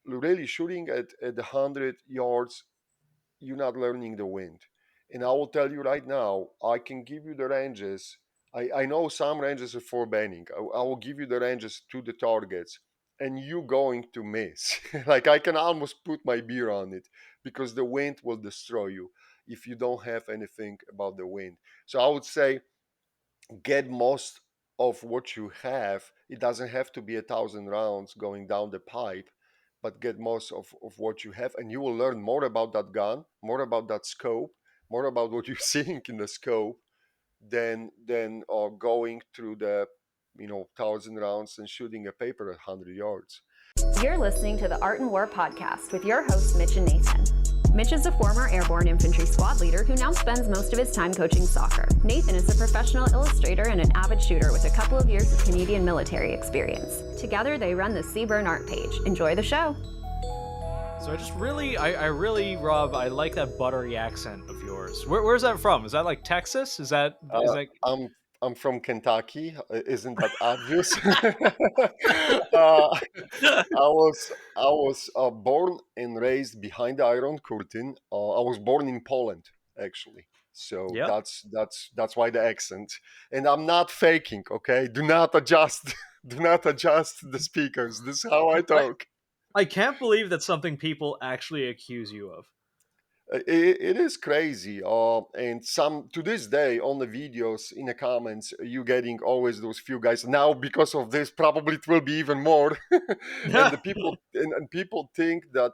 really shooting at the 100 yards, you're not learning the wind. And I will tell you right now, I can give you the ranges. I know some ranges are for banning. I will give you the ranges to the targets, and you going to miss. Like I can almost put my beer on it because the wind will destroy you if you don't have anything about the wind. So I would say get most of what you have. It doesn't have to be 1,000 rounds going down the pipe, but get most of what you have, and you will learn more about that gun, more about that scope, more about what you're seeing in the scope than going through the 1,000 rounds and shooting a paper at 100 yards. You're listening to the Art and War podcast with your hosts, Mitch and Nathan. Mitch is a former airborne infantry squad leader who now spends most of his time coaching soccer. Nathan is a professional illustrator and an avid shooter with a couple of years of Canadian military experience. Together, they run the Seaburn Art page. Enjoy the show. So I really, Rob, I like that buttery accent of yours. Where's that from? Is that like Texas? Is that? I'm from Kentucky. Isn't that obvious? uh, I was born and raised behind the Iron Curtain. I was born in Poland, actually. So Yep. that's why the accent. And I'm not faking. Okay, do not adjust. Do not adjust the speakers. This is how I talk. I can't believe that's something people actually accuse you of. It is crazy, and some to this day on the videos in the comments you getting always those few guys. Now because of this, probably it will be even more. And the people and people think that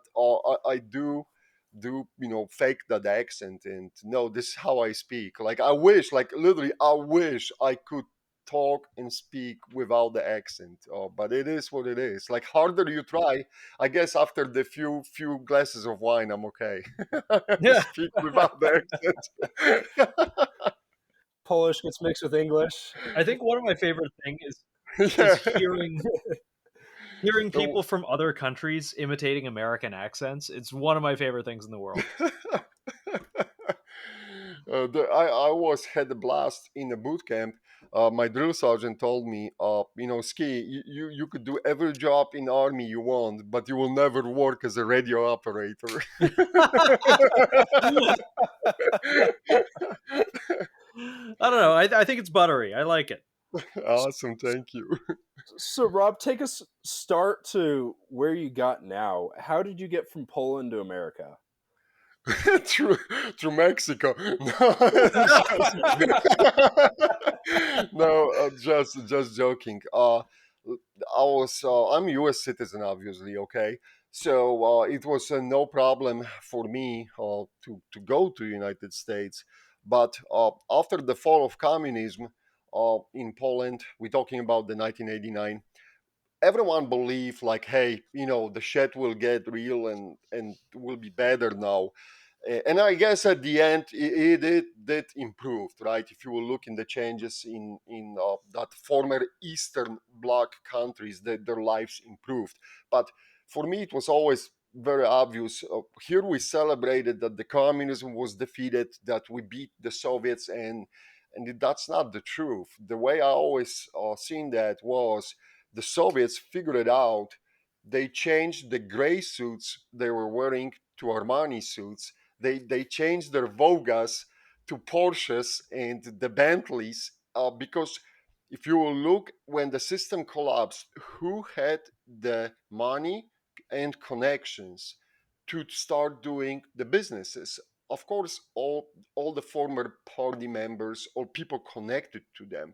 I do fake that accent, and no, this is how I speak. Like I wish, like literally, I wish I could talk and speak without the accent, but it is what it is. Like harder you try, I guess after the few glasses of wine, I'm okay. Yeah. Speak without the accent. Polish gets mixed with English. I think one of my favorite things Yeah. is hearing people from other countries imitating American accents. It's one of my favorite things in the world. I had a blast in a boot camp. My drill sergeant told me, Ski, you could do every job in army you want, but you will never work as a radio operator. I don't know. I think it's buttery. I like it. Awesome, thank you. So, Rob, take us start to where you got now. How did you get from Poland to America? through Mexico. No, just joking. I'm a U.S. citizen, obviously. Okay, so it was no problem for me to go to United States. But after the fall of communism in Poland, we're talking about the 1989. Everyone believed like, hey, the shit will get real and will be better now. And I guess at the end it did improve, right? If you will look in the changes in that former Eastern Bloc countries, that their lives improved. But for me, it was always very obvious. Here we celebrated that the communism was defeated, that we beat the Soviets, and that's not the truth. The way I always seen that was the Soviets figured it out. They changed the gray suits they were wearing to Armani suits. They changed their Vogas to Porsches and the Bentleys because if you will look when the system collapsed, who had the money and connections to start doing the businesses? Of course, all the former party members or people connected to them.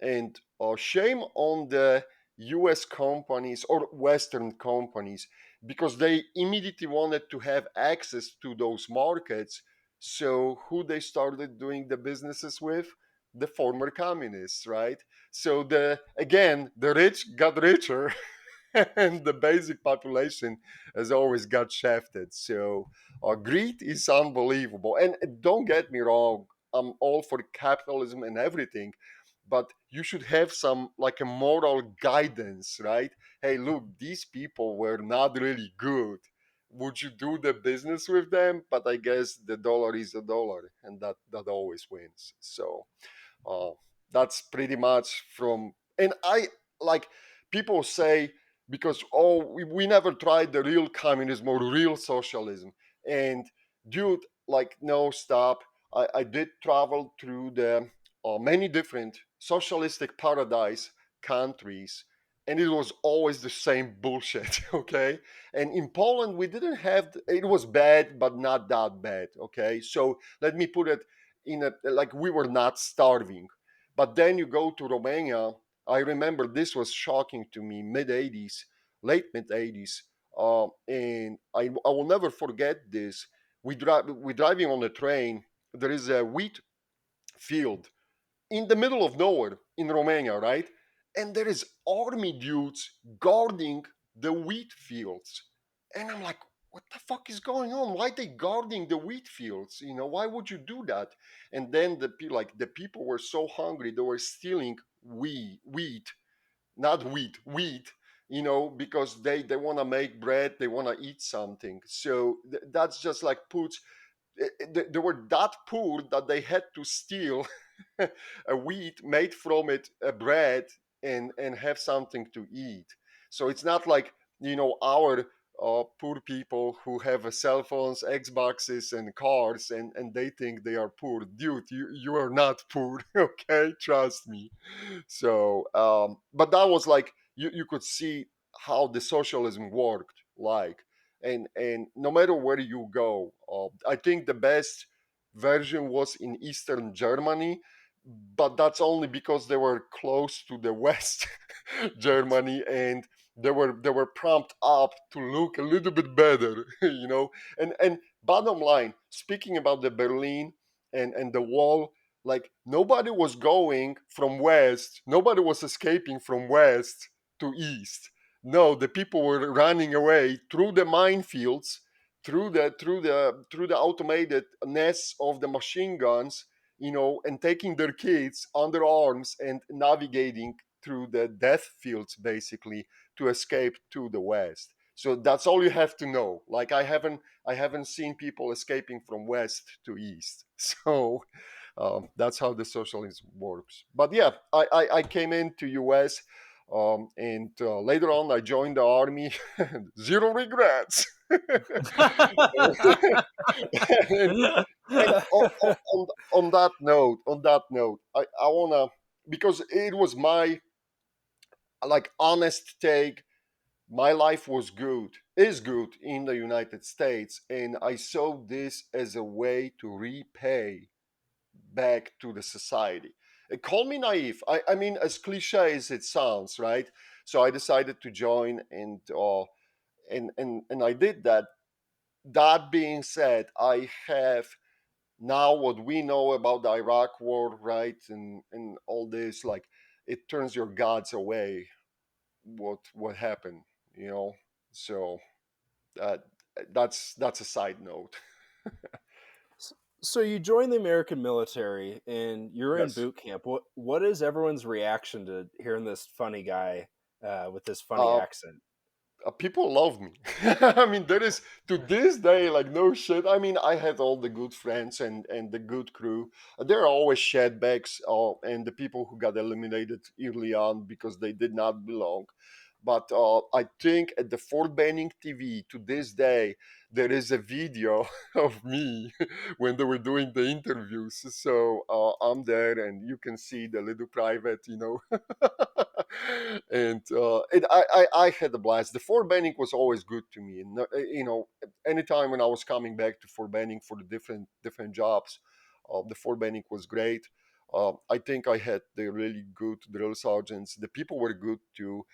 And shame on the US companies or Western companies because they immediately wanted to have access to those markets. So, who they started doing the businesses with? The former communists, right? So, the rich got richer. And the basic population has always got shafted. So, greed is unbelievable. And don't get me wrong, I'm all for capitalism and everything, but you should have some like a moral guidance, right? Hey, look, these people were not really good. Would you do the business with them? But I guess the dollar is a dollar, and that always wins. So uh, that's pretty much from. And I like people say because we never tried the real communism or real socialism. And dude, like, no, stop. I did travel through the many different socialistic paradise countries, and it was always the same bullshit. Okay, and in Poland we didn't have it was bad but not that bad. Okay, so let me put it in a, like, we were not starving. But then you go to Romania. I remember this was shocking to me, mid 80s, late mid 80s. And I will never forget this. We're driving on a train. There is a wheat field in the middle of nowhere in Romania, right? And there is army dudes guarding the wheat fields. And I'm like, what the fuck is going on? Why are they guarding the wheat fields? You know, why would you do that? And then the people were so hungry, they were stealing wheat, not wheat, you know, because they want to make bread, they want to eat something. So that's just like puts they were that poor that they had to steal a wheat, made from it a bread, and have something to eat. So it's not like, you know, our poor people who have cell phones, Xboxes, and cars, and they think they are poor. Dude, you are not poor. Okay, trust me. So but that was like, you could see how the socialism worked, like. And no matter where you go, I think the best version was in Eastern Germany, but that's only because they were close to the West Germany, and they were pumped up to look a little bit better, you know. And bottom line, speaking about the Berlin and the wall, like, nobody was going from west, nobody was escaping from west to east. No, the people were running away through the minefields, through the automated nests of the machine guns, you know, and taking their kids on their arms and navigating through the death fields basically to escape to the west. So that's all you have to know. Like, I haven't seen people escaping from west to east. So that's how the socialism works. But yeah, I came into US, and later on I joined the army. Zero regrets. and and on that note, I wanna, because it was my, like, honest take. My life was good, is good in the United States, and I saw this as a way to repay back to the society. Call me naive. I mean, as cliche as it sounds, right? So I decided to join, and I did that. That being said, I have now what we know about the Iraq war, right, and all this, like, it turns your gods away. What happened, you know? So uh, that's a side note. So you join the American military and you're in Yes. boot camp. What is everyone's reaction to hearing this funny guy with this funny Uh, accent? People love me. I mean, there is, to this day, like, no shit. I mean, I had all the good friends and the good crew. There are always shedbacks, and the people who got eliminated early on because they did not belong. But I think at the Fort Benning TV to this day, there is a video of me when they were doing the interviews. So I'm there, and you can see the little private, you know. And I had a blast. The Fort Benning was always good to me, and you know, anytime when I was coming back to Fort Benning for the different jobs, the Fort Benning was great. I think I had the really good drill sergeants. The people were good too.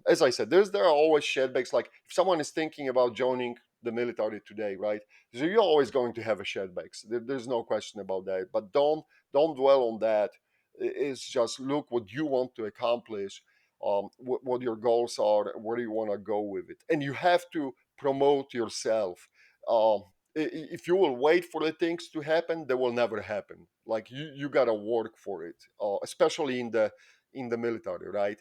As I said, there are always setbacks. Like, if someone is thinking about joining the military today, right? So you're always going to have a setbacks. There's no question about that. But don't dwell on that. It's just look what you want to accomplish, what your goals are, where you want to go with it, and you have to promote yourself. If you will wait for the things to happen, they will never happen. Like, you gotta work for it, especially in the military, right?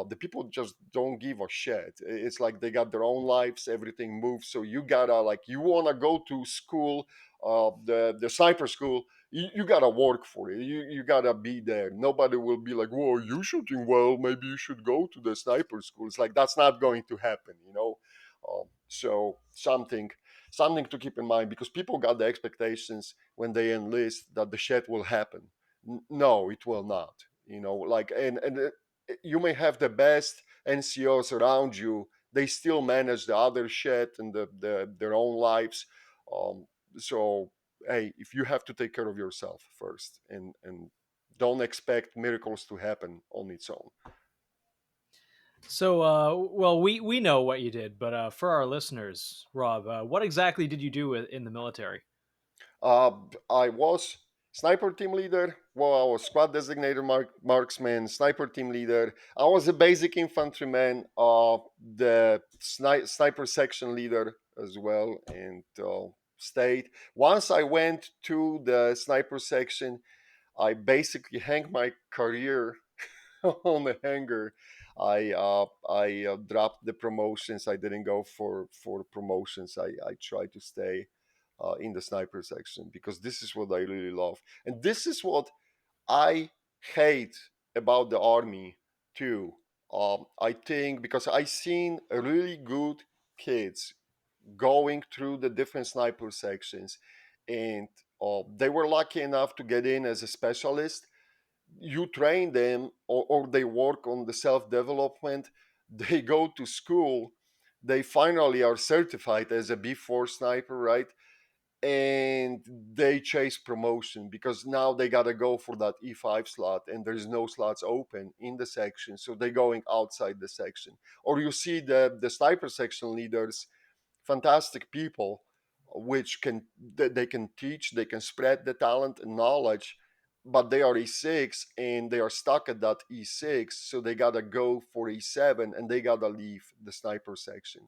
The people just don't give a shit. It's like they got their own lives, everything moves. So you gotta, like, you wanna go to school, the sniper school. you gotta work for it. You gotta be there. Nobody will be like, "Whoa, you shooting well? Maybe you should go to the sniper school." It's like that's not going to happen, you know. So something to keep in mind, because people got the expectations when they enlist that the shit will happen. No, it will not. You know, like and you may have the best NCOs around you. They still manage the other shit and their own lives. Um, so hey, if you have to take care of yourself first, and don't expect miracles to happen on its own. So, well, we know what you did, but for our listeners, Rob, what exactly did you do in the military? Uh, I was sniper team leader. Well, I was squad designated marksman, sniper team leader. I was a basic infantryman, the sniper section leader as well, and stayed. Once I went to the sniper section, I basically hang my career on the hanger. I dropped the promotions. I didn't go for promotions. I tried to stay in the sniper section because this is what I really love, and this is what I hate about the army too. I think because I seen really good kids going through the different sniper sections, and they were lucky enough to get in as a specialist. You train them, or they work on the self development. They go to school. They finally are certified as a B4 sniper, right? And they chase promotion because now they got to go for that E5 slot, and there's no slots open in the section, so they're going outside the section. Or you see the sniper section leaders, fantastic people, which they can teach, they can spread the talent and knowledge, but they are E6 and they are stuck at that E6, so they gotta go for E7 and they gotta leave the sniper section.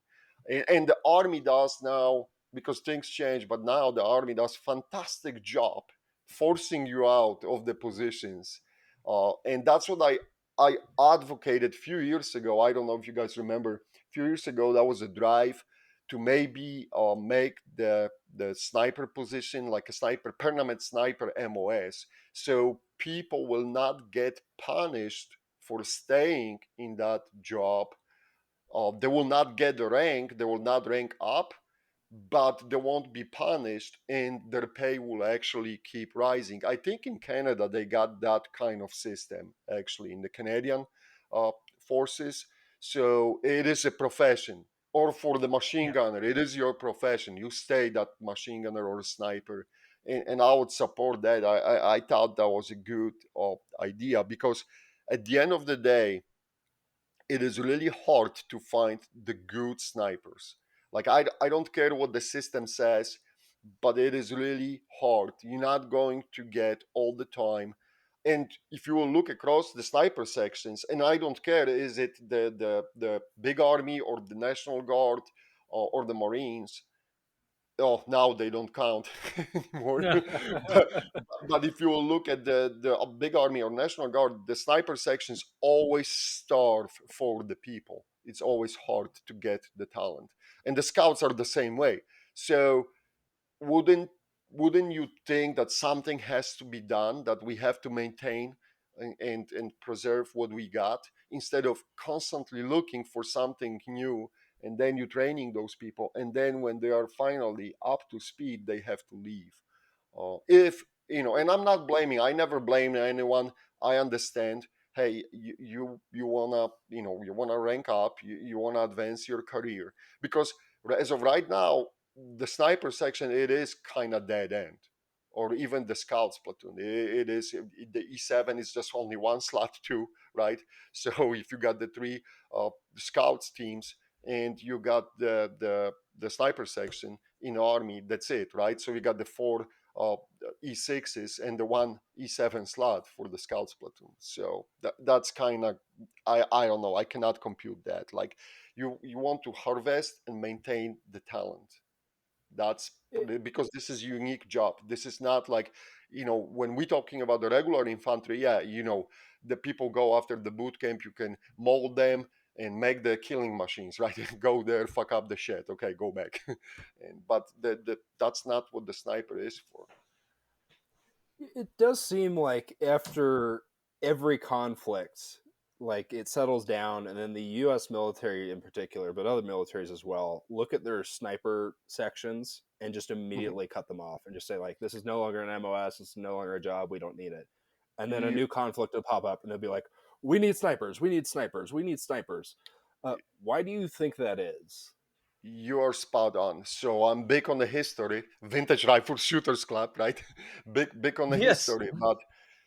And the army does now, because things change, but now the army does fantastic job forcing you out of the positions, and that's what I advocated a few years ago. I don't know if you guys remember. A few years ago, that was a drive to maybe make the sniper position like a sniper, permanent sniper MOS, so people will not get punished for staying in that job. They will not get the rank, they will not rank up, but they won't be punished, and their pay will actually keep rising. I think in Canada they got that kind of system actually in the Canadian uh, forces. So it is a profession. Or for the machine Yeah. gunner, it is your profession. You stay that machine gunner or sniper, and I would support that. I thought that was a good idea, because at the end of the day, it is really hard to find the good snipers. Like, I don't care what the system says, but it is really hard. You're not going to get all the time. And if you will look across the sniper sections, and I don't care, is it the big army or the National Guard, or the Marines? Oh, now they don't count anymore. but, but if you will look at the big army or National Guard, the sniper sections always starve for the people. It's always hard to get the talent, and the scouts are the same way. So wouldn't wouldn't you think that something has to be done, that we have to maintain and preserve what we got, instead of constantly looking for something new, and then you training those people, and then when they are finally up to speed they have to leave. If you know, and I'm not blaming, I never blame anyone. I understand, hey, you wanna, you wanna rank up, you wanna advance your career, because as of right now, the sniper section, it is kind of dead end, or even the scouts platoon, it is, the E7 is just only one slot too, right? So if you got the three scouts teams, and you got the sniper section in army, that's it, right? So you got the four uh, E6s and the one E7 slot for the scouts platoon. So that's kind of, I don't know, I cannot compute that. Like, you want to harvest and maintain the talent. That's because this is a unique job. This is not like, when we're talking about the regular infantry, yeah, the people go after the boot camp, you can mold them and make the killing machines, right? Go there, fuck up the shit, okay, go back. But that's not what the sniper is for. It does seem like after every conflict, like it settles down, and then the U.S. military in particular, but other militaries as well, look at their sniper sections and just Mhm. immediately cut them off and just say like, "This is no longer an MOS. It's no longer a job. We don't need it." And then a You, new conflict will pop up, and they'll be like, "We need snipers. We need snipers. We need snipers." Why do you think that is? You're spot on. So I'm big on the history, Vintage Rifle Shooters Club, right? Big on the Yes. history. But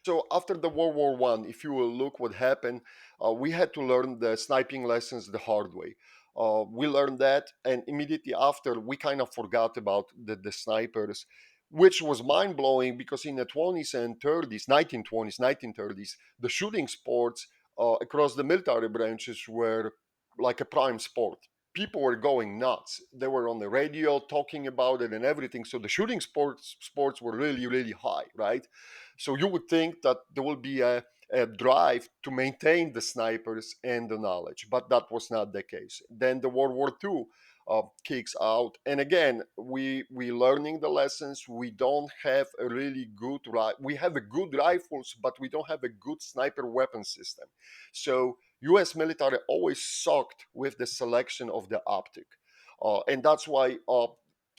so after the World War One, if you will look what happened, we had to learn the sniping lessons the hard way. We learned that, and immediately after, we kind of forgot about the snipers, which was mind blowing because in the 20s and 30s, 1920s, 1930s, the shooting sports across the military branches were like a prime sport. People were going nuts. They were on the radio talking about it and everything. So the shooting sports were really, really high, right? So you would think that there will be a drive to maintain the snipers and the knowledge, but that was not the case. Then the World War II kicks out, and again we learning the lessons. We don't have a really good we have a good rifles, but we don't have a good sniper weapon system. So US military always sucked with the selection of the optic. And that's why,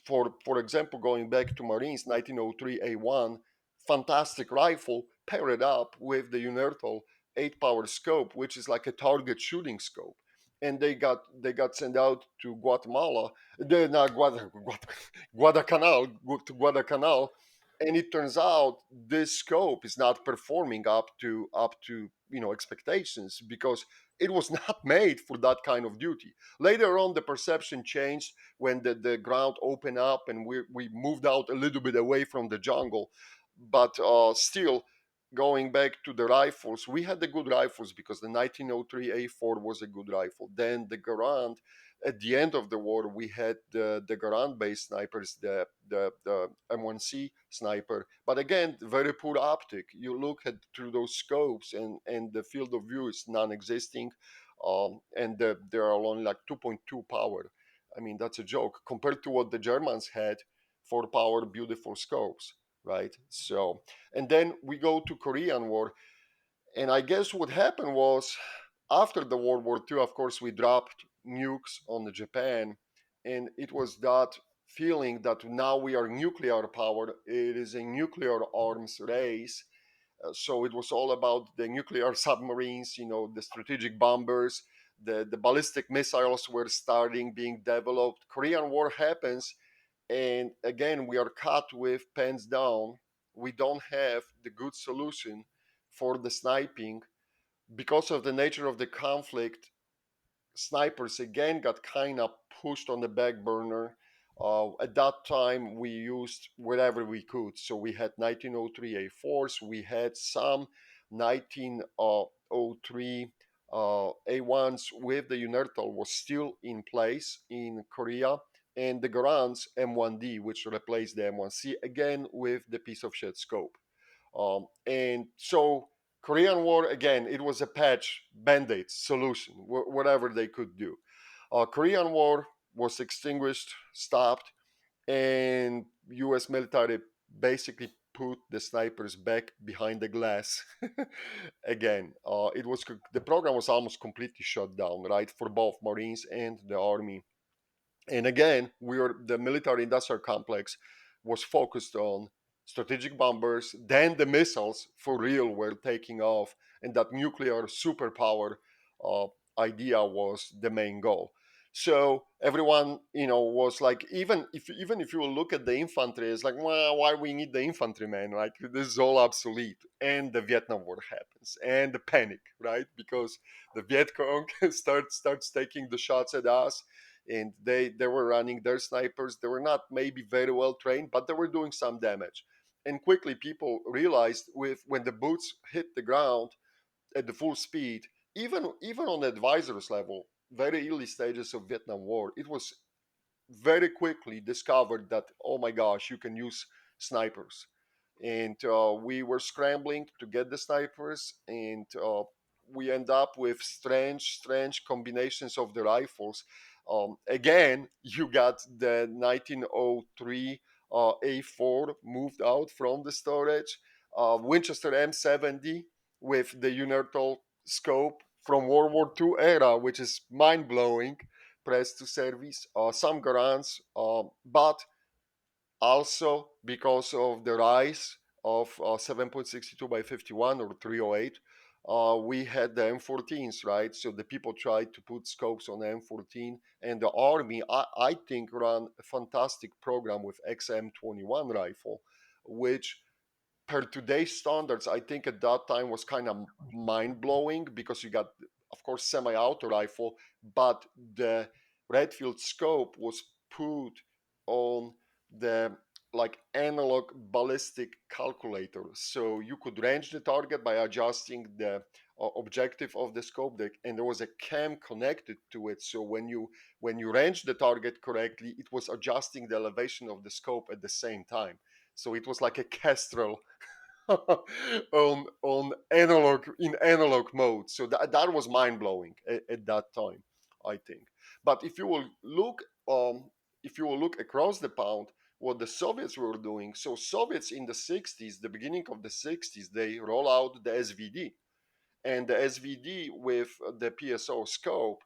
for example, going back to Marines 1903 A1, fantastic rifle paired up with the Unertal 8-power scope, which is like a target shooting scope. And they got sent out to Guatemala, they not Guadalcanal, to Guadalcanal, and it turns out this scope is not performing up to expectations because it was not made for that kind of duty. Later on, the perception changed when the ground opened up and we moved out a little bit away from the jungle. But still, going back to the rifles, we had the good rifles because the 1903 A4 was a good rifle. Then the Garand, at the end of the war, we had the Garand based snipers, the M1C sniper. But again, very poor optic. You look at through those scopes and the field of view is non existing. And there are only like 2.2 power. I mean, that's a joke compared to what the Germans had, 4 power, beautiful scopes, right? So, and then we go to Korean War, and I guess what happened was after the World War II, of course, we dropped nukes on the Japan, and it was that feeling that now we are nuclear powered. It is a nuclear arms race. So it was all about the nuclear submarines, the strategic bombers, the ballistic missiles were starting being developed. Korean War happens, and again, we are caught with pens down. We don't have the good solution for the sniping because of the nature of the conflict. Snipers again got kind of pushed on the back burner. At that time, we used whatever we could. So we had 1903 A4s, we had some 1903 A1s with the Unertal was still in place in Korea, and the Garands M1D, which replaced the M1C again with the piece of shit scope. And so Korean War again, it was a patch, band-aid solution, whatever they could do. Korean War was extinguished, stopped, and U.S. military basically put the snipers back behind the glass again. The program was almost completely shut down, right, for both Marines and the Army. And again, the military industrial complex was focused on strategic bombers, then the missiles for real were taking off, and that nuclear superpower uh, idea was the main goal. So everyone, was like, even if you look at the infantry, it's like, well, why we need the infantryman? Like this is all obsolete. And the Vietnam War happens, and the panic, right? Because the Viet Cong starts taking the shots at us, and they were running their snipers. They were not maybe very well trained, but they were doing some damage. And quickly people realized with when the boots hit the ground at the full speed, even on the advisors level, very early stages of Vietnam War, it was very quickly discovered that, oh my gosh, you can use snipers. And we were scrambling to get the snipers, and we end up with strange combinations of the rifles. Again, you got the 1903 A4 moved out from the storage. Winchester M70 with the universal scope from World War II era, which is mind blowing. Press to service, some guns, but also because of the rise of 7.62 by 51 or 308, we had the M14s, right? So the people tried to put scopes on the M14, and the army, I think, ran a fantastic program with XM21 rifle, which per today's standards, I think at that time was kind of mind blowing because you got, of course, semi-auto rifle, but the Redfield scope was put on the like analog ballistic calculator, so you could range the target by adjusting the objective of the scope, and there was a cam connected to it. So when you range the target correctly, it was adjusting the elevation of the scope at the same time. So it was like a kestrel on analog in analog mode. So that was mind blowing at that time, I think. But if you will look across the pond, what the Soviets were doing. So Soviets in the 60s, the beginning of the 60s, they roll out the SVD, and the SVD with the PSO scope.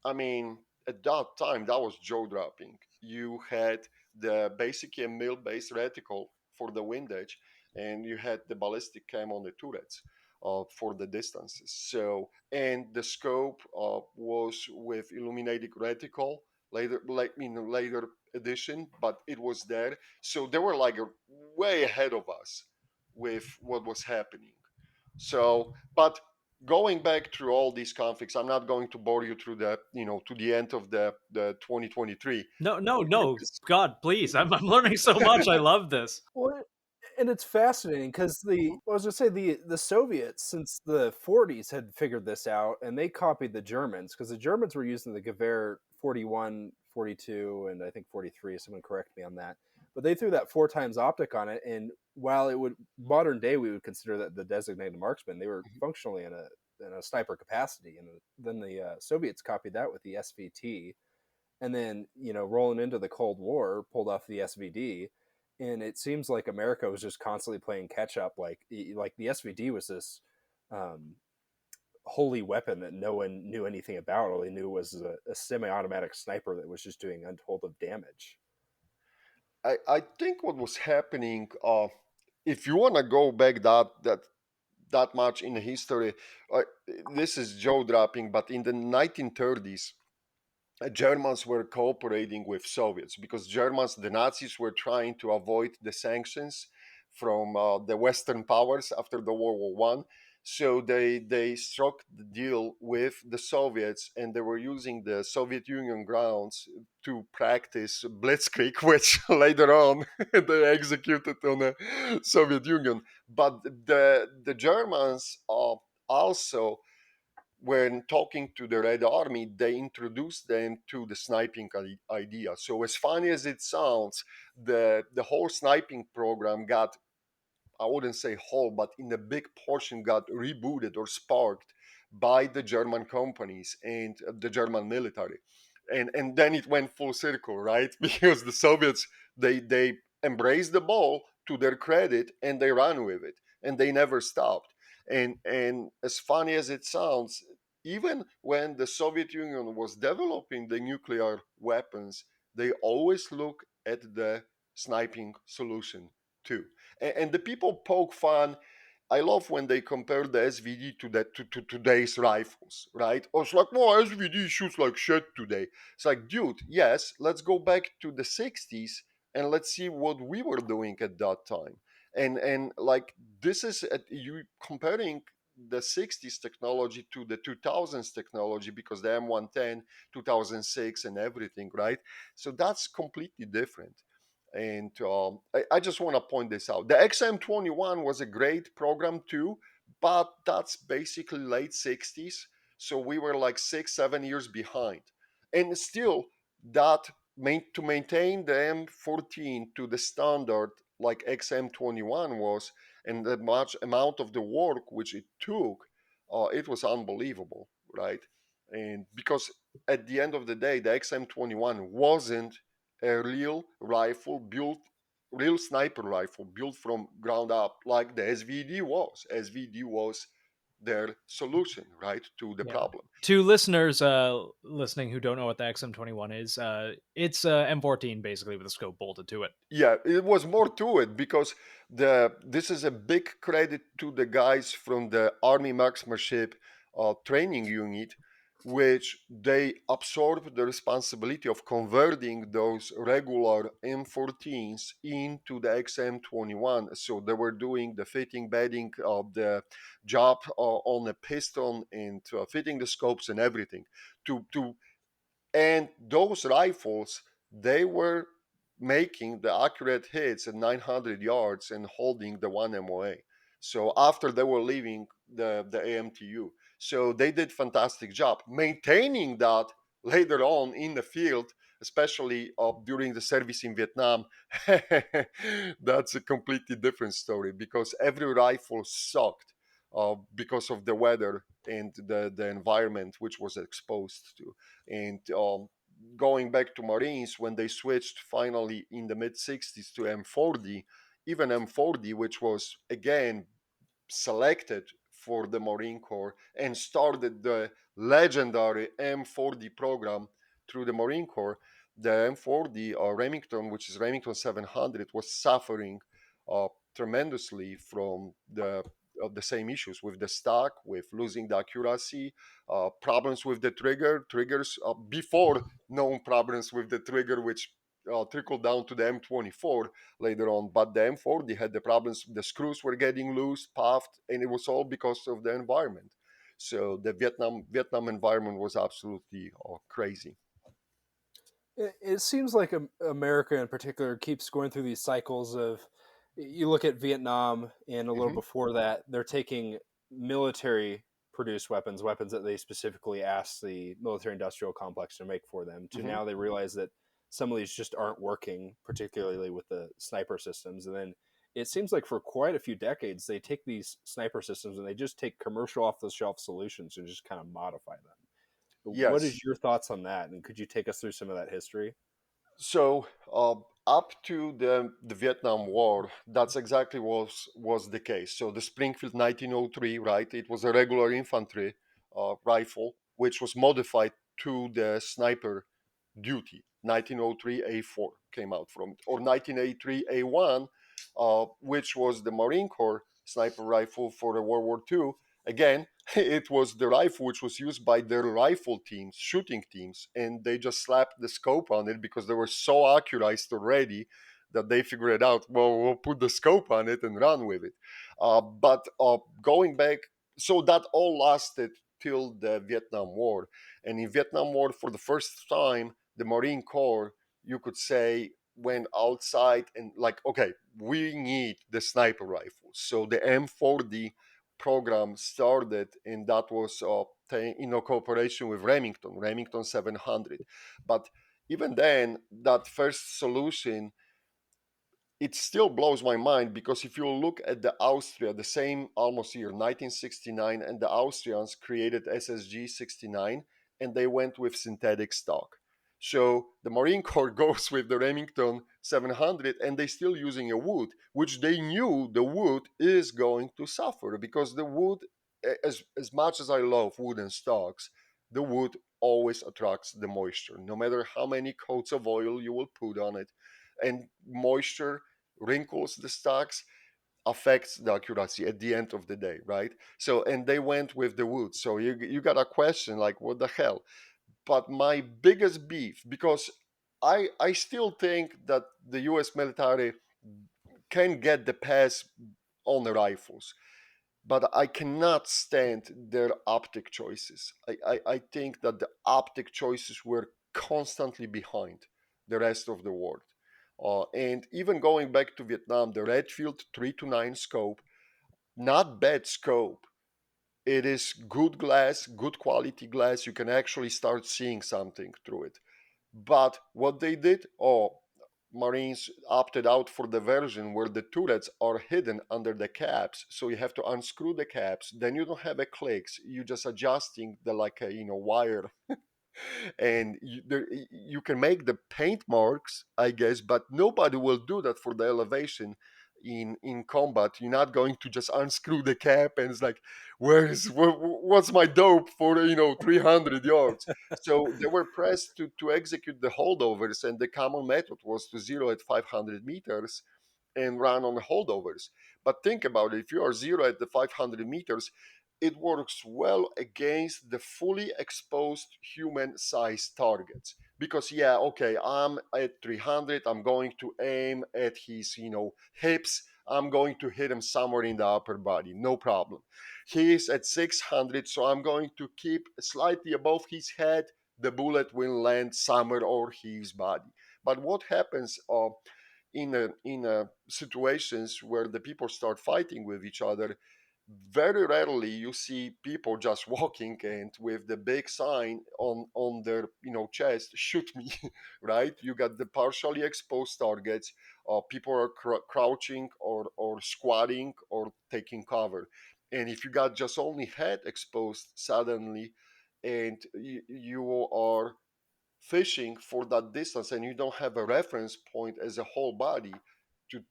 I mean, at that time, that was jaw dropping. You had the basically a mill based reticle for the windage, and you had the ballistic cam on the turrets for the distances. So, and the scope was with illuminated reticle later, like in later edition, but it was there. So they were like way ahead of us with what was happening. So, but going back through all these conflicts, I'm not going to bore you through the, to the end of the 2023. No, no, no. God, please. I'm learning so much. I love this. Well, and it's fascinating because I was gonna say the Soviets since the 40s had figured this out, and they copied the Germans because the Germans were using the Gewehr 41, 42, and I think 43. Someone correct me on that. But they threw that four times optic on it, and while it would modern day we would consider that the designated marksman, they were functionally in a sniper capacity, and then the Soviets copied that with the SVT, and then rolling into the Cold War pulled off the SVD, and it seems like America was just constantly playing catch up. Like the SVD was this um, holy weapon that no one knew anything about. All they knew was a semi-automatic sniper that was just doing untold of damage. I think what was happening, if you want to go back that much in history, uh, this is jaw dropping, but in the 1930s, Germans were cooperating with Soviets because the Nazis were trying to avoid the sanctions from the Western powers after the World War One. So they struck the deal with the Soviets, and they were using the Soviet Union grounds to practice blitzkrieg, which later on they executed on the Soviet Union. But the Germans also, when talking to the Red Army, they introduced them to the sniping idea. So as funny as it sounds, the whole sniping program got, I wouldn't say whole, but in a big portion got rebooted or sparked by the German companies and the German military. And then it went full circle, right? Because the Soviets, they embraced the ball to their credit, and they ran with it, and they never stopped. And as funny as it sounds, even when the Soviet Union was developing the nuclear weapons, they always look at the sniping solution too. And the people poke fun. I love when they compare the SVD to today's rifles, right? Or it's like, well, SVD shoots like shit today. It's like, dude, yes, let's go back to the 60s and let's see what we were doing at that time. And like, this is you comparing the 60s technology to the 2000s technology, because the M110, 2006, and everything, right? So that's completely different. And I just want to point this out. The XM21 was a great program too, but that's basically late 60s. So we were like 6, 7 years behind. And still, that to maintain the M14 to the standard like XM21 was, and the much amount of the work which it took, it was unbelievable, right? And because at the end of the day, the XM21 wasn't a real rifle built real sniper rifle built from ground up, like the SVD was. SVD was their solution, right, to the Yeah. problem. To listeners listening who don't know what the XM21 is, it's M14 basically with a scope bolted to it. Yeah, it was more to it because this is a big credit to the guys from the Army Marksmanship training unit, which they absorbed the responsibility of converting those regular M14s into the XM21. So they were doing the fitting, bedding of the job on the piston and fitting the scopes and everything to and those rifles, they were making the accurate hits at 900 yards and holding the 1 MOA. So after they were leaving the AMTU. So they did fantastic job maintaining that later on in the field, especially during the service in Vietnam. That's a completely different story because every rifle sucked because of the weather and the environment which was exposed to. And going back to Marines, when they switched finally in the mid 60s to M40, even M40, which was again selected for the Marine Corps and started the legendary M40 program through the Marine Corps, the M40 Remington, which is Remington 700, was suffering tremendously from the same issues with the stock, with losing the accuracy, problems with the triggers before known problems with the trigger, which trickled down to the M24 later on. But the M40 had the problems, the screws were getting loose, puffed, and it was all because of the environment. So the Vietnam environment was absolutely crazy. It seems like America in particular keeps going through these cycles of, you look at Vietnam and a little Hmm. before that, they're taking military produced weapons that they specifically asked the military industrial complex to make for them, to Hmm. now they realize that some of these just aren't working, particularly with the sniper systems. And then it seems like for quite a few decades, they take these sniper systems and they just take commercial off the shelf solutions and just kind of modify them. What Yes. is your thoughts on that? And could you take us through some of that history? So up to the Vietnam War, that's exactly was the case. So the Springfield 1903, right? It was a regular infantry rifle, which was modified to the sniper duty. 1903 A4 came out from it, or 1983 A1, which was the Marine Corps sniper rifle for the World War II. Again, it was the rifle which was used by their rifle teams, shooting teams, and they just slapped the scope on it because they were so accurized already that they figured out, well, we'll put the scope on it and run with it. But going back, so that all lasted till the Vietnam War. And in Vietnam War, for the first time, the Marine Corps, you could say, went outside and like, okay, we need the sniper rifles. So the M40 program started, and that was in a cooperation with Remington 700. But even then, that first solution, it still blows my mind because if you look at the Austria, the same almost year, 1969, and the Austrians created SSG 69, and they went with synthetic stock. So the Marine Corps goes with the Remington 700, and they're still using a wood, which they knew the wood is going to suffer because the wood, as much as I love wooden stocks, the wood always attracts the moisture, no matter how many coats of oil you will put on it. And moisture wrinkles the stocks, affects the accuracy at the end of the day, right? So, and they went with the wood. So you got a question like, what the hell? But my biggest beef, because I still think that the U.S. military can get the pass on the rifles, but I cannot stand their optic choices. I think that the optic choices were constantly behind the rest of the world. And even going back to Vietnam, the Redfield 3 to 9 scope, not bad scope. It is good glass, good quality glass. You can actually start seeing something through it. But what they did, Marines opted out for the version where the turrets are hidden under the caps, so you have to unscrew the caps. Then you don't have a clicks. You just adjusting the like a wire And you can make the paint marks, I guess, but nobody will do that for the elevation in combat. You're not going to just unscrew the cap and it's like, what's my dope for 300 yards. So they were pressed to execute the holdovers, and the common method was to zero at 500 meters and run on the holdovers. But think about it, if you are zero at the 500 meters, it works well against the fully exposed human sized targets. Because, yeah, okay, I'm at 300, I'm going to aim at his, hips, I'm going to hit him somewhere in the upper body, no problem. He is at 600, so I'm going to keep slightly above his head, the bullet will land somewhere over his body. But what happens in situations where the people start fighting with each other, very rarely you see people just walking and with the big sign on their chest, shoot me. Right, you got the partially exposed targets. People are crouching or squatting or taking cover, and if you got just only head exposed suddenly, and you are fishing for that distance and you don't have a reference point as a whole body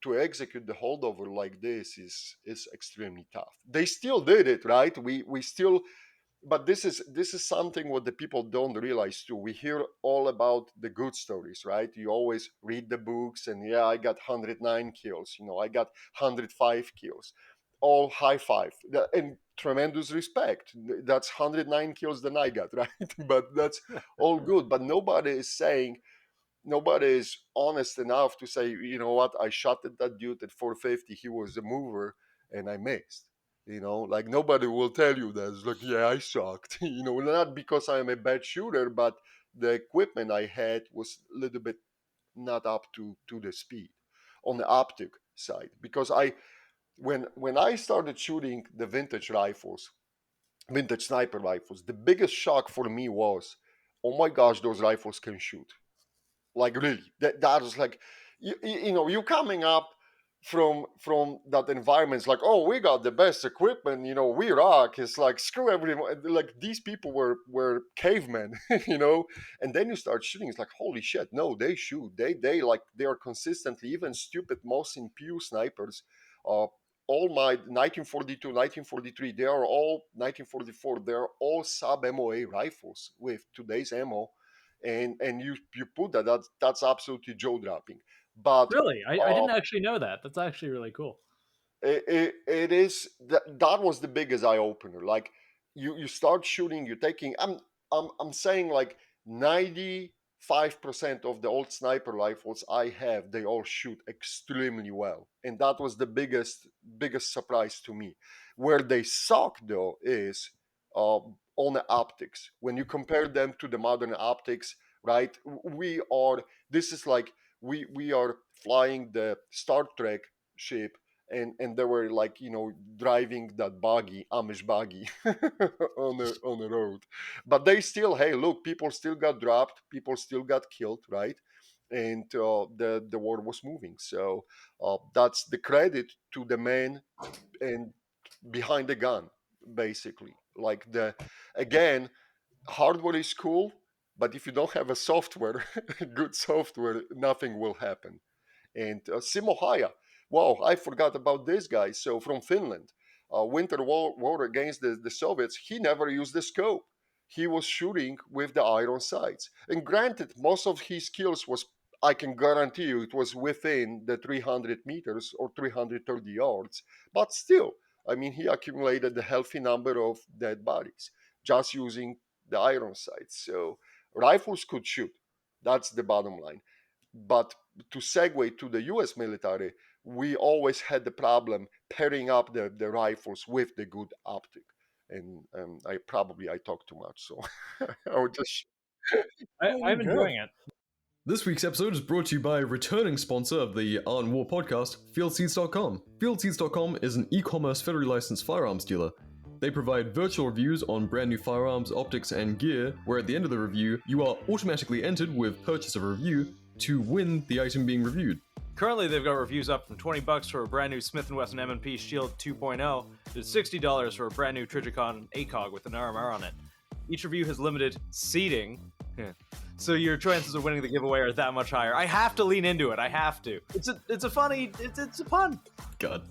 to execute the holdover like this is extremely tough. They still did it, right? We still, but this is something what the people don't realize too. We hear all about the good stories, right? You always read the books and, yeah, I got 109 kills, I got 105 kills, all high five and tremendous respect. That's 109 kills than I got, right? But that's all good. But nobody is honest enough to say, you know what, I shot at that dude at 450, he was a mover and I missed. Like nobody will tell you that. It's like, yeah, I sucked. Not because I'm a bad shooter, but the equipment I had was a little bit not up to the speed on the optic side. Because when I started shooting the vintage sniper rifles, the biggest shock for me was, oh my gosh, those rifles can shoot. Like really, that was like, you coming up from that environment. It's like, oh, we got the best equipment, we rock. It's like, screw everyone. Like these people were cavemen. And then you start shooting, it's like, holy shit, no, they shoot, they are consistently, even stupid Mosin Pew snipers, all my 1942, 1943, they are all 1944, they're all sub MOA rifles with today's ammo. And you put that's absolutely jaw dropping. But Really, I didn't actually know that. That's actually really cool. it is that was the biggest eye opener. Like you start shooting, you're taking. I'm saying like 95% of the old sniper rifles I have, they all shoot extremely well, and that was the biggest surprise to me. Where they suck though is on the optics. When you compare them to the modern optics, right? This is like we are flying the Star Trek ship, and they were like driving that Amish buggy on the road. But they still, hey, look, people still got dropped, people still got killed, right? And the war was moving. So that's the credit to the man and behind the gun, basically. Like again, hardware is cool, but if you don't have a software, good software, nothing will happen. And Simo Haya, wow, I forgot about this guy. So from Finland, winter war against the Soviets, he never used the scope. He was shooting with the iron sights. And granted, most of his kills was, I can guarantee you, it was within the 300 meters or 330 yards. But still, I mean, he accumulated a healthy number of dead bodies just using the iron sights. So rifles could shoot. That's the bottom line. But to segue to the US military, we always had the problem pairing up the rifles with the good optic. And I talk too much, so I would just. I'm enjoying it. This week's episode is brought to you by returning sponsor of the Art and War podcast, FieldSeeds.com. FieldSeeds.com is an e-commerce federally licensed firearms dealer. They provide virtual reviews on brand new firearms, optics, and gear, where at the end of the review, you are automatically entered with purchase of a review to win the item being reviewed. Currently, they've got reviews up from $20 for a brand new Smith & Wesson M&P Shield 2.0 to $60 for a brand new Trijicon ACOG with an RMR on it. Each review has limited seating, Yeah. So your chances of winning the giveaway are that much higher. I have to lean into it. I have to. It's a pun. God.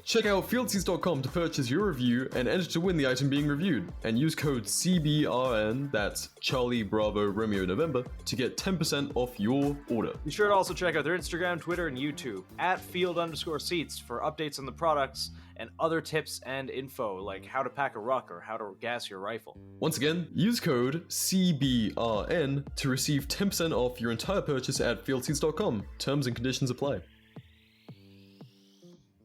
Check out fieldseeds.com to purchase your review and enter to win the item being reviewed. And use code CBRN, that's Charlie Bravo Romeo November, to get 10% off your order. Be sure to also check out their Instagram, Twitter, and YouTube at field_seats for updates on the products and other tips and info like how to pack a ruck or how to gas your rifle. Once again, use code CBRN to receive 10% off your entire purchase at fieldseeds.com. Terms and conditions apply.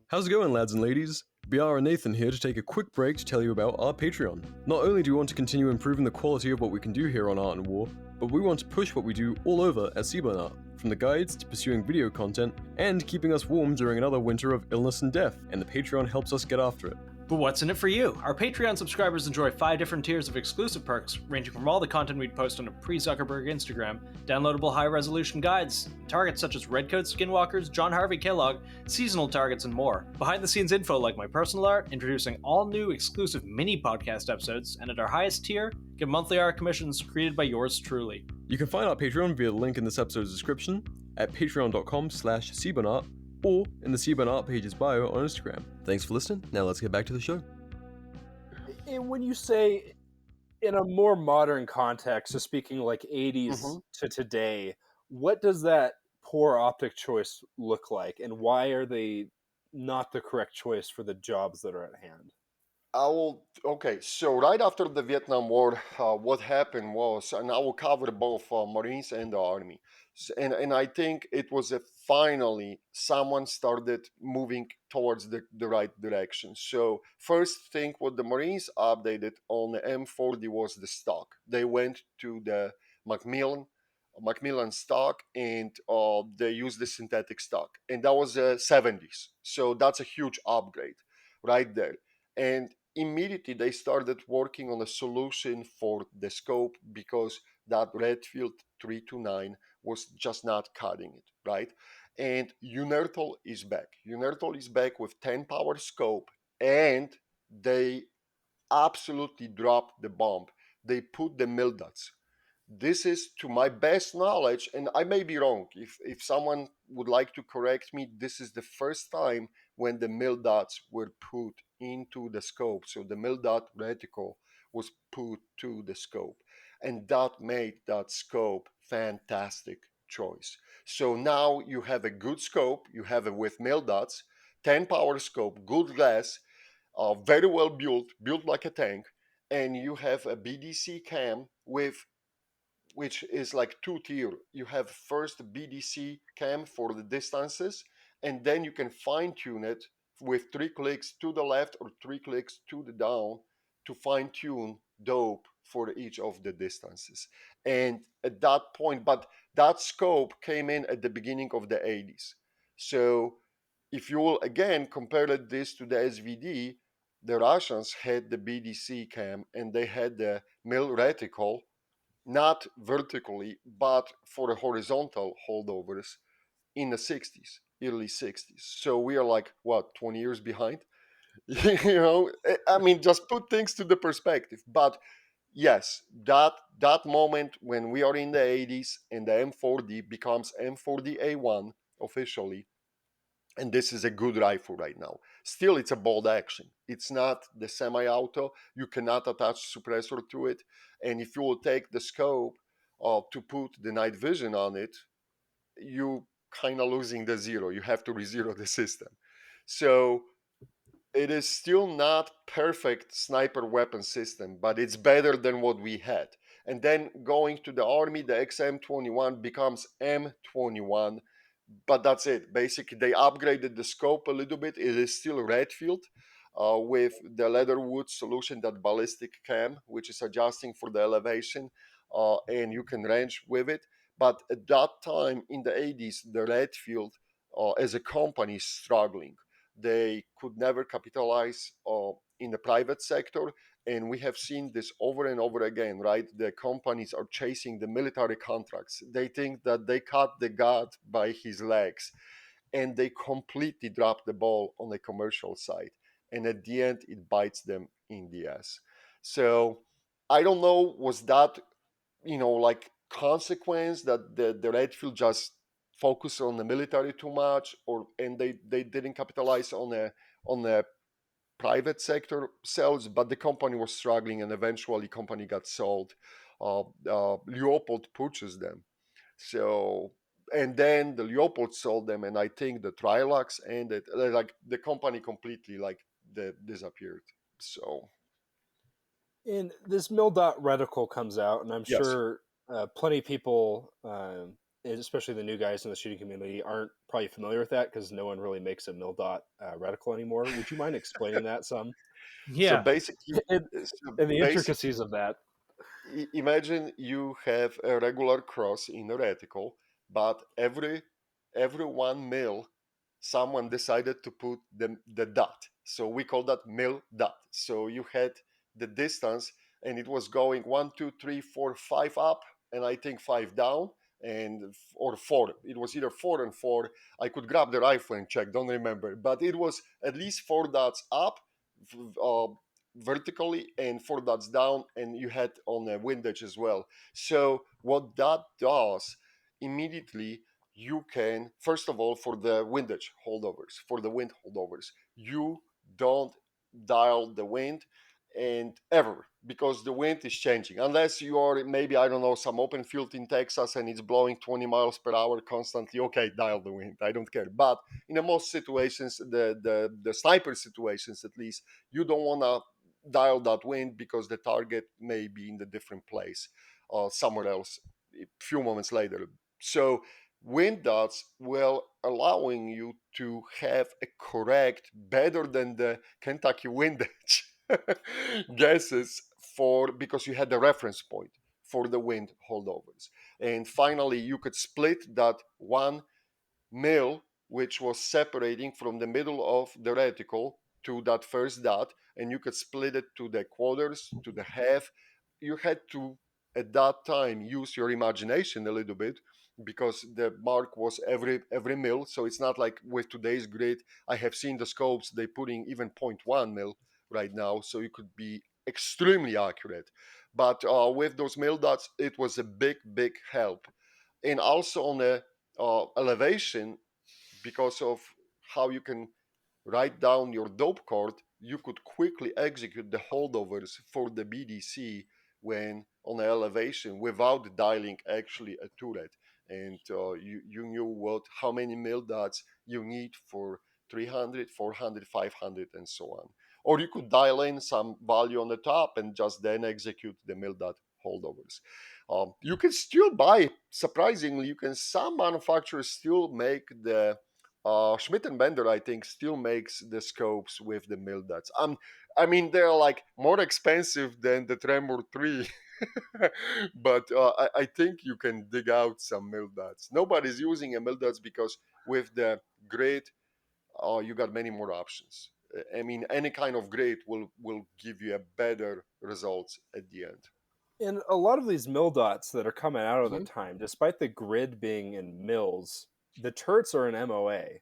How's it going, lads and ladies? BR and Nathan here to take a quick break to tell you about our Patreon. Not only do we want to continue improving the quality of what we can do here on Art and War, but we want to push what we do all over at Seaburn Art, from the guides to pursuing video content and keeping us warm during another winter of illness and death, and the Patreon helps us get after it. But what's in it for you? Our Patreon subscribers enjoy 5 different tiers of exclusive perks, ranging from all the content we'd post on a pre-Zuckerberg Instagram, downloadable high-resolution guides, targets such as Redcoat Skinwalkers, John Harvey Kellogg, seasonal targets, and more. Behind-the-scenes info like my personal art, introducing all new exclusive mini-podcast episodes, and at our highest tier, get monthly art commissions created by yours truly. You can find our Patreon via the link in this episode's description, at patreon.com/SeaburnArt, or in the Seaburn Art page's bio on Instagram. Thanks for listening. Now let's get back to the show. And when you say in a more modern context, so speaking like 80s to today, what does that poor optic choice look like, and why are they not the correct choice for the jobs that are at hand? Okay, so right after the Vietnam War, what happened was, and I will cover both Marines and the Army. And I think it was finally someone started moving towards the right direction. So first thing what the Marines updated on the M40 was the stock. They went to the Macmillan stock, and they used the synthetic stock. And that was the 70s. So that's a huge upgrade right there. And immediately they started working on a solution for the scope because that Redfield 329 was just not cutting it, right? And Unertol is back. Unertol is back with 10 power scope, and they absolutely dropped the bomb. They put the mil dots. This is, to my best knowledge, and I may be wrong, if someone would like to correct me, this is the first time when the mil dots were put into the scope. So the mil dot reticle was put to the scope, and that made that scope fantastic choice. So now you have a good scope, you have it with mil dots, 10 power scope, good glass, very well built like a tank, and you have a BDC cam which is like 2-tier. You have first BDC cam for the distances, and then you can fine tune it with 3 clicks to the left or 3 clicks to the down to fine tune dope for each of the distances. And at that point, but that scope came in at the beginning of the 80s. So if you will again compare this to the SVD, the Russians had the BDC cam and they had the mil reticle, not vertically, but for the horizontal holdovers in the 60s, early 60s. So we are like, what, 20 years behind? I mean, just put things to the perspective. But yes, that moment when we are in the 80s and the M40 becomes M40A1 officially, and this is a good rifle right now. Still, it's a bolt action. It's not the semi-auto. You cannot attach suppressor to it. And if you will take the scope to put the night vision on it, you kind of losing the zero. You have to re-zero the system. So it is still not perfect sniper weapon system, but it's better than what we had. And then going to the Army, the XM21 becomes M21, but that's it. Basically, they upgraded the scope a little bit. It is still Redfield with the Leatherwood solution, that ballistic cam, which is adjusting for the elevation, and you can range with it. But at that time in the 80s, the Redfield as a company is struggling. They could never capitalize in the private sector. And we have seen this over and over again, right? The companies are chasing the military contracts. They think that they cut the god by his legs, and they completely drop the ball on the commercial side. And at the end, it bites them in the ass. So I don't know, was that, like consequence that the Redfield just focused on the military too much, and they didn't capitalize on the private sector sales, but the company was struggling, and eventually company got sold. Leopold purchased them, so and then the Leopold sold them, and I think the Trilux ended. Like the company completely like disappeared. So And this mil dot reticle comes out, and I'm yes. sure plenty of people, especially the new guys in the shooting community, aren't probably familiar with that because no one really makes a mil dot reticle anymore. Would you mind explaining that some So Yeah. basically, and, so and the basic, intricacies of that? imagine you have a regular cross in a reticle, but every 1 mil, someone decided to put the dot. So we call that mil dot. So you had the distance, and it was going 1, 2, 3, 4, 5 up, and I think 5 down, and or 4. It was either 4 and 4. I could grab the rifle and check. Don't remember, but it was at least 4 dots up. Uh, Vertically and 4 dots down, and you had on a windage as well. So what that does immediately, you can first of all, for the windage holdovers, for the wind holdovers, you don't dial the wind and ever, because the wind is changing, unless you are maybe, I don't know, some open field in Texas and it's blowing 20 miles per hour constantly. Okay, dial the wind, I don't care. But in the most situations, the sniper situations at least, you don't want to dial that wind, because the target may be in the different place somewhere else a few moments later. So wind dots will allowing you to have a correct, better than the Kentucky windage guesses, for because you had the reference point for the wind holdovers. And finally, you could split that 1 mil, which was separating from the middle of the reticle to that first dot, and you could split it to the quarters, to the half. You had to, at that time, use your imagination a little bit, because the mark was every mil. So it's not like with today's grid. I have seen the scopes, they putting even 0.1 mil right now, so you could be extremely accurate. But with those mil dots, it was a big help. And also on the elevation, because of how you can write down your dope card, you could quickly execute the holdovers for the BDC when on the elevation without dialing actually a turret. And you knew how many mil dots you need for 300, 400, 500, and so on. Or you could dial in some value on the top and just then execute the mil dot holdovers. You can still buy, surprisingly, some manufacturers still make the Schmidt and Bender, I think, still makes the scopes with the mil dots. I mean, they're like more expensive than the Tremor 3, but I think you can dig out some mil dots. Nobody's using a mil dots because with the grid, you got many more options. I mean, any kind of grid will give you a better results at the end. And a lot of these mil dots that are coming out of the Mhm. time, despite the grid being in mils, the turrets are in MOA.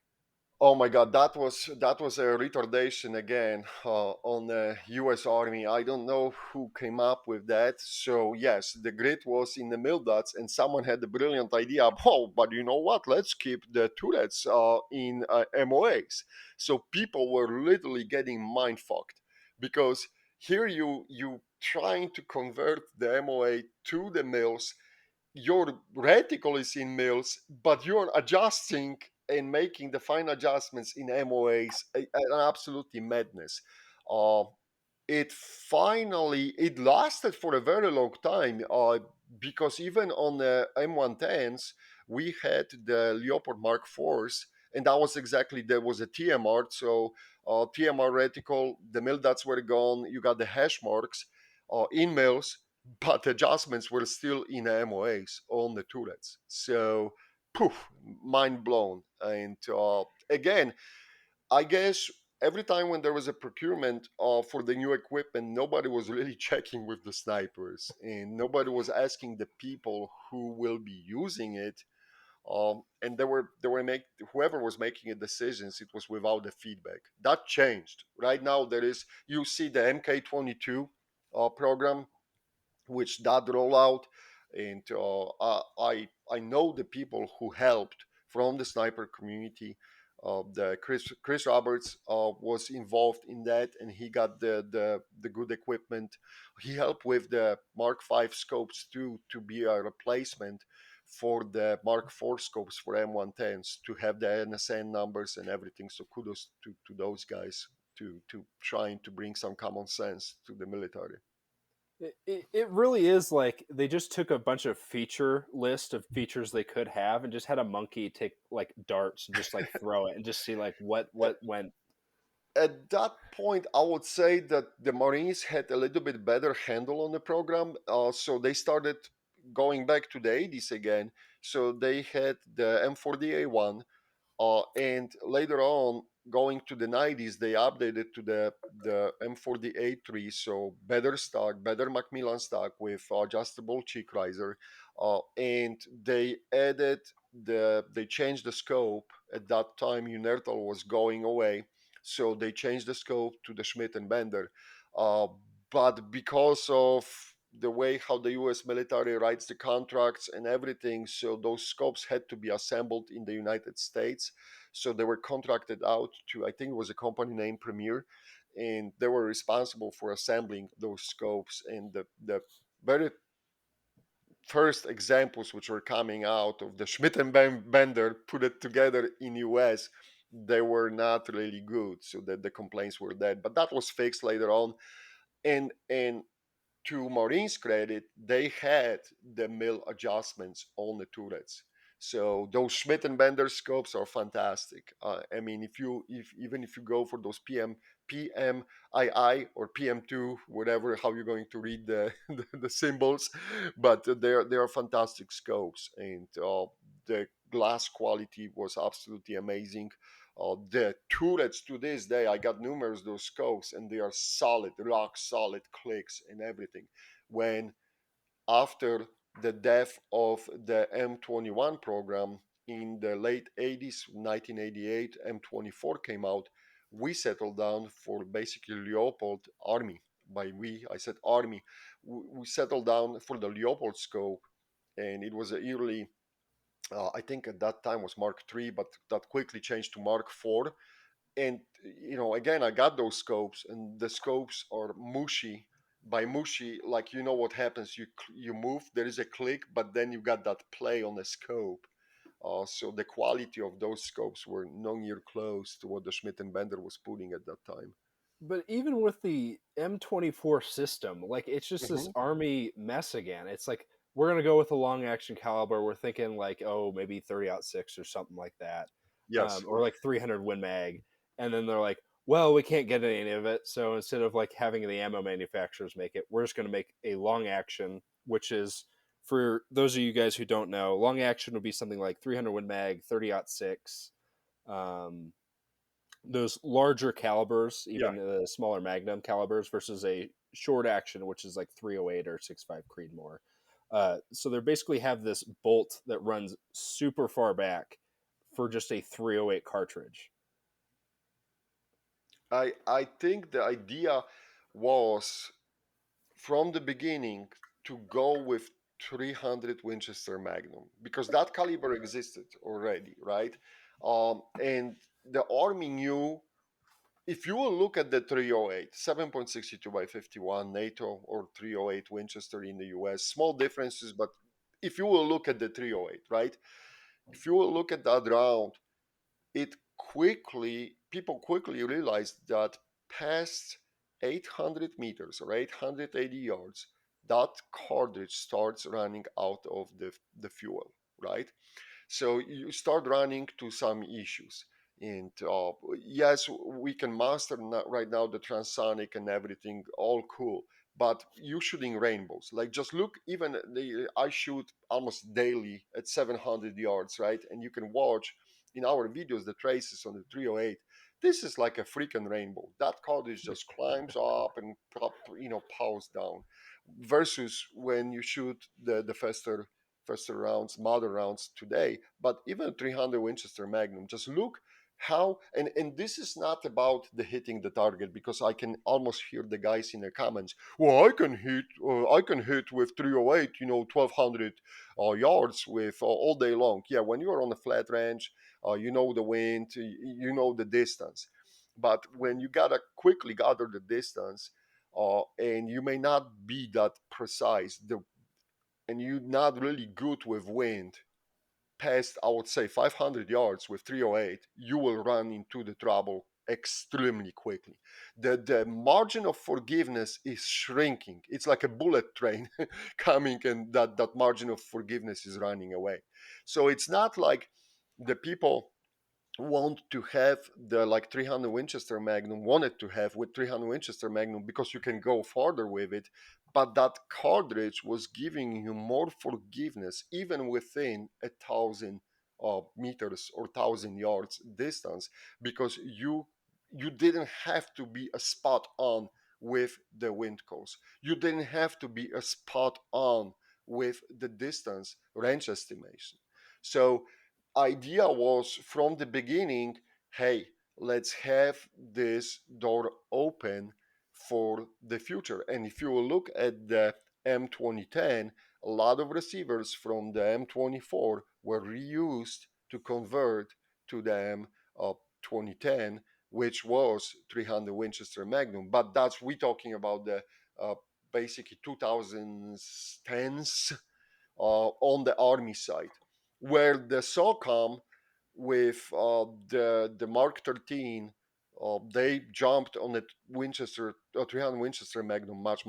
Oh my God, that was a retardation again on the U.S. Army. I don't know who came up with that. So yes, the grid was in the mil dots, and someone had the brilliant idea. Oh, but you know what? Let's keep the turrets in MOAs. So people were literally getting mind fucked, because here you trying to convert the MOA to the mils. Your reticle is in mils, but you're adjusting and making the fine adjustments in MOAs, an absolutely madness. Uh, it lasted for a very long time, because even on the M110s we had the Leopard Mark IVs, and that was exactly, there was a TMR. So TMR reticle, the mil dots were gone, you got the hash marks in mils, but adjustments were still in MOAs on the turrets. So poof, mind blown. And again, I guess every time when there was a procurement for the new equipment, nobody was really checking with the snipers, and nobody was asking the people who will be using it. And they were make whoever was making the decisions, it was without the feedback. That changed. Right now, you see the MK22 program, which that rollout, And I know the people who helped from the sniper community. The Chris Roberts was involved in that, and he got the good equipment. He helped with the Mark V scopes too, to be a replacement for the Mark IV scopes for M110s, to have the NSN numbers and everything. So kudos to those guys to trying to bring some common sense to the military. It really is like they just took a bunch of feature list of features they could have and just had a monkey take like darts and just like throw it and just see like what went. At that point, I would say that the Marines had a little bit better handle on the program, so they started going back to the 80s again. So they had the M40A1, and later on, going to the 90s, they updated to the M40A3, so better stock, better Macmillan stock with adjustable cheek riser, and they changed the scope. At that time, Unertal was going away, so they changed the scope to the Schmidt and Bender. Uh, but because of the way how the U.S. military writes the contracts and everything, so those scopes had to be assembled in the United States. So they were contracted out to, I think it was a company named Premier, and they were responsible for assembling those scopes. And the very first examples which were coming out of the Schmidt and Bender put it together in US, they were not really good. So that the complaints were there, but that was fixed later on. And to Maureen's credit, they had the mill adjustments on the turrets. So those Schmidt and Bender scopes are fantastic. I mean, if even if you go for those PMII or PM2, whatever, how you're going to read the symbols, but they are fantastic scopes, and the glass quality was absolutely amazing. The turrets to this day, I got numerous of those scopes, and they are solid, rock solid clicks and everything. When after the death of the M21 program in the late 80s, 1988, M24 came out, we settled down for basically Leopold Army. By we, I said Army. We settled down for the Leopold scope, and it was a yearly. I think at that time was Mark III, but that quickly changed to Mark IV. And again, I got those scopes, and the scopes are mushy. By mushy, like, what happens, you move, there is a click, but then you got that play on the scope. So the quality of those scopes were no near close to what the Schmidt and Bender was putting at that time. But even with the M24 system, like it's just this Hmm. army mess again. It's like we're gonna go with a long action caliber. We're thinking like, oh, maybe 30-06 or something like that, Yes. or like 300 Win Mag, and then they're like, well, we can't get any of it, so instead of like having the ammo manufacturers make it, we're just gonna make a long action, which is, for those of you guys who don't know, long action would be something like 300 Win Mag, 30-06. Those larger calibers, Yeah. even the smaller Magnum calibers, versus a short action, which is like 308 or 65 Creedmoor. So they basically have this bolt that runs super far back for just a 308 cartridge. I think the idea was from the beginning to go with 300 Winchester Magnum, because that caliber existed already, right? And the Army knew, if you will look at the 308, 7.62 by 51 NATO or 308 Winchester in the US, small differences, but if you will look at the 308, right? If you will look at that round, people quickly realized that past 800 meters or 880 yards, that cartridge starts running out of the fuel, right? So you start running to some issues. And yes, we can master right now the transonic and everything, all cool. But you shooting rainbows, like just look. Even I shoot almost daily at 700 yards, right? And you can watch in our videos the traces on the 308. This is like a freaking rainbow. That cartridge just climbs up and powers down. Versus when you shoot the faster rounds, modern rounds today. But even 300 Winchester Magnum, just look How, and this is not about the hitting the target, because I can almost hear the guys in the comments, well, I can hit with 308, 1200 yards with all day long. Yeah, when you're on a flat range, you know the wind, you know the distance. But when you gotta quickly gather the distance, and you may not be that precise, and you're not really good with wind past, I would say, 500 yards with 308, you will run into the trouble extremely quickly. The margin of forgiveness is shrinking. It's like a bullet train coming, and that margin of forgiveness is running away. So it's not like the people want to have the like 300 Winchester Magnum wanted to have with 300 Winchester Magnum, because you can go farther with it, but that cartridge was giving you more forgiveness even within 1,000 meters or 1,000 yards distance, because you didn't have to be a spot on with the wind calls. You didn't have to be a spot on with the distance range estimation. So idea was from the beginning, hey, let's have this door open for the future. And if you look at the M2010, a lot of receivers from the M24 were reused to convert to the M2010, which was 300 Winchester Magnum. But that's, we talking about the basically 2010s on the army side, where the SOCOM with the Mark 13, they jumped on the Winchester 300 Winchester Magnum much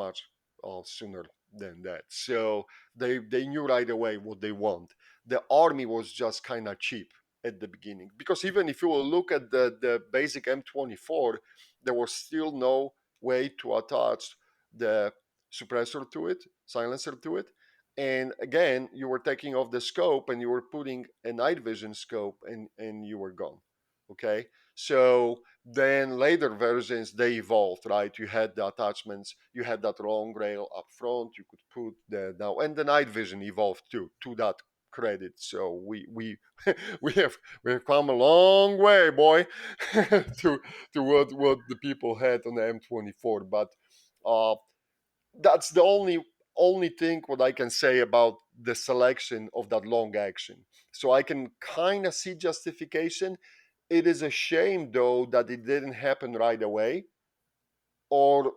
sooner than that. So they knew right away what they want. The army was just kind of cheap at the beginning, because even if you will look at the basic M24, there was still no way to attach the suppressor to it, silencer to it, and again you were taking off the scope and you were putting a night vision scope, and you were gone. Okay, so then later versions they evolved, right? You had the attachments, you had that long rail up front, you could put the now, and the night vision evolved too, to that credit. So we we have come a long way, boy, to what the people had on the M24. But uh that's the only thing what I can say about the selection of that long action. So I can kind of see justification. It is a shame though that it didn't happen right away, or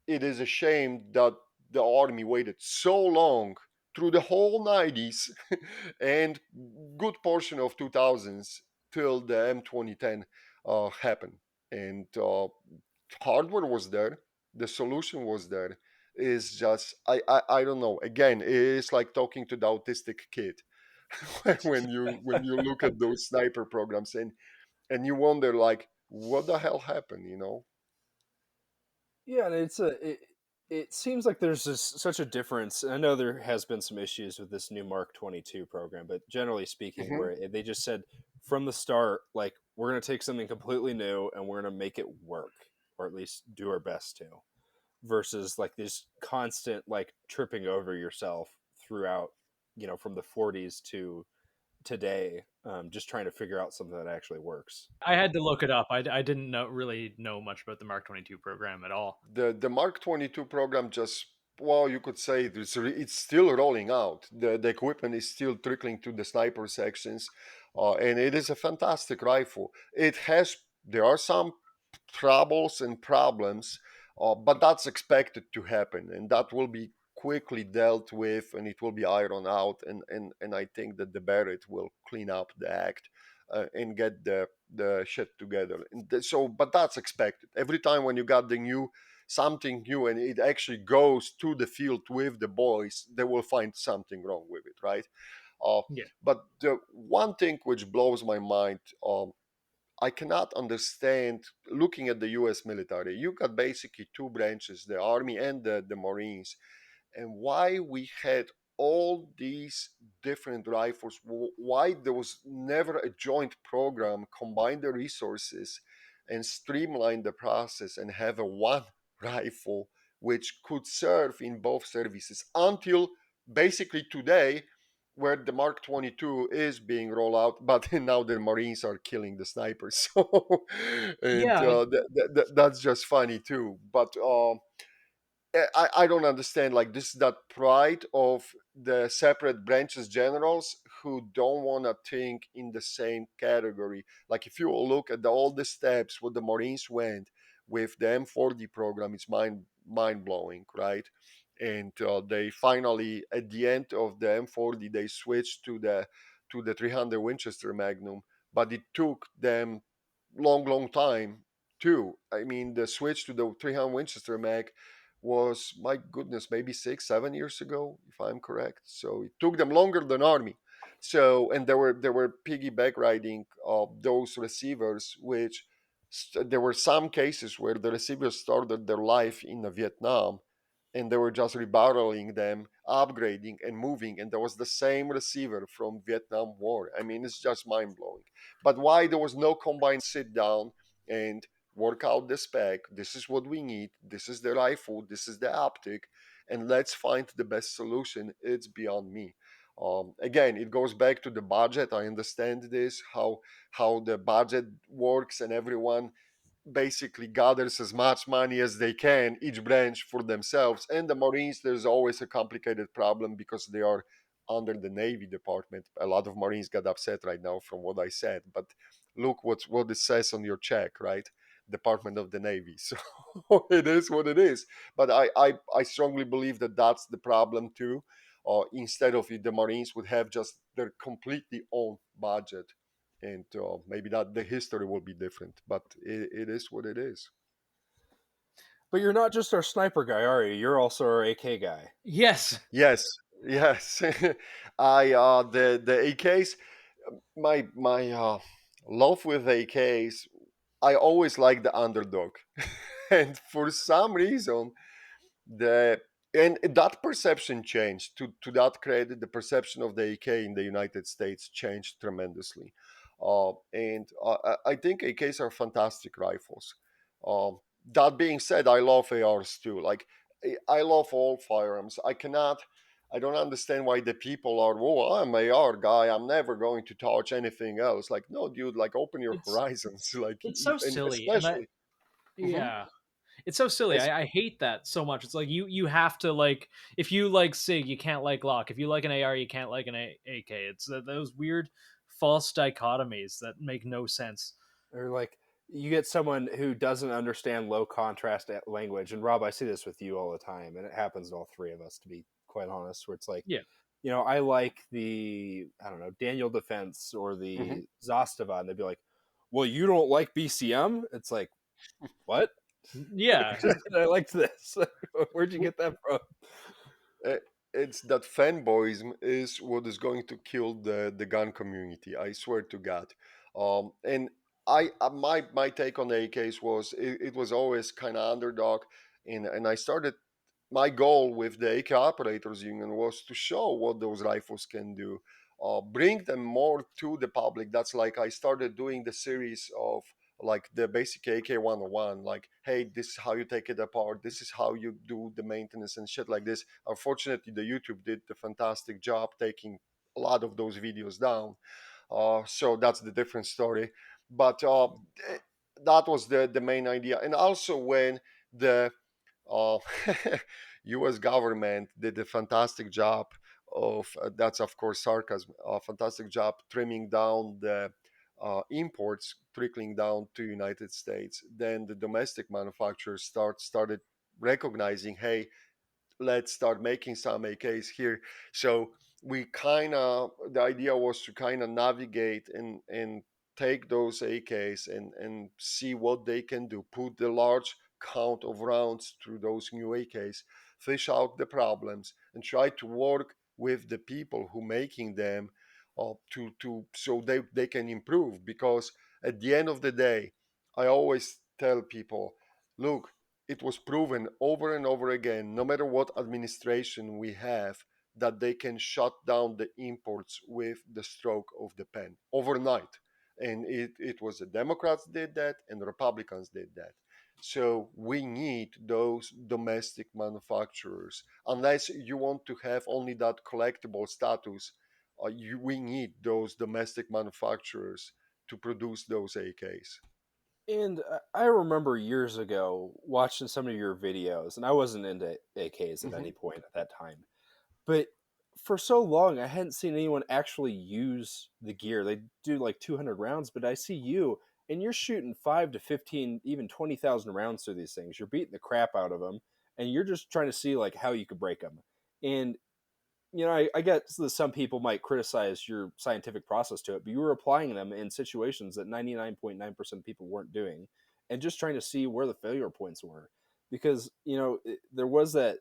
it is a shame that the army waited so long through the whole 90s and good portion of 2000s till the M2010 happened. And hardware was there, the solution was there. Is just I don't know. Again, it's like talking to the autistic kid when you look at those sniper programs, and you wonder like what the hell happened, you know? Yeah, and it seems like there's such a difference. I know there has been some issues with this new Mark 22 program, but generally speaking, Hmm. where they just said from the start, like, we're going to take something completely new and we're going to make it work, or at least do our best to, versus like this constant like tripping over yourself throughout, from the 40s to today, just trying to figure out something that actually works. I had to look it up. I didn't really know much about the Mark 22 program at all. The Mark 22 program just, well, you could say it's still rolling out. The equipment is still trickling to the sniper sections, and it is a fantastic rifle. There are some troubles and problems, but that's expected to happen, and that will be quickly dealt with, and it will be ironed out. And I think that the Barrett will clean up the act and get the shit together. So, but that's expected. Every time when you got the new something new and it actually goes to the field with the boys, they will find something wrong with it, right? Uh, Yeah. but the one thing which blows my mind, I cannot understand looking at the US military. You got basically two branches, the Army and the Marines, and why we had all these different rifles, why there was never a joint program, combine the resources and streamline the process and have a one rifle which could serve in both services until basically today, where the Mark 22 is being rolled out, but now the Marines are killing the snipers. So, and Yeah, that's just funny too. But I don't understand. Like, this is that pride of the separate branches generals who don't want to think in the same category. Like, if you look at all the steps what the Marines went with the M40 program, it's mind blowing, right? And they finally, at the end of the M40, they switched to the 300 Winchester Magnum, but it took them long time too. I mean, the switch to the 300 Winchester Mag was, my goodness, maybe 6 7 years ago, if I'm correct. So it took them longer than army. So, and they were piggyback riding those receivers, which there were some cases where the receivers started their life in Vietnam, and they were just rebarreling them, upgrading and moving, and there was the same receiver from Vietnam War. I mean, it's just mind blowing. But why there was no combined sit down and work out the spec? This is what we need. This is the rifle. This is the optic, and let's find the best solution. It's beyond me. Again, it goes back to the budget. I understand this, how the budget works, and everyone basically gathers as much money as they can, each branch for themselves. And the Marines, there's always a complicated problem because they are under the Navy Department. A lot of Marines got upset right now from what I said, but look what it says on your check, right? Department of the Navy. So it is what it is. But I strongly believe that that's the problem too. Instead of it, the Marines would have just their completely own budget, and maybe that the history will be different, but it is what it is. But you're not just our sniper guy, are you? You're also our AK guy. yes. Yes, yes. I the AKs, my love with AKs, I always like the underdog. And for some reason, the and that perception changed. To that credit, the perception of the AK in the United States changed tremendously. And I think AKs are fantastic rifles. um, that being said, I love ARs too. Like, I love all firearms. I don't understand why the people are, oh, I'm AR guy, I'm never going to touch anything else. Like, no, dude, like, open your It's horizons. Like, it's so and silly, and especially, mhm, yeah. It's so silly. es- I hate that so much. It's like you have to like, if you like Sig, you can't like Glock. If you like an AR, you can't like an AK. It's those weird false dichotomies that make no sense. Or like you get someone who doesn't understand low contrast language. And Rob, I see this with you all the time, and it happens to all three of us, to be quite honest. Where it's like, Yeah. I like the, I don't know, Daniel Defense or mhm. the Zastava, and they'd be like, "Well, you don't like BCM?" It's like, what? Yeah. Just I liked this. Where'd you get that from? Uh, it's that fanboyism is what is going to kill the gun community. I swear to God. And my take on the AKs was, it was always kind of underdog, and I started. My goal with the AK Operators Union was to show what those rifles can do, bring them more to the public. That's like I started doing the series of, like, the basic AK 101, like, hey, this is how you take it apart, this is how you do the maintenance and shit like this. Unfortunately, the YouTube did a fantastic job taking a lot of those videos down, so that's the different story. But that was the main idea. And also, when the uh, U.S. government did a fantastic job of, that's of course sarcasm, a fantastic job trimming down the imports, trickling down to United States. Then the domestic manufacturers started recognizing, hey, let's start making some AKs here. So we kind of, the idea was to kind of navigate and take those AKs and see what they can do, put the large count of rounds through those new AKs, fish out the problems, and try to work with the people who making them, to so they can improve. Because at the end of the day, I always tell people, look, it was proven over and over again, no matter what administration we have, that they can shut down the imports with the stroke of the pen overnight. And it was the Democrats did that and the Republicans did that. So we need those domestic manufacturers. Unless you want to have only that collectible status, we need those domestic manufacturers to produce those AKs. And I remember years ago watching some of your videos, and I wasn't into AKs at Hmm. any point at that time. But for so long, I hadn't seen anyone actually use the gear. They do like 200 rounds, but I see you, and you're shooting 5 to 15, even 20,000 rounds through these things. You're beating the crap out of them, and you're just trying to see like how you could break them. And I guess that some people might criticize your scientific process to it, but you were applying them in situations that 99.9% of people weren't doing, and just trying to see where the failure points were. Because, there was that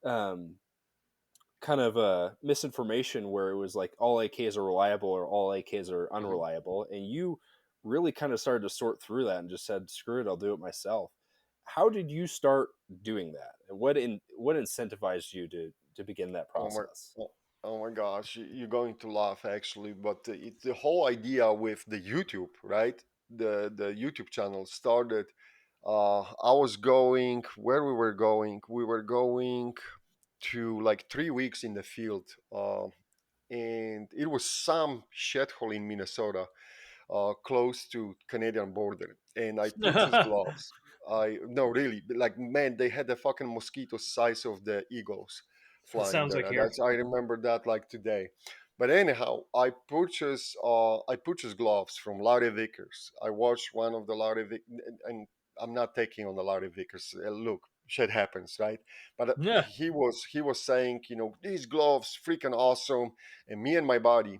um, kind of misinformation where it was like all AKs are reliable or all AKs are Hmm. unreliable. And you really kind of started to sort through that and just said, screw it, I'll do it myself. How did you start doing that? And what incentivized you to begin that Oh my, process? oh, oh my gosh, you're going to laugh actually, but it's the whole idea with the YouTube, right? The YouTube channel started. I was going where we were going. We were going to like 3 weeks in the field, and it was some shithole in Minnesota, close to Canadian border, and I purchased gloves. I no really like man, they had the fucking mosquito size of the eagles That flying sounds there. like here. That's I remember that like today. But anyhow, I purchased gloves from Larry Vickers. I watched one of the Larry and I'm not taking on the Larry Vickers. Look, shit happens, right? But Yeah. he was saying, these gloves freaking awesome, and me and my buddy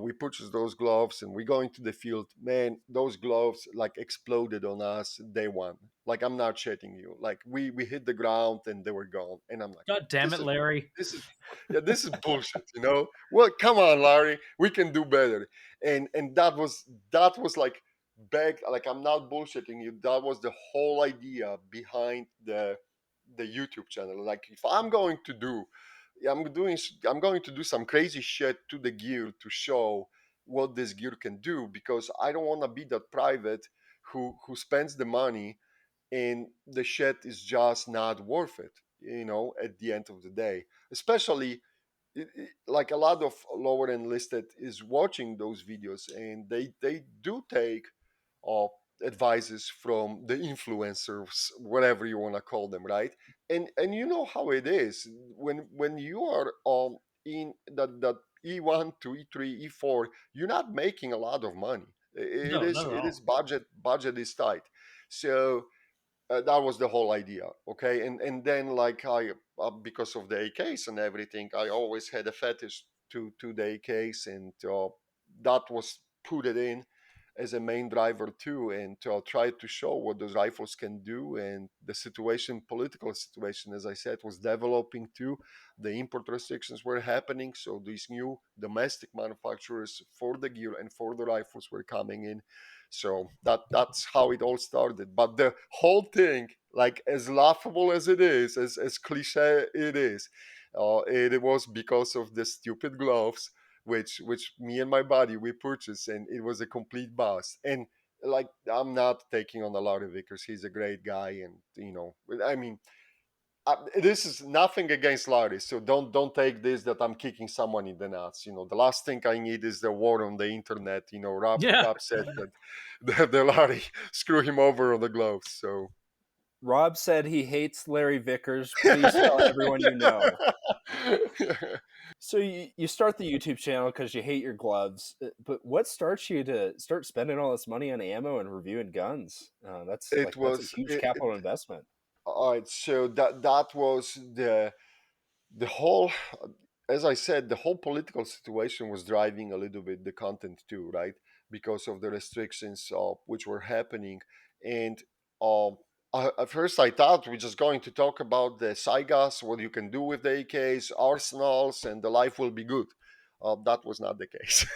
we purchased those gloves and we go into the field. Man, those gloves like exploded on us day one. Like I'm not shitting you. Like we hit the ground and they were gone. And I'm like, God damn this it, is Larry. this is yeah, this is bullshit, Well, come on, Larry, we can do better. And that was like back. Like I'm not bullshitting you. That was the whole idea behind the YouTube channel. Like if I'm going to do I'm going to do some crazy shit to the gear to show what this gear can do, because I don't want to be that private who spends the money and the shit is just not worth it, at the end of the day. Especially like a lot of lower enlisted is watching those videos, and they do take uh, advices from the influencers, whatever you want to call them, right? And you know how it is when you are in that E1 to E3 E4, you're not making a lot of money. It No, is not at it all. is budget is tight. So that was the whole idea. Okay, and then like I because of the AKs and everything, I always had a fetish to the AKs, and that was put it in as a main driver too, and try to show what those rifles can do. And the political situation, as I said, was developing too. The import restrictions were happening, so these new domestic manufacturers for the gear and for the rifles were coming in. So that's how it all started. But the whole thing, like as laughable as it is, as cliche it is, it was because of the stupid gloves, which me and my buddy we purchased, and it was a complete bust. And like I'm not taking on a lot of Vickers. He's a great guy, and I mean, this is nothing against Larry, so don't take this that I'm kicking someone in the nuts. The last thing I need is the war on the internet. Rob Yeah. Rob said that the Larry screw him over on the gloves. So Rob said he hates Larry Vickers. Please tell everyone you know. So you start the YouTube channel because you hate your gloves, but what starts you to start spending all this money on ammo and reviewing guns? That's a huge capital investment. all right. So that was the whole, as I said, the whole political situation was driving a little bit the content too, right? Because of the restrictions which were happening. And um, at first I thought we're just going to talk about the Saigas, what you can do with the AKs, arsenals, and the life will be good. That was not the case.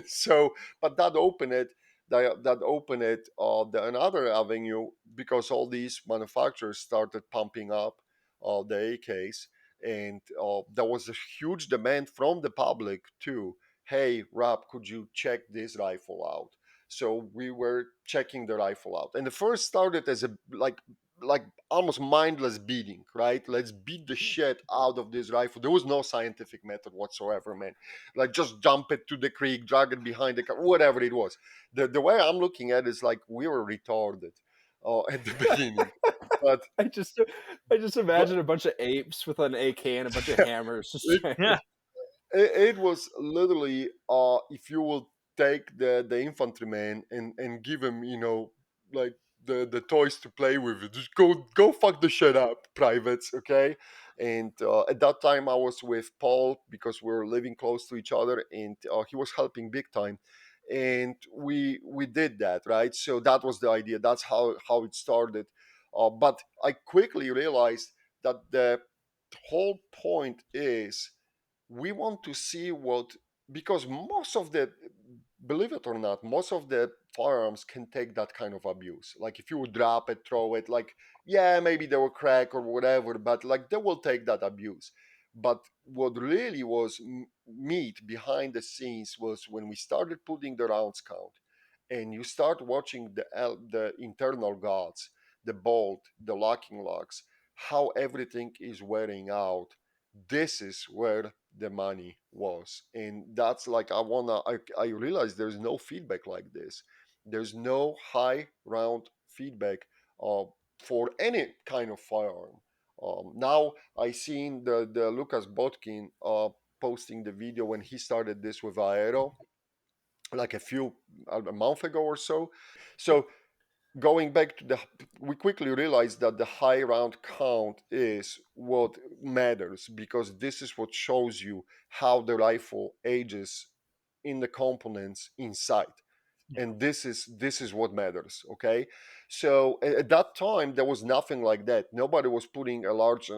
So, but that opened it. That opened it another avenue, because all these manufacturers started pumping up the AKs, and there was a huge demand from the public too. Hey, Rob, could you check this rifle out? So we were checking the rifle out, and the first started as a like like almost mindless beating, right? Let's beat the shit out of this rifle. There was no scientific method whatsoever, man. Like just jump it to the creek, drag it behind the car, whatever it was. The way I'm looking at it is like we were retarded at the beginning. But I just I just but imagine a bunch of apes with an AK and a bunch of hammers just it, trying Yeah. it was literally if you will take the infantryman and give him, like the toys to play with, just go fuck the shit up, privates, okay? And at that time I was with Paul because we were living close to each other, and he was helping big time, and we did that, right? So that was the idea. That's how it started. But I quickly realized that the whole point is we want to see what, because most of the, believe it or not, most of the firearms can take that kind of abuse. Like if you would drop it, throw it, like, yeah, maybe they will crack or whatever, but like they will take that abuse. But what really was meat behind the scenes was when we started putting the rounds count, and you start watching the internal guards, the bolt, the locking lugs, how everything is wearing out. This is where the money was, and that's like I realize there's no feedback like this. There's no high round feedback uh, for any kind of firearm. Now I seen the Lucas Botkin posting the video when he started this with Aero, like a month ago or so. So going back to we quickly realized that the high round count is what matters, because this is what shows you how the rifle ages in the components inside, Yeah. and this is what matters, okay? So at that time there was nothing like that. Nobody was putting a large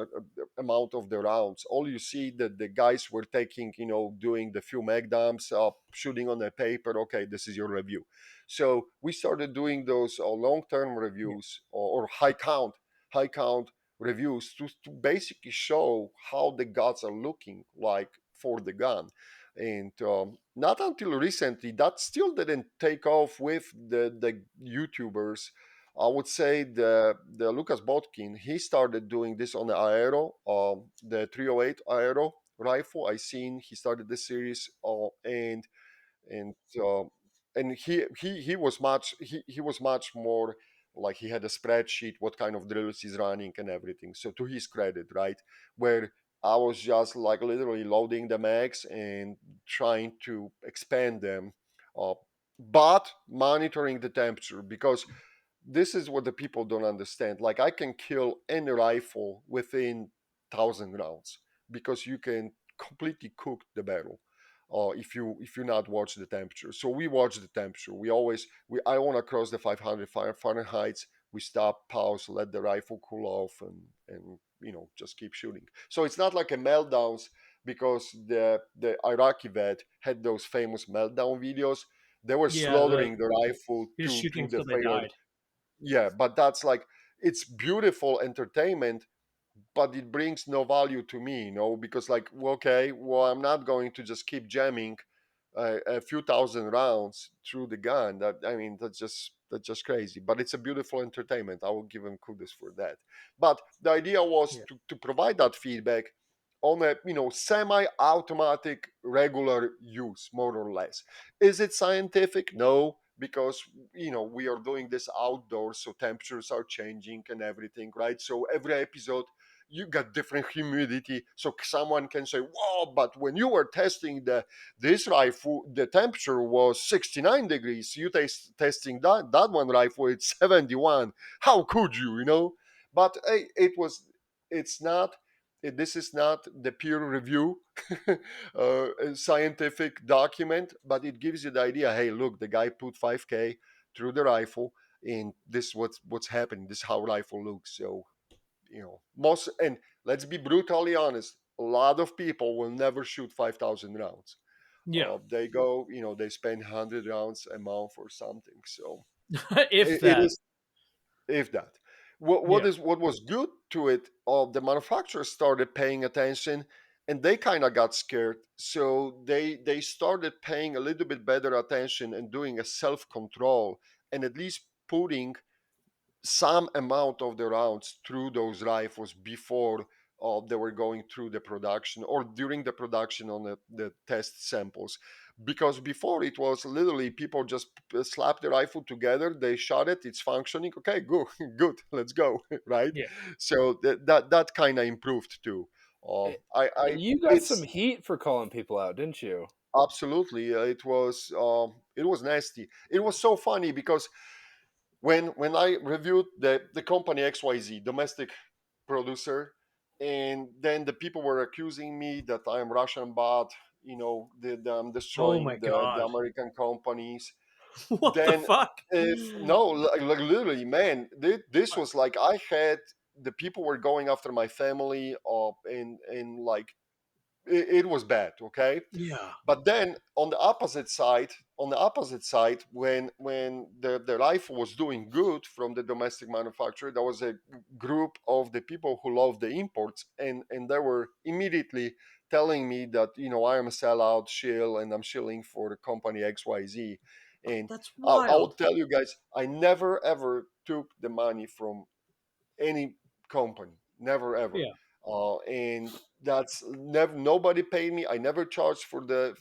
amount of the rounds. All you see that the guys were taking, doing the few mag dumps, shooting on the paper. Okay, this is your review. So we started doing those long-term Yeah. reviews, or high count reviews to basically show how the guns are looking like for the gun. And not until recently that still didn't take off with the YouTubers. I would say the Lucas Botkin, he started doing this on the Aero, the 308 Aero rifle. I seen he started the series, and uh, and he was much more like, he had a spreadsheet what kind of drills he's running and everything. So to his credit, right? Where I was just like literally loading the mags and trying to expand them, uh, but monitoring the temperature, because this is what the people don't understand. Like I can kill any rifle within 1,000 rounds, because you can completely cook the barrel if you not watch the temperature. So we watch the temperature. I want to cross the 500 Fahrenheit. We stop, pause, let the rifle cool off, and just keep shooting. So it's not like a meltdowns, because the Iraqi vet had those famous meltdown videos. They were Yeah. slaughtering the rifle Just to shooting the till they failure. died. Yeah, but that's like, it's beautiful entertainment, but it brings no value to me, because like, well, okay, well, I'm not going to just keep jamming a few thousand rounds through the gun. That, I mean, that's just crazy. But it's a beautiful entertainment. I will give him kudos for that. But the idea was Yeah. to provide that feedback on a semi-automatic regular use, more or less. Is it scientific? No, because we are doing this outdoors, so temperatures are changing and everything, right? So every episode you got different humidity, so someone can say, whoa, but when you were testing this rifle, the temperature was 69 degrees. You testing that one rifle, it's 71. How could you? But hey, it's not this is not the peer review scientific document, but it gives you the idea. Hey, look, the guy put 5K through the rifle, and this what's happening. This is how rifle looks. So most, and let's be brutally honest, a lot of people will never shoot 5,000 rounds. Yeah. They go, they spend 100 rounds a month or something. So If it that. is, if that. what what Yeah. is what was good to it, the manufacturers started paying attention, and they kind of got scared, so they started paying a little bit better attention and doing a self control, and at least putting some amount of the rounds through those rifles before they were going through the production or during the production on the test samples. Because before it was literally people just slap the rifle together, they shot it, it's functioning, okay, good, good, let's go, right? Yeah. So that kind of improved too. I And you got some it's heat for calling people out, didn't you? absolutely it was nasty. It was so funny because when I reviewed the company XYZ, domestic producer, and then the people were accusing me that I'm Russian bot, that I'm Oh my destroying the god. American companies. What the Then fuck? if no, like literally, man, this was like I had the people were going after my family, and like it was bad, okay. Yeah. But then on the opposite side, when the rifle was doing good from the domestic manufacturer, there was a group of the people who love the imports, and they were immediately telling me that I am a sellout shill and I'm shilling for the company XYZ. And That's I'll wild. tell you guys, I never ever took the money from any company, never ever. Yeah. And that's never, nobody paid me. I never charged for the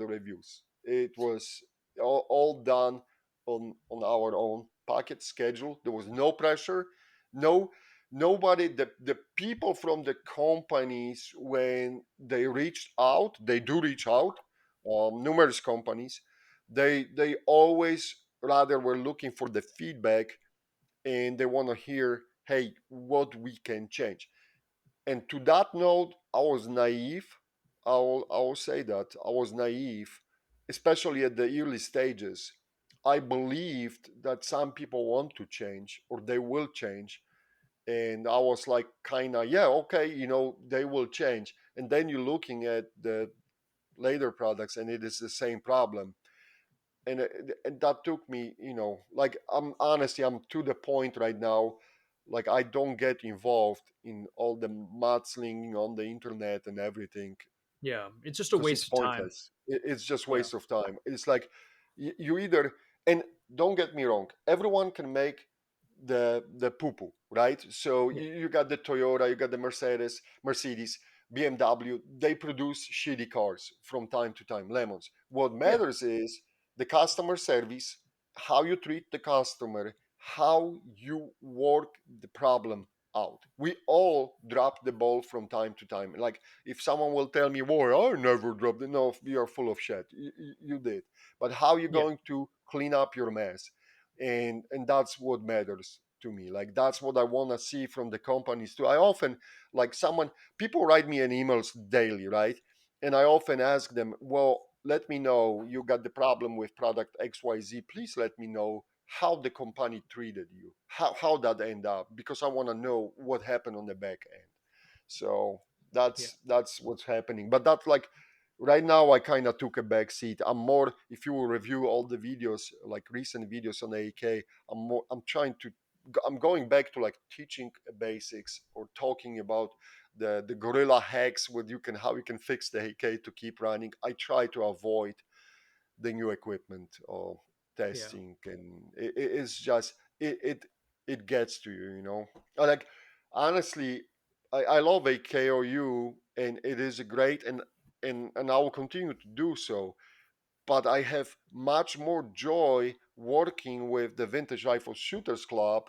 reviews. It was all done on our own pocket schedule. There was no pressure, no nobody. The people from the companies, when they reached out, they do reach out. Numerous companies, they always rather were looking for the feedback, and they want to hear, hey, what we can change. And to that note, I was naive. I will say that I was naive, especially at the early stages. I believed that some people want to change or they will change. And I was like, kind of, yeah, okay, they will change. And then you're looking at the later products and it is the same problem. And that took me, like, I'm to the point right now, like, I don't get involved in all the mudslinging on the internet and everything, Yeah. It's just a because it's waste of time. pointless. It's just Yeah. waste of time. It's like you either, and don't get me wrong, everyone can make the poo poo, right? So Yeah. you got the Toyota, you got the Mercedes, BMW. They produce shitty cars from time to time, lemons. What Yeah. matters is the customer service, how you treat the customer, how you work the problem out. We all drop the ball from time to time. Like, if someone will tell me, "Boy, I never dropped it," no, you are full of shit. You did. But how you Yeah. going to clean up your mess? And that's what matters to me. Like, that's what I want to see from the companies too. I often, like, people write me an emails daily, right? And I often ask them, well, let me know you got the problem with product XYZ. Please let me know how the company treated you, how that end up, because I want to know what happened on the back end. So Yeah. that's what's happening. But that's like, right now I kind of took a back seat. I'm more, if you will review all the videos, like recent videos on AK, I'm trying to, I'm going back to like teaching basics or talking about the guerrilla hacks, what you can, how you can fix the AK to keep running. I try to avoid the new equipment or Yeah. testing, and it's just it gets to you, like, honestly, I love a KOU, and it is great, and I will continue to do so. But I have much more joy working with the Vintage Rifle Shooters Club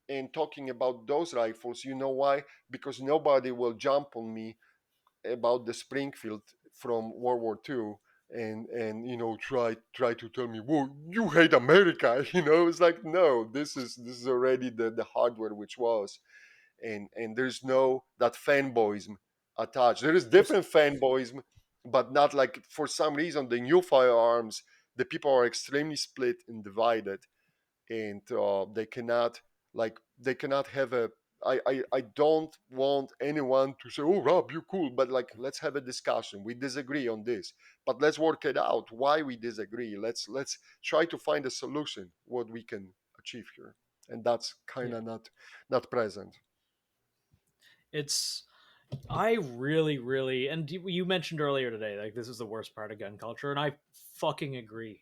and talking about those rifles. You know why? Because nobody will jump on me about the Springfield from World War II, and try to tell me, well, you hate America. It's like, no, this is already the hardware which was, and there's no that fanboyism attached. There is It's different fanboyism, but not like, for some reason, the new firearms, the people are extremely split and divided, and they cannot have a, I don't want anyone to say, oh, Rob, you're cool, but like, let's have a discussion. We disagree on this, but let's work it out why we disagree. Let's try to find a solution what we can achieve here. And that's kind yeah. of not present. It's I really, and you mentioned earlier today, like, this is the worst part of gun culture, and I fucking agree.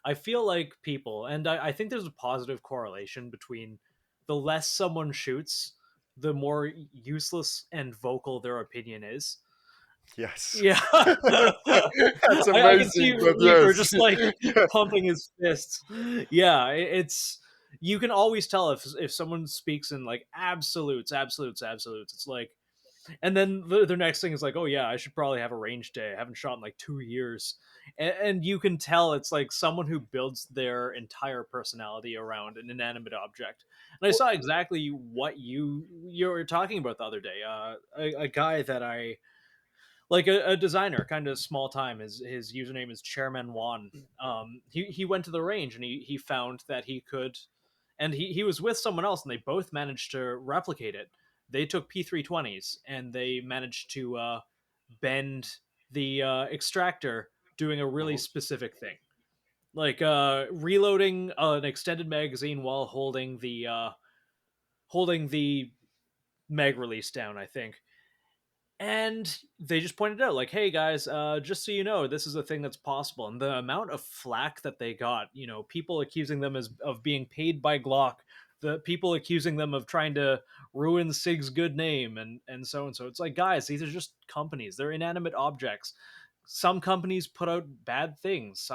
I feel like people, and I think there's a positive correlation between the less someone shoots, the more useless and vocal their opinion is. Yes. Yeah. That's I can see amazing, but Reaper yes. just like Yeah. pumping his fists. Yeah, it's you can always tell if someone speaks in like absolutes, absolutes, absolutes. It's like, and then the next thing is like, oh yeah, I should probably have a range day. I haven't shot in like 2 years, and you can tell it's like someone who builds their entire personality around an inanimate object. And I Well, saw exactly what you were talking about the other day. A guy that I like, a designer, kind of small time. His username is Chairman Juan. He went to the range and he found that he could, and he was with someone else, and they both managed to replicate it. They took P320s and they managed to bend the extractor, doing a really Mhm. specific thing, like reloading an extended magazine while holding the mag release down, I think. And they just pointed out like, hey guys, just so you know, this is a thing that's possible. And the amount of flack that they got, people accusing them of being paid by Glock, the people accusing them of trying to ruin Sig's good name, and so and so. It's like, guys, these are just companies, they're inanimate objects. Some companies put out bad things,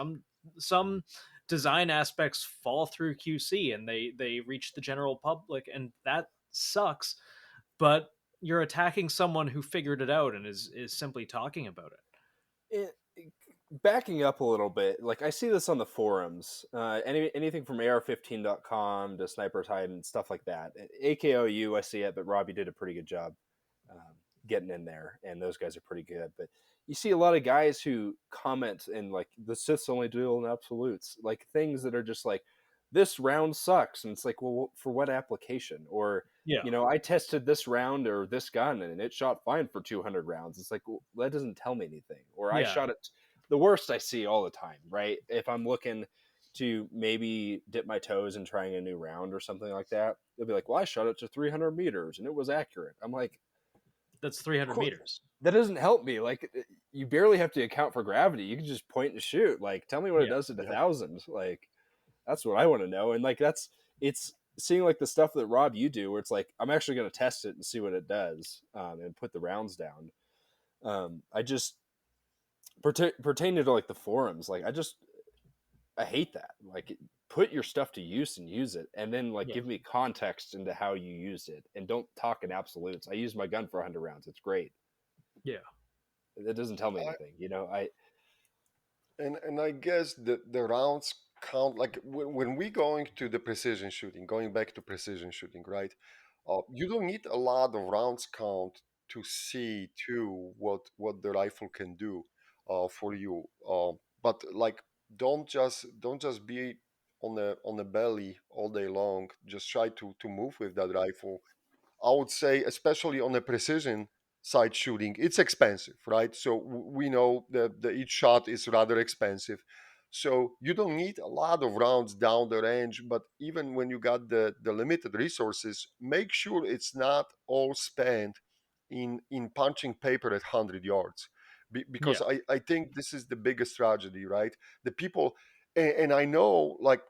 some design aspects fall through QC and they reach the general public, and that sucks. But you're attacking someone who figured it out and is simply talking about it. it, backing up a little bit, like I see this on the forums, anything from AR15.com to Sniper's Hide and stuff like that. AKOU, I see it, but Robbie did a pretty good job getting in there, and those guys are pretty good. But you see a lot of guys who comment and like the Siths only deal in absolutes, like things that are just like this round sucks, and it's like, well, for what application? Or Yeah, I tested this round or this gun and it shot fine for 200 rounds. It's like, well, that doesn't tell me anything. Or I yeah, shot it. The worst I see all the time, right? If I'm looking to maybe dip my toes in trying a new round or something like that, they'll be like, well, I shot it to 300 meters and it was accurate. I'm like, that's 300 meters. that doesn't help me. Like, you barely have to account for gravity. You can just point and shoot. Like, tell me what it Yeah, does at a Yep. thousand. Like, that's what I want to know. And like, it's seeing like the stuff that Rob you do, where it's like, I'm actually going to test it and see what it does, and put the rounds down. I just pertaining to like the forums, like I hate that. Like, put your stuff to use and use it, and then like yeah, give me context into how you used it, and don't talk in absolutes. I used my gun for 100 rounds. It's great. yeah, It doesn't tell me I, anything. I and I guess the rounds count. Like when we going to the precision shooting, going back to precision shooting, right? You don't need a lot of rounds count to see too what the rifle can do for you. But like, don't just be on the belly all day long. Just try to move with that rifle. I would say, especially on the precision side shooting, it's expensive, right? So we know that each shot is rather expensive. So you don't need a lot of rounds down the range, but even when you got the limited resources, make sure it's not all spent in punching paper at 100 yards. Because yeah, I think this is the biggest tragedy, right? The people, and I know, like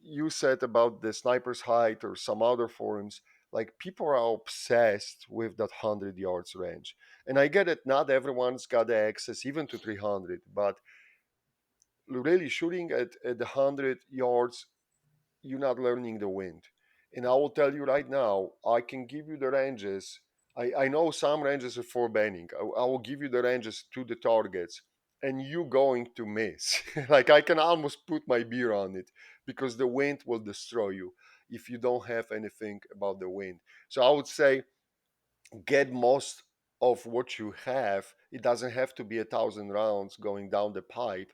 you said about the sniper's height or some other forums, like people are obsessed with that 100 yards range. And I get it, not everyone's got the access even to 300, but really shooting at the 100 yards, you're not learning the wind. And I will tell you right now, I can give you the ranges. I know some ranges are for banning. I will give you the ranges to the targets, and you're going to miss. Like, I can almost put my beer on it, because the wind will destroy you if you don't have anything about the wind. So I would say, get most of what you have. It doesn't have to be 1,000 rounds going down the pipe,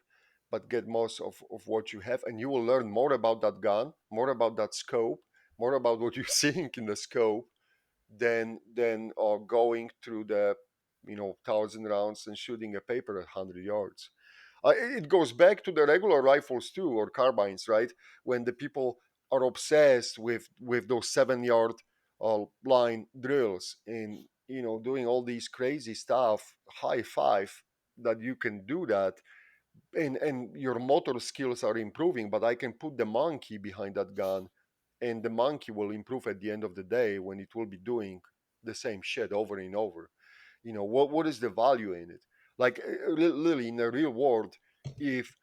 but get most of what you have, and you will learn more about that gun, more about that scope, more about what you're seeing in the scope, than going through the 1,000 rounds and shooting a paper at 100 yards. It goes back to the regular rifles too, or carbines, right? When the people are obsessed with those 7 yard line drills, and doing all these crazy stuff. High five that you can do that. and your motor skills are improving, but I can put the monkey behind that gun, and the monkey will improve at the end of the day when it will be doing the same shit over and over. What is the value in it? Like literally in the real world, if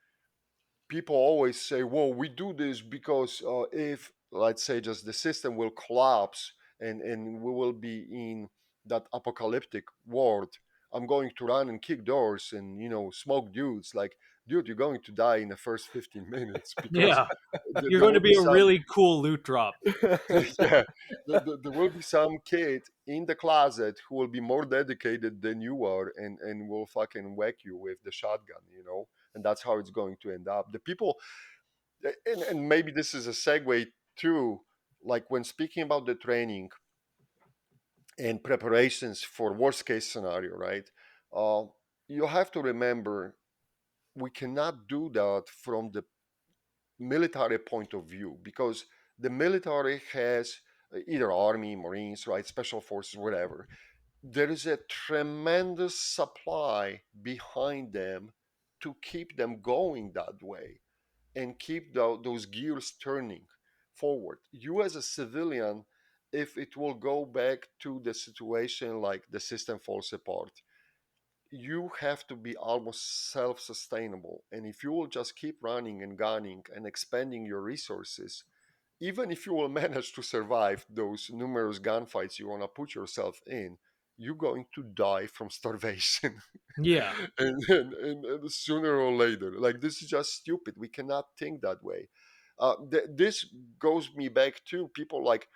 people always say, well, we do this because if, let's say, just the system will collapse and we will be in that apocalyptic world, I'm going to run and kick doors and, smoke dudes. Like, dude, you're going to die in the first 15 minutes because Yeah, you're there going to will be be a some, really cool loot drop. yeah, there will be some kid in the closet who will be more dedicated than you are and will fucking whack you with the shotgun. And that's how it's going to end up. The people, and maybe this is a segue too, like when speaking about the training and preparations for worst case scenario, right? Uh, you have to remember we cannot do that from the military point of view because the military has either army, marines, right, special forces, whatever. There is a tremendous supply behind them to keep them going that way and keep those gears turning forward. You, as a civilian, if it will go back to the situation like the system falls apart, you have to be almost self sustainable. And if you will just keep running and gunning and expanding your resources, even if you will manage to survive those numerous gunfights you want to put yourself in, you're going to die from starvation. Yeah, And sooner or later, like, this is just stupid. We cannot think that way. This goes me back to people like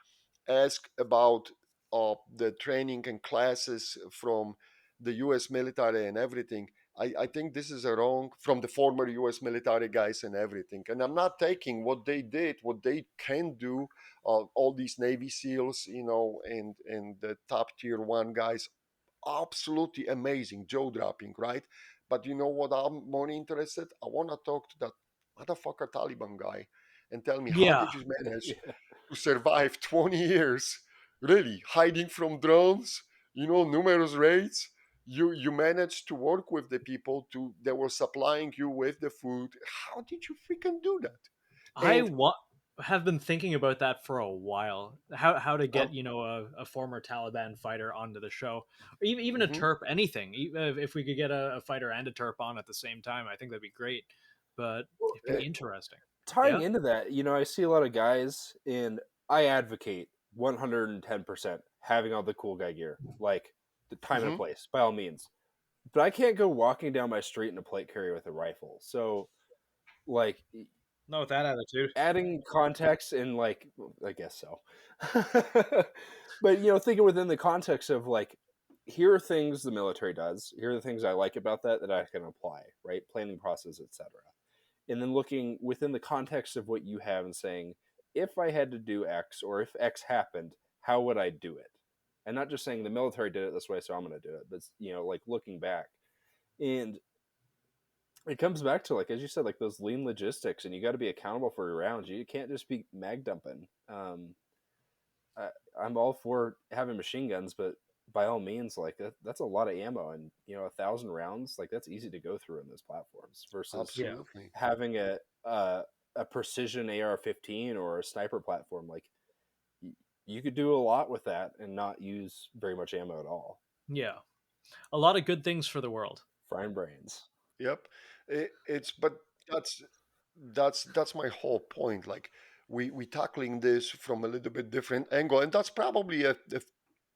ask about the training and classes from the US military and everything. I think this is a wrong from the former US military guys and everything. And I'm not taking what they did, what they can do, all these Navy SEALs, and the top tier one guys, absolutely amazing, jaw dropping, right? But you know what? I'm more interested. I want to talk to that motherfucker Taliban guy and tell me, how yeah, did you manage Yeah. to survive 20 years, really hiding from drones, numerous raids? You managed to work with the people to they were supplying you with the food. How did you freaking do that? I And wa- have been thinking about that for a while. How to get um, a former Taliban fighter onto the show, or even a mhm. Terp, anything. If we could get a fighter and a Terp on at the same time, I think that'd be great. But Well, it'd be interesting. tying Yeah, into that, I see a lot of guys, and I advocate 110% having all the cool guy gear, like the time and a Mhm. place, by all means. But I can't go walking down my street in a plate carrier with a rifle. So, like, not with that attitude. adding context and, like, I guess so. But, thinking within the context of, like, here are things the military does. Here are the things I like about that I can apply, right? Planning process, etc. And then looking within the context of what you have and saying, if I had to do X or if X happened, how would I do it? And not just saying the military did it this way, so I'm going to do it, but like looking back, and it comes back to, like, as you said, like those lean logistics, and you got to be accountable for your rounds. You can't just be mag dumping. I, I'm all for having machine guns, but by all means, like that's a lot of ammo, and 1,000 rounds, like that's easy to go through in those platforms versus Yeah, Absolutely. having a precision AR-15 or a sniper platform. Like you could do a lot with that and not use very much ammo at all. yeah, a lot of good things for the world. Frying brains. Yep. But that's my whole point. Like, we tackling this from a little bit different angle, and that's probably a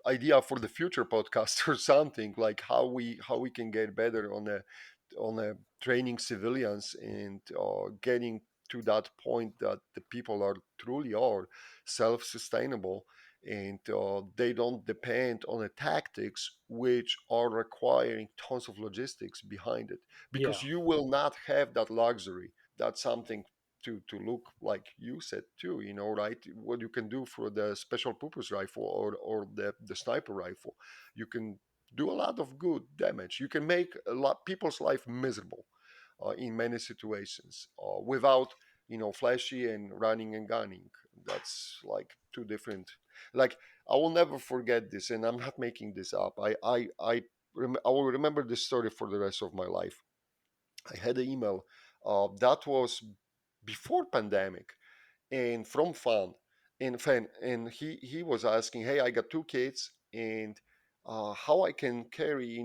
idea for the future podcast or something, like how we can get better on a training civilians and getting to that point that the people are truly are self-sustainable, and they don't depend on the tactics which are requiring tons of logistics behind it, Yeah, because you will not have that luxury. That's something to look, like you said too, right? What you can do for the special purpose rifle or the sniper rifle, you can do a lot of good damage. You can make a lot people's life miserable in many situations without flashy and running and gunning. That's like two different. Like, I will never forget this, and I'm not making this up. I will remember this story for the rest of my life. I had an email that was before pandemic, and from Fan, and he was asking, hey, I got two kids, and how I can carry,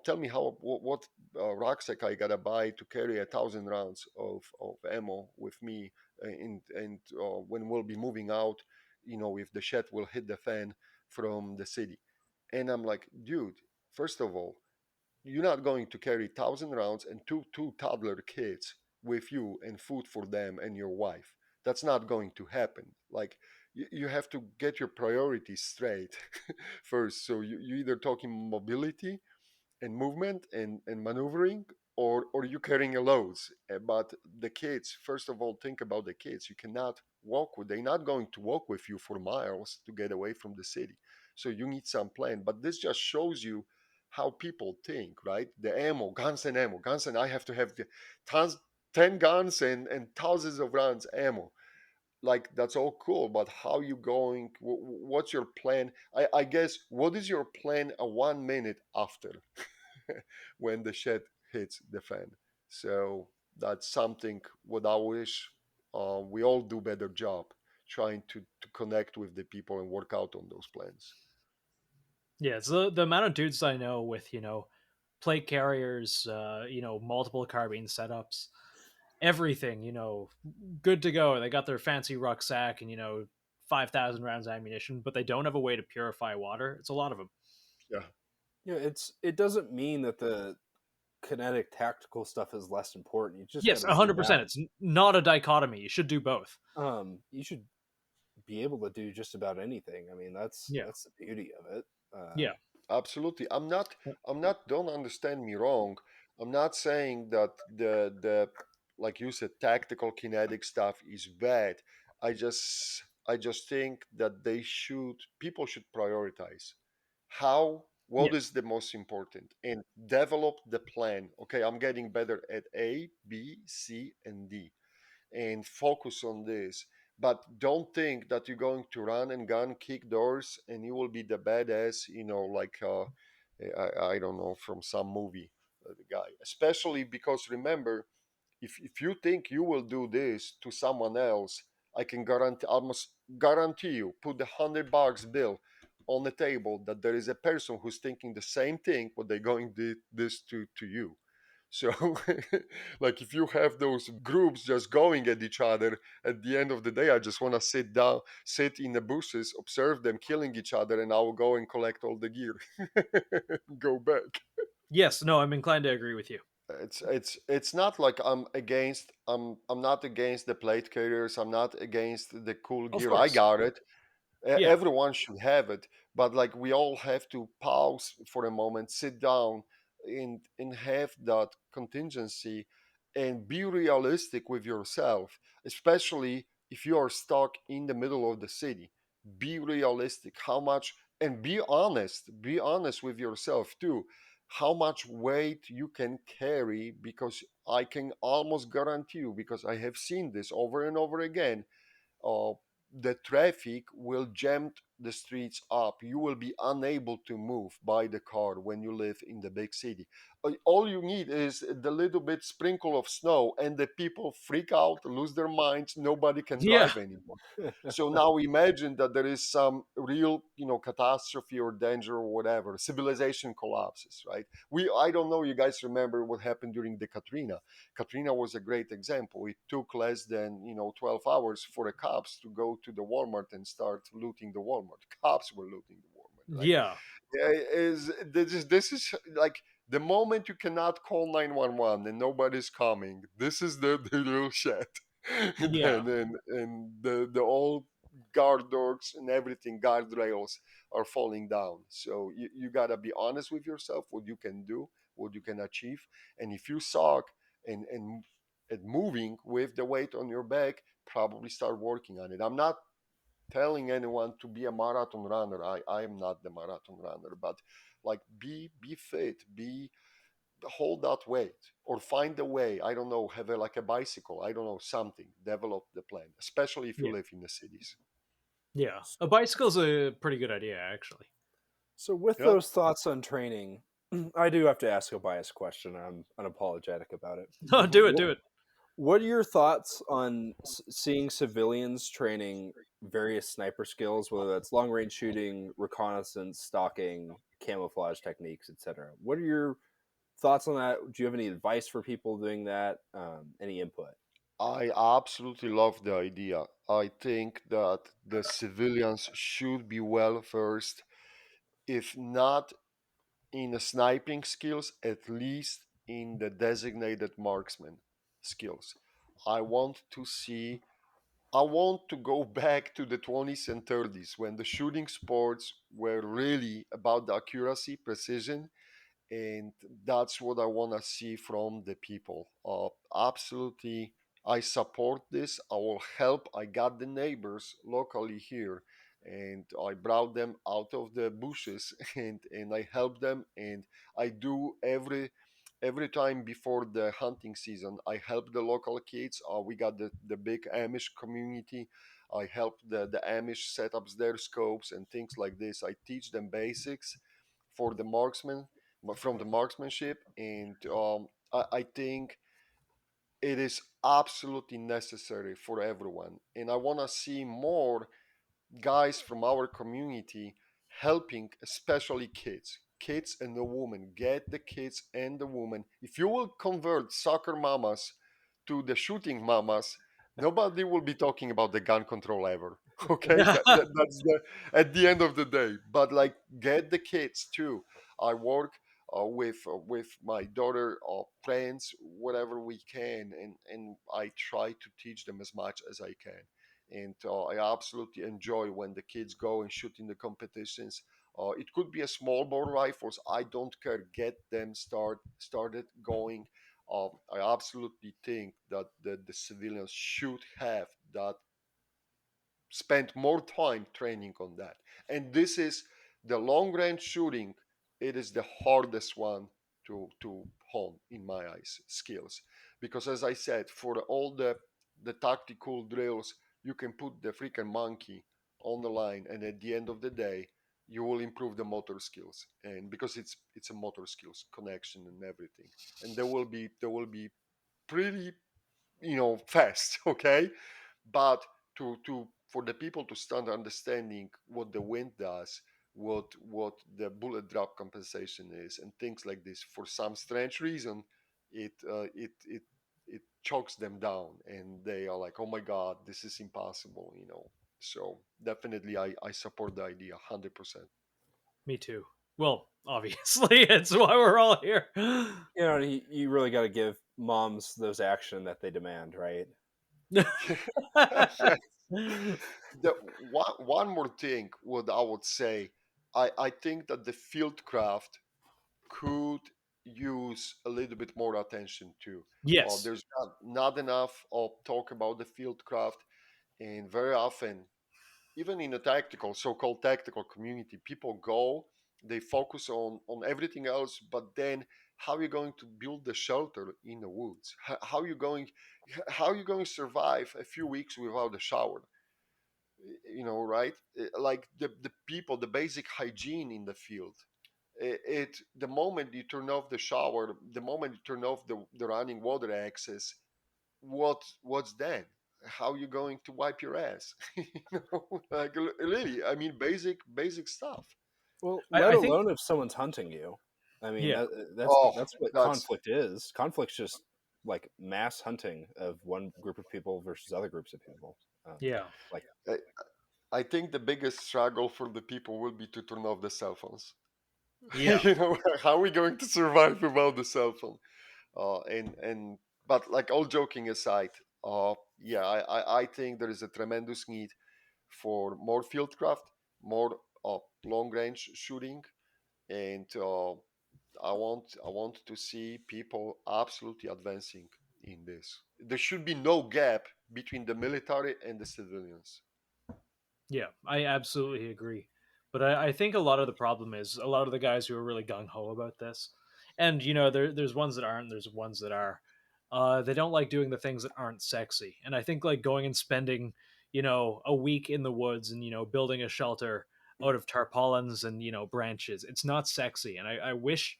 tell me how what rucksack I gotta buy to carry 1,000 rounds of ammo with me, and when we'll be moving out, if the shed will hit the fan from the city. And I'm like, dude, first of all, you're not going to carry 1,000 rounds and two toddler kids with you and food for them and your wife. That's not going to happen. Like, you have to get your priorities straight first. So you either talking mobility and movement and maneuvering, or you carrying a loads. But the kids, first of all, think about the kids. You cannot walk with, they're not going to walk with you for miles to get away from the city. So you need some plan. But this just shows you how people think, right? The ammo, guns, and I have to have the tons 10 guns and thousands of rounds ammo. Like, that's all cool, but how you going, what's your plan? I guess, what is your plan a 1 minute after when the shit hits the fan? So that's something what I wish we all do better job trying to connect with the people and work out on those plans. Yeah, it's the amount of dudes I know with, plate carriers, multiple carbine setups, everything, good to go. They got their fancy rucksack and, 5,000 rounds of ammunition, but they don't have a way to purify water. It's a lot of them. Yeah, Yeah, it doesn't mean that the kinetic tactical stuff is less important. You just got Yes, to sit 100%. down. It's not a dichotomy. You should do both. You should be able to do just about anything. I mean, Yeah. that's the beauty of it. Yeah. absolutely. I'm not, don't understand me wrong. I'm not saying that the like you said, tactical kinetic stuff is bad. I just think that people should prioritize how, Yeah. what is the most important, and develop the plan. Okay, I'm getting better at A, B, C, and D, and focus on this. But don't think that you're going to run and gun, kick doors, and you will be the badass, like I don't know, from some movie, the guy. Especially because, remember, if you think you will do this to someone else, I can guarantee, almost guarantee you, put the $100 bill on the table that there is a person who's thinking the same thing, what they're going to do this to you. So, like, if you have those groups just going at each other, at the end of the day, I just want to sit down, sit in the bushes, observe them killing each other, and I will go and collect all the gear, go back. Yes. No, I'm inclined to agree with you. It's not like I'm not against the plate carriers. I'm not against the cool Of gear. I course. got it. Yeah. Everyone should have it, but like, we all have to pause for a moment, sit down, and have that contingency, and be realistic with yourself, especially if you are stuck in the middle of the city. Be realistic, how much, and be honest with yourself too, how much weight you can carry, because I can almost guarantee you, because I have seen this over and over again, uh, the traffic will jam the streets up. You will be unable to move by the car when you live in the big city. All you need is the little bit sprinkle of snow, and the people freak out, lose their minds. Nobody can Yeah. drive anymore. So now imagine that there is some real, catastrophe or danger or whatever. Civilization collapses, right? I don't know. You guys remember what happened during the Katrina? Katrina was a great example. It took less than 12 hours for the cops to go to the Walmart and start looting the Walmart. Cops were looting the Walmart. Like, Yeah. this is like, the moment you cannot call 911 and nobody's coming, this is the real shit. Yeah. And the old guard dogs and everything, guardrails are falling down. So you gotta be honest with yourself, what you can do, what you can achieve. And if you suck and moving with the weight on your back, probably start working on it. I'm not telling anyone to be a marathon runner. I am not the marathon runner, but like, be fit, be hold that weight, or find a way. I don't know, have like a bicycle. I don't know, something. Develop the plan, especially if you Yeah. live in the cities. Yeah. A bicycle's a pretty good idea, actually. So with Yeah. those thoughts on training, I do have to ask a biased question. I'm unapologetic about it. No, do it, What, do it. what are your thoughts on seeing civilians training various sniper skills, whether that's long range shooting, reconnaissance, stalking, camouflage techniques, etc.? What are your thoughts on that? Do you have any advice for people doing that? Any input? I absolutely love the idea. I think that the civilians should be well versed, if not in the sniping skills, at least in the designated marksman skills. I want to see, I want to go back to the 20s and 30s when the shooting sports were really about the accuracy, precision, and that's what I want to see from the people. Absolutely, I support this. I will help. I got the neighbors locally here, and I brought them out of the bushes, and I help them, and I do every time before the hunting season. I help the local kids. We got the big Amish community. I help the Amish set up their scopes and things like this. I teach them basics for the marksman, from the marksmanship, and I think it is absolutely necessary for everyone. And I want to see more guys from our community helping, especially kids and the women. Get the kids and the women. If you will convert soccer mamas to the shooting mamas, nobody will be talking about the gun control ever. Okay, that's the at the end of the day. But like, get the kids too. I work with my daughter, friends, whatever we can, and I try to teach them as much as I can. And I absolutely enjoy when the kids go and shoot in the competitions. It could be a small bore rifles. I don't care. Get them started going. I absolutely think that the civilians should have that, spend more time training on that. And this is the long range shooting. It is the hardest one to hone in my eyes, skills, because as I said, for all the tactical drills, you can put the freaking monkey on the line, and at the end of the day, you will improve the motor skills, and because it's a motor skills connection and everything, and there will be pretty, fast. Okay, but to for the people to start understanding what the wind does, what the bullet drop compensation is, and things like this, for some strange reason, it chokes them down, and they are like, oh my god, this is impossible. So definitely, I support the idea 100%. Me too. Well, obviously, it's why we're all here. You really got to give moms those action that they demand, right? Yes. One more thing, what I would say, I think that the field craft could use a little bit more attention to. Yes. There's not enough of talk about the field craft, and very often, even in the tactical, so-called tactical community, people go, they focus on everything else, but then how are you going to build the shelter in the woods? How are you going to survive a few weeks without a shower? Right? Like the people, the basic hygiene in the field, the moment you turn off the shower, the moment you turn off the running water access, what's then? How are you going to wipe your ass? Like, really, I mean, basic stuff. Well, I, let I think, alone if someone's hunting you. I mean, yeah, Oh, that's what that's conflict is. Conflict's just like mass hunting of one group of people versus other groups of people. Um, yeah, like, I, I think the biggest struggle for the people will be to turn off the cell phones. yeah. How are we going to survive without the cell phone? And but like, all joking aside, yeah, I think there is a tremendous need for more fieldcraft, more long range shooting, and I want to see people absolutely advancing in this. There should be no gap between the military and the civilians. Yeah, I absolutely agree. But I think a lot of the problem is a lot of the guys who are really gung ho about this, and there's ones that aren't, there's ones that are. They don't like doing the things that aren't sexy, and I think like going and spending, a week in the woods and building a shelter out of tarpaulins and branches. It's not sexy, and I wish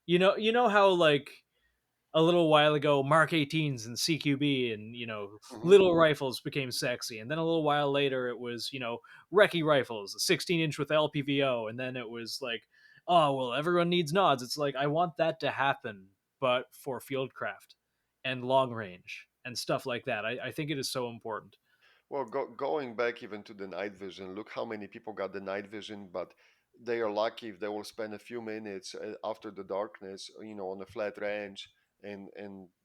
You know how like a little while ago Mark 18s and CQB and Hmm. little rifles became sexy, and then a little while later it was recce rifles, a 16-inch with LPVO, and then it was like, oh well, everyone needs nods. It's like I want that to happen, but for fieldcraft and long range and stuff like that. I think it is so important. Well, going back even to the night vision, look how many people got the night vision, but they are lucky if they will spend a few minutes after the darkness, on a flat range, and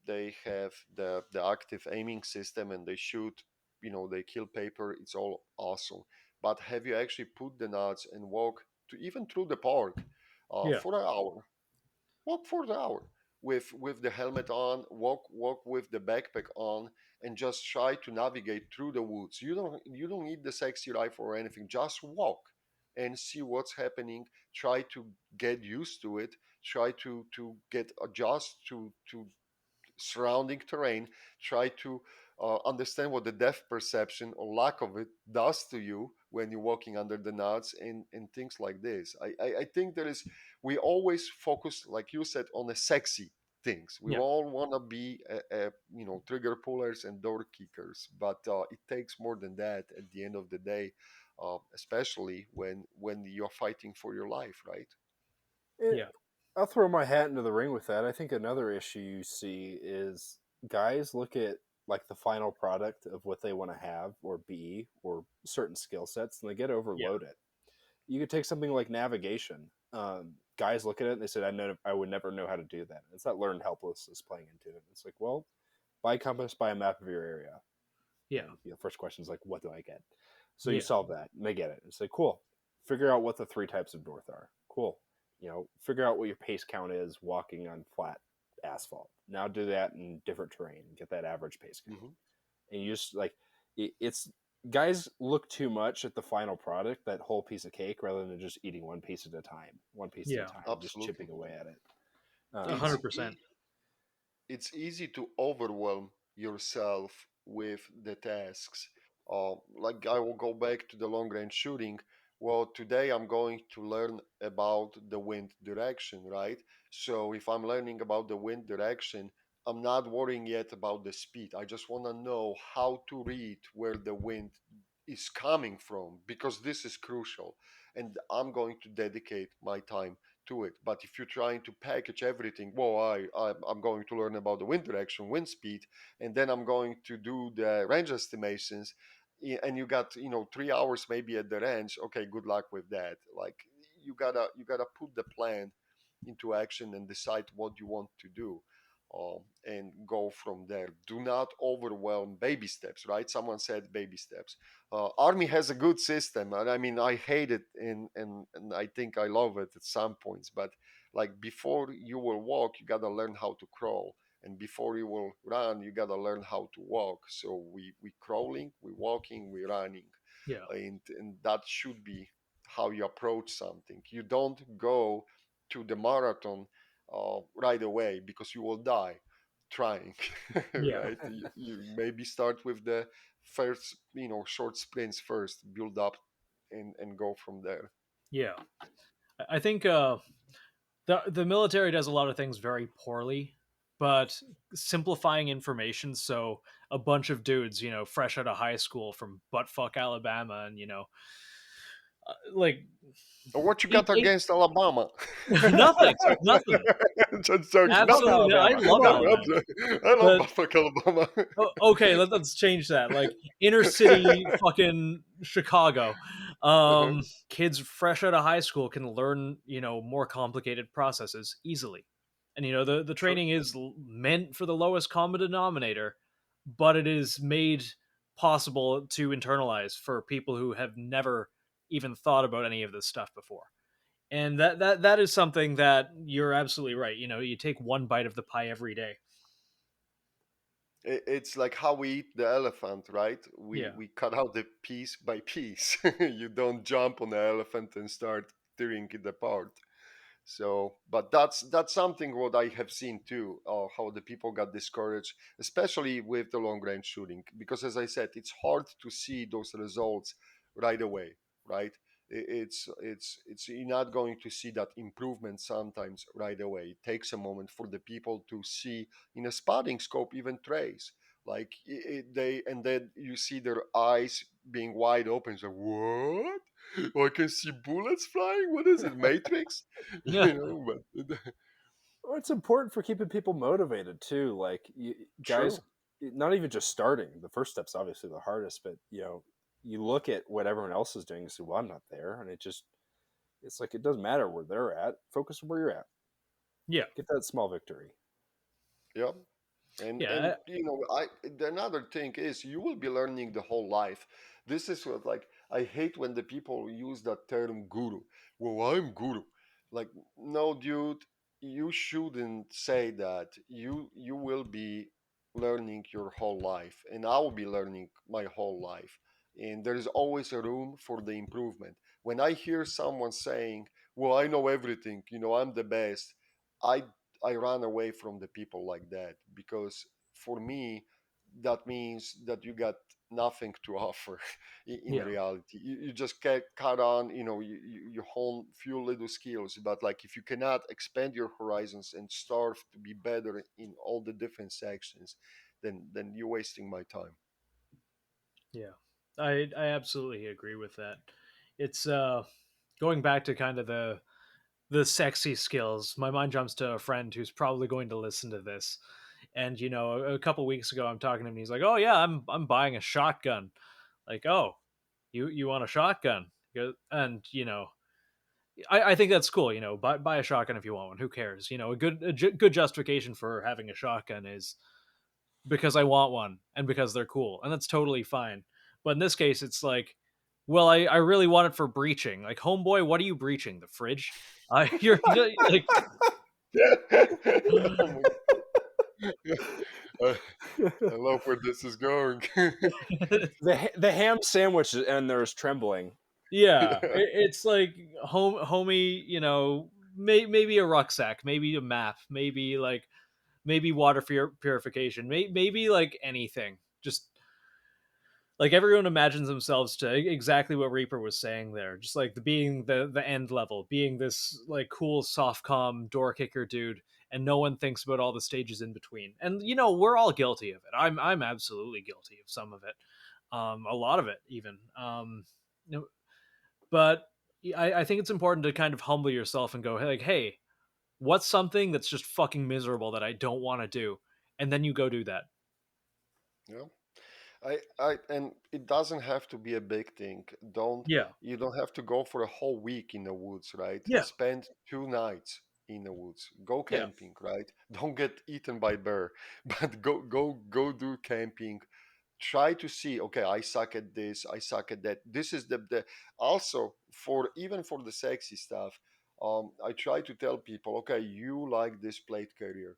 they have the active aiming system, and they shoot, they kill paper. It's all awesome. But have you actually put the nuts and walk to even through the park Yeah, for an hour? Walk for the hour with the helmet on, walk with the backpack on, and just try to navigate through the woods. You don't need the sexy rifle or anything. Just walk and see what's happening. Try to get used to it. Try to get adjust to surrounding terrain. Try to understand what the depth perception or lack of it does to you when you're walking under the nuts, and things like this. I think we always focus, like you said, on the sexy things. We yeah, all want to be trigger pullers and door kickers, but it takes more than that at the end of the day, especially when you're fighting for your life, right? It, yeah, I'll throw my hat into the ring with that. I think another issue you see is guys look at like the final product of what they want to have or be or certain skill sets and they get yeah, overloaded. You could take something like navigation. Guys look at it and they said, I would never know how to do that. It's that learned helplessness playing into it. It's like, well, buy a compass, buy a map of your area. yeah, And first question is like, what do I get? So you yeah, solve that and they get it. It's like, cool. Figure out what the three types of north are. Cool. Figure out what your pace count is walking on flat asphalt. Now do that in different terrain. Get that average pace count. Hmm. And you just like it's guys look too much at the final product, that whole piece of cake, rather than just eating one piece at a yeah, time, just Absolutely. chipping away at it. a It's hundred percent. easy to overwhelm yourself with the tasks. Like I will go back to the long range shooting. Well, today I'm going to learn about the wind direction, right? So if I'm learning about the wind direction, I'm not worrying yet about the speed. I just want to know how to read where the wind is coming from, because this is crucial. And I'm going to dedicate my time to it. But if you're trying to package everything, well, I'm going to learn about the wind direction, wind speed, and then I'm going to do the range estimations, and you got 3 hours maybe at the range. Okay, good luck with that. Like you gotta put the plan into action and decide what you want to do. And go from there. Do not overwhelm. Baby steps, right? Someone said baby steps. Army has a good system, and I mean I hate it, and I think I love it at some points. But like before you will walk, you gotta learn how to crawl, and before you will run, you gotta learn how to walk. So we crawling, we walking, we running, Yeah, and that should be how you approach something. You don't go to the marathon right away, because you will die trying. yeah, Right, you maybe start with the first short sprints first, build up, and go from there. yeah. I think the military does a lot of things very poorly, but simplifying information so a bunch of dudes, fresh out of high school from buttfuck Alabama, and like What you eight, got against Alabama? nothing, nothing. Just joking. Love Absolutely, I Alabama. love Alabama, I love but Buffalo, Alabama. okay, let's change that. Like inner city, fucking Chicago. Uh-huh. Kids fresh out of high school can learn, more complicated processes easily, and the True. training is meant for the lowest common denominator, but it is made possible to internalize for people who have never even thought about any of this stuff before. And that is something that you're absolutely right. You take one bite of the pie every day. It's like how we eat the elephant, right? We Yeah. we cut out the piece by piece. You don't jump on the elephant and start tearing it apart. So, but that's something what I have seen too, how the people got discouraged, especially with the long range shooting, because as I said, it's hard to see those results right away, right? It's you're not going to see that improvement sometimes right away. It takes a moment for the people to see in a spotting scope even trace, like they, and then you see their eyes being wide open. So what? Oh, I can see bullets flying. What is it, Matrix? Yeah. But Well, it's important for keeping people motivated too. Like guys, true. not even just starting. The first step's obviously the hardest, but you look at what everyone else is doing and say, "Well, I'm not there," and it's like it doesn't matter where they're at. Focus on where you're at. Yeah. Get that small victory. Yeah. And Yeah. I the another thing is you will be learning the whole life. This is what, like, I hate when the people use that term guru. Well, I'm guru. Like, no, dude, you shouldn't say that. You will be learning your whole life, and I will be learning my whole life, and there's always a room for the improvement. When I hear someone saying, well, I know everything, I'm the best, i I run away from the people like that, because for me, that means that you got nothing to offer in Yeah. reality. You just get caught on, you hone few little skills, but like if you cannot expand your horizons and start to be better in all the different sections, then you're wasting my time. Yeah. I absolutely agree with that. It's going back to kind of the sexy skills. My mind jumps to a friend who's probably going to listen to this. And a couple weeks ago I'm talking to him and he's like, "Oh yeah, I'm buying a shotgun." Like, "Oh, you want a shotgun?" And I think that's cool. Buy a shotgun if you want one. Who cares? Good justification for having a shotgun is because I want one and because they're cool, and that's totally fine. But in this case, it's like, well, I really want it for breaching. Like, homeboy, what are you breaching? The fridge? You're like, Oh my God. I love where this is going. The ham sandwich and there's trembling. yeah, Yeah. it's like homie. Maybe a rucksack, maybe a map, maybe water purification, maybe like anything. Just like everyone imagines themselves to exactly what Reaper was saying there, just like being the end level, being this like cool soft com door kicker dude, and no one thinks about all the stages in between. And we're all guilty of it. I'm absolutely guilty of some of it, a lot of it even. But I think it's important to kind of humble yourself and go, like, hey, what's something that's just fucking miserable that I don't want to do, and then you go do that. Yeah. And it doesn't have to be a big thing. Yeah, You don't have to go for a whole week in the woods, right? yeah, Spend 2 nights in the woods. Go yeah, camping, right? Don't get eaten by bear, but go do camping. Try to see, okay, I suck at this, I suck at that. This is the also, for even for the sexy stuff. I try to tell people, okay, you like this plate carrier.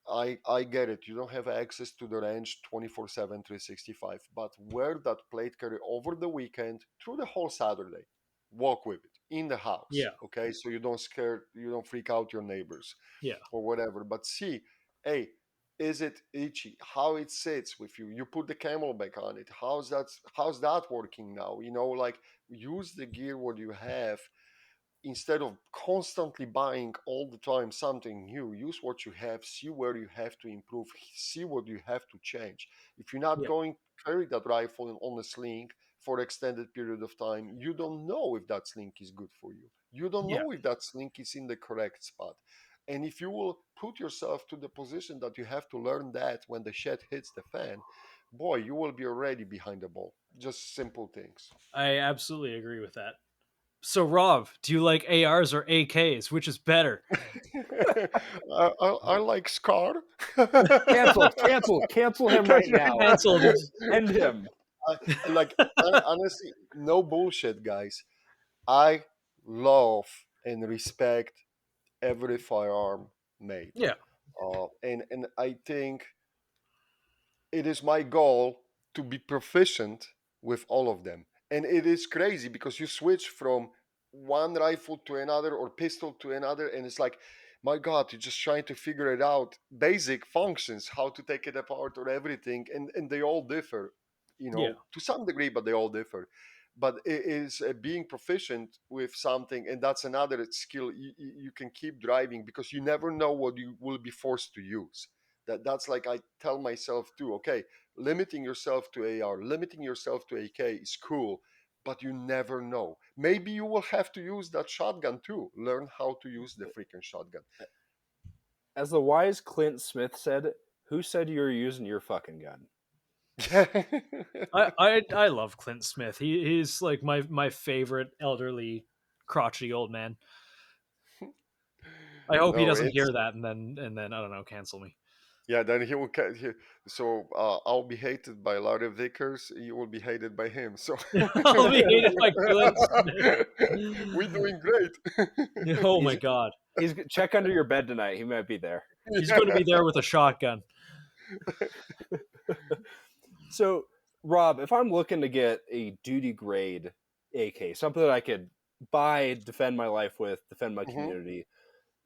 I get it. You don't have access to the range 24/7, 365, but wear that plate carrier over the weekend through the whole Saturday. Walk with it in the house, yeah, okay? So you don't freak out your neighbors yeah, or whatever. But see, hey, is it itchy? How it sits with you? You put the camelback on it. How's that working now? Like, use the gear what you have, instead of constantly buying all the time something new. Use what you have, see where you have to improve, see what you have to change. If you're not yeah, going to carry that rifle on a sling for extended period of time, you don't know if that sling is good for you. You don't yeah. know if that sling is in the correct spot. And if you will put yourself to the position that you have to learn that when the shit hits the fan, boy, you will be already behind the ball. Just simple things. I absolutely agree with that. So, Rob, do you like ARs or AKs? Which is better? I like Scar. Cancel him right now. Cancelled. End him. Like, honestly, no bullshit, guys. I love and respect every firearm made, Yeah, and I think it is my goal to be proficient with all of them. And it is crazy because you switch from one rifle to another or pistol to another, and it's like, my God, you're just trying to figure it out, basic functions, how to take it apart or everything, and they all differ. Yeah. to some degree, but they all differ. But it is being proficient with something, and that's another skill you can keep driving, because you never know what you will be forced to use. That's like I tell myself too. Okay, limiting yourself to AR, limiting yourself to AK is cool, but you never know. Maybe you will have to use that shotgun too. Learn how to use the freaking shotgun. As the wise Clint Smith said, "Who said you were using your fucking gun?" I love Clint Smith. He's like my favorite elderly crotchety old man. I hope he No, doesn't it's hear that and then I don't know, cancel me. yeah. Then he will. So I'll be hated by Larry Vickers. You will be hated by him. So I'll be hated by Clint Smith. we're doing great. Oh my He's god. check under your bed tonight. He might be there. He's going to be there with a shotgun. So, Rob, if I'm looking to get a duty grade AK, something that I could buy, defend my life with, defend my Mhm. community,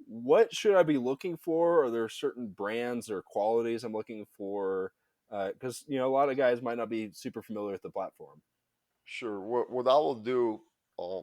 what should I be looking for? Are there certain brands or qualities I'm looking for? Because a lot of guys might not be super familiar with the platform. Sure. What I will do, uh,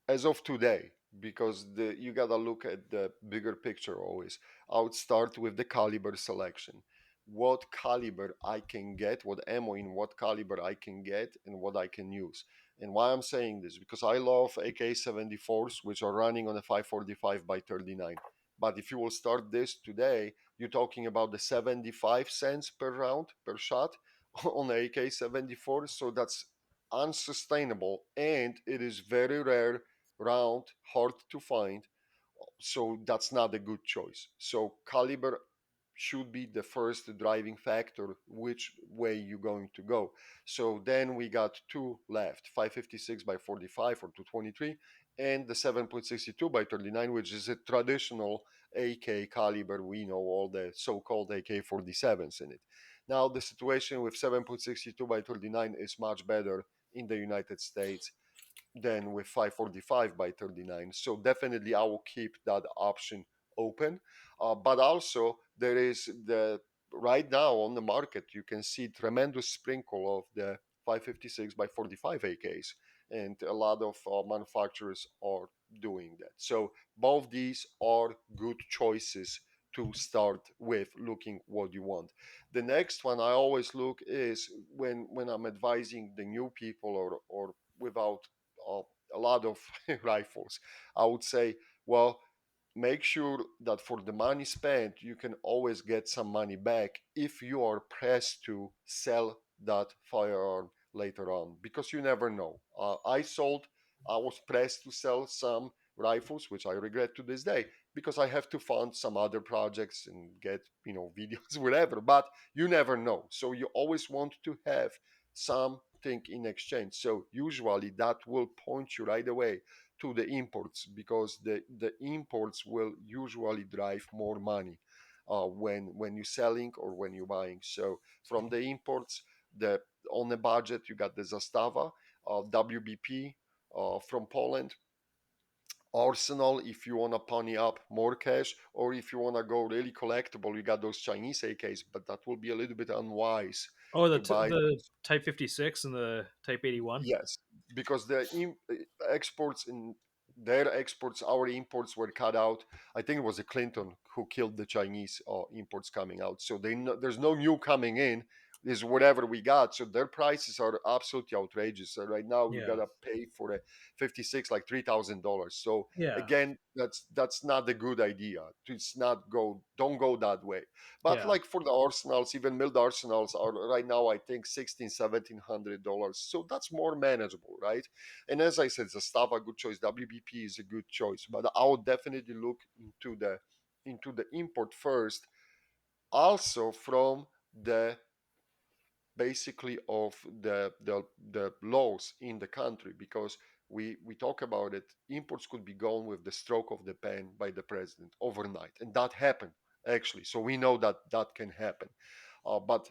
as of today, because you gotta look at the bigger picture always. I would start with the caliber selection. What caliber I can get, what ammo in what caliber I can get, and what I can use. And why I'm saying this, because I love AK-74s, which are running on a 545 by 39. But if you will start this today, you're talking about the 75 cents per round per shot on AK-74. So that's unsustainable, and it is very rare, round, hard to find. So that's not a good choice. So caliber should be the first driving factor which way you're going to go. So then we got two left, 556 by 45 or 223, and the 7.62 by 39, which is a traditional AK caliber. We know all the so-called AK-47s in it. Now the situation with 7.62 by 39 is much better in the United States than with 545 by 39. So definitely I will keep that option open. But also there is the right now on the market you can see tremendous sprinkle of the 556 by 45 AKs, and a lot of manufacturers are doing that. So both these are good choices to start with looking what you want. The next one I always look is when I'm advising the new people or without uh, a lot of rifles. I would say, well, make sure that for the money spent, you can always get some money back if you are pressed to sell that firearm later on, because you never know. I was pressed to sell some rifles, which I regret to this day, because I have to fund some other projects and get, videos, whatever. But you never know. So you always want to have something in exchange. So usually that will point you right away to the imports, because the imports will usually drive more money when you're selling or when you're buying. So from the imports, the on a budget you got the Zastava, WBP from Poland, Arsenal if you want to pony up more cash, or if you want to go really collectible, you got those Chinese AKs, but that will be a little bit unwise Oh, to buy the those. Type 56 and the Type 81. Yes, because exports in their exports, our imports were cut out. I think it was a Clinton who killed the Chinese imports coming out. So there's no new coming in. Is whatever we got. So their prices are absolutely outrageous. So right now you Yeah. gotta pay for a 56 like $3,000. So Yeah. again, that's not a good idea. It's not go. Don't go that way. But Yeah. like for the arsenals, even milled arsenals are right now, I think $1,700. So that's more manageable, right? And as I said, Zastava, a good choice. WBP is a good choice. But I would definitely look into the import first, also from the basically of the laws in the country, because we talk about it, imports could be gone with the stroke of the pen by the president overnight, and that happened actually. So we know that that can happen, but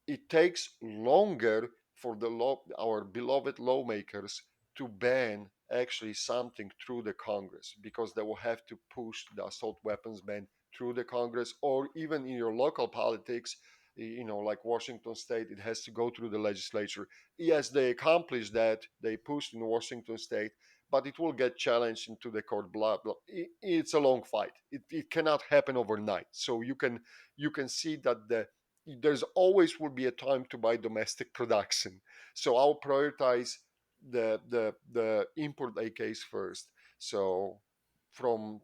it takes longer for the law, our beloved lawmakers, to ban actually something through the Congress, because they will have to push the assault weapons ban through the Congress, or even in your local politics like Washington State, it has to go through the legislature. Yes, they accomplished that. They pushed in Washington State, but it will get challenged into the court. Blah blah. It's a long fight. It cannot happen overnight. So you can see that there's always will be a time to buy domestic production. So I'll prioritize the import AKs first. So from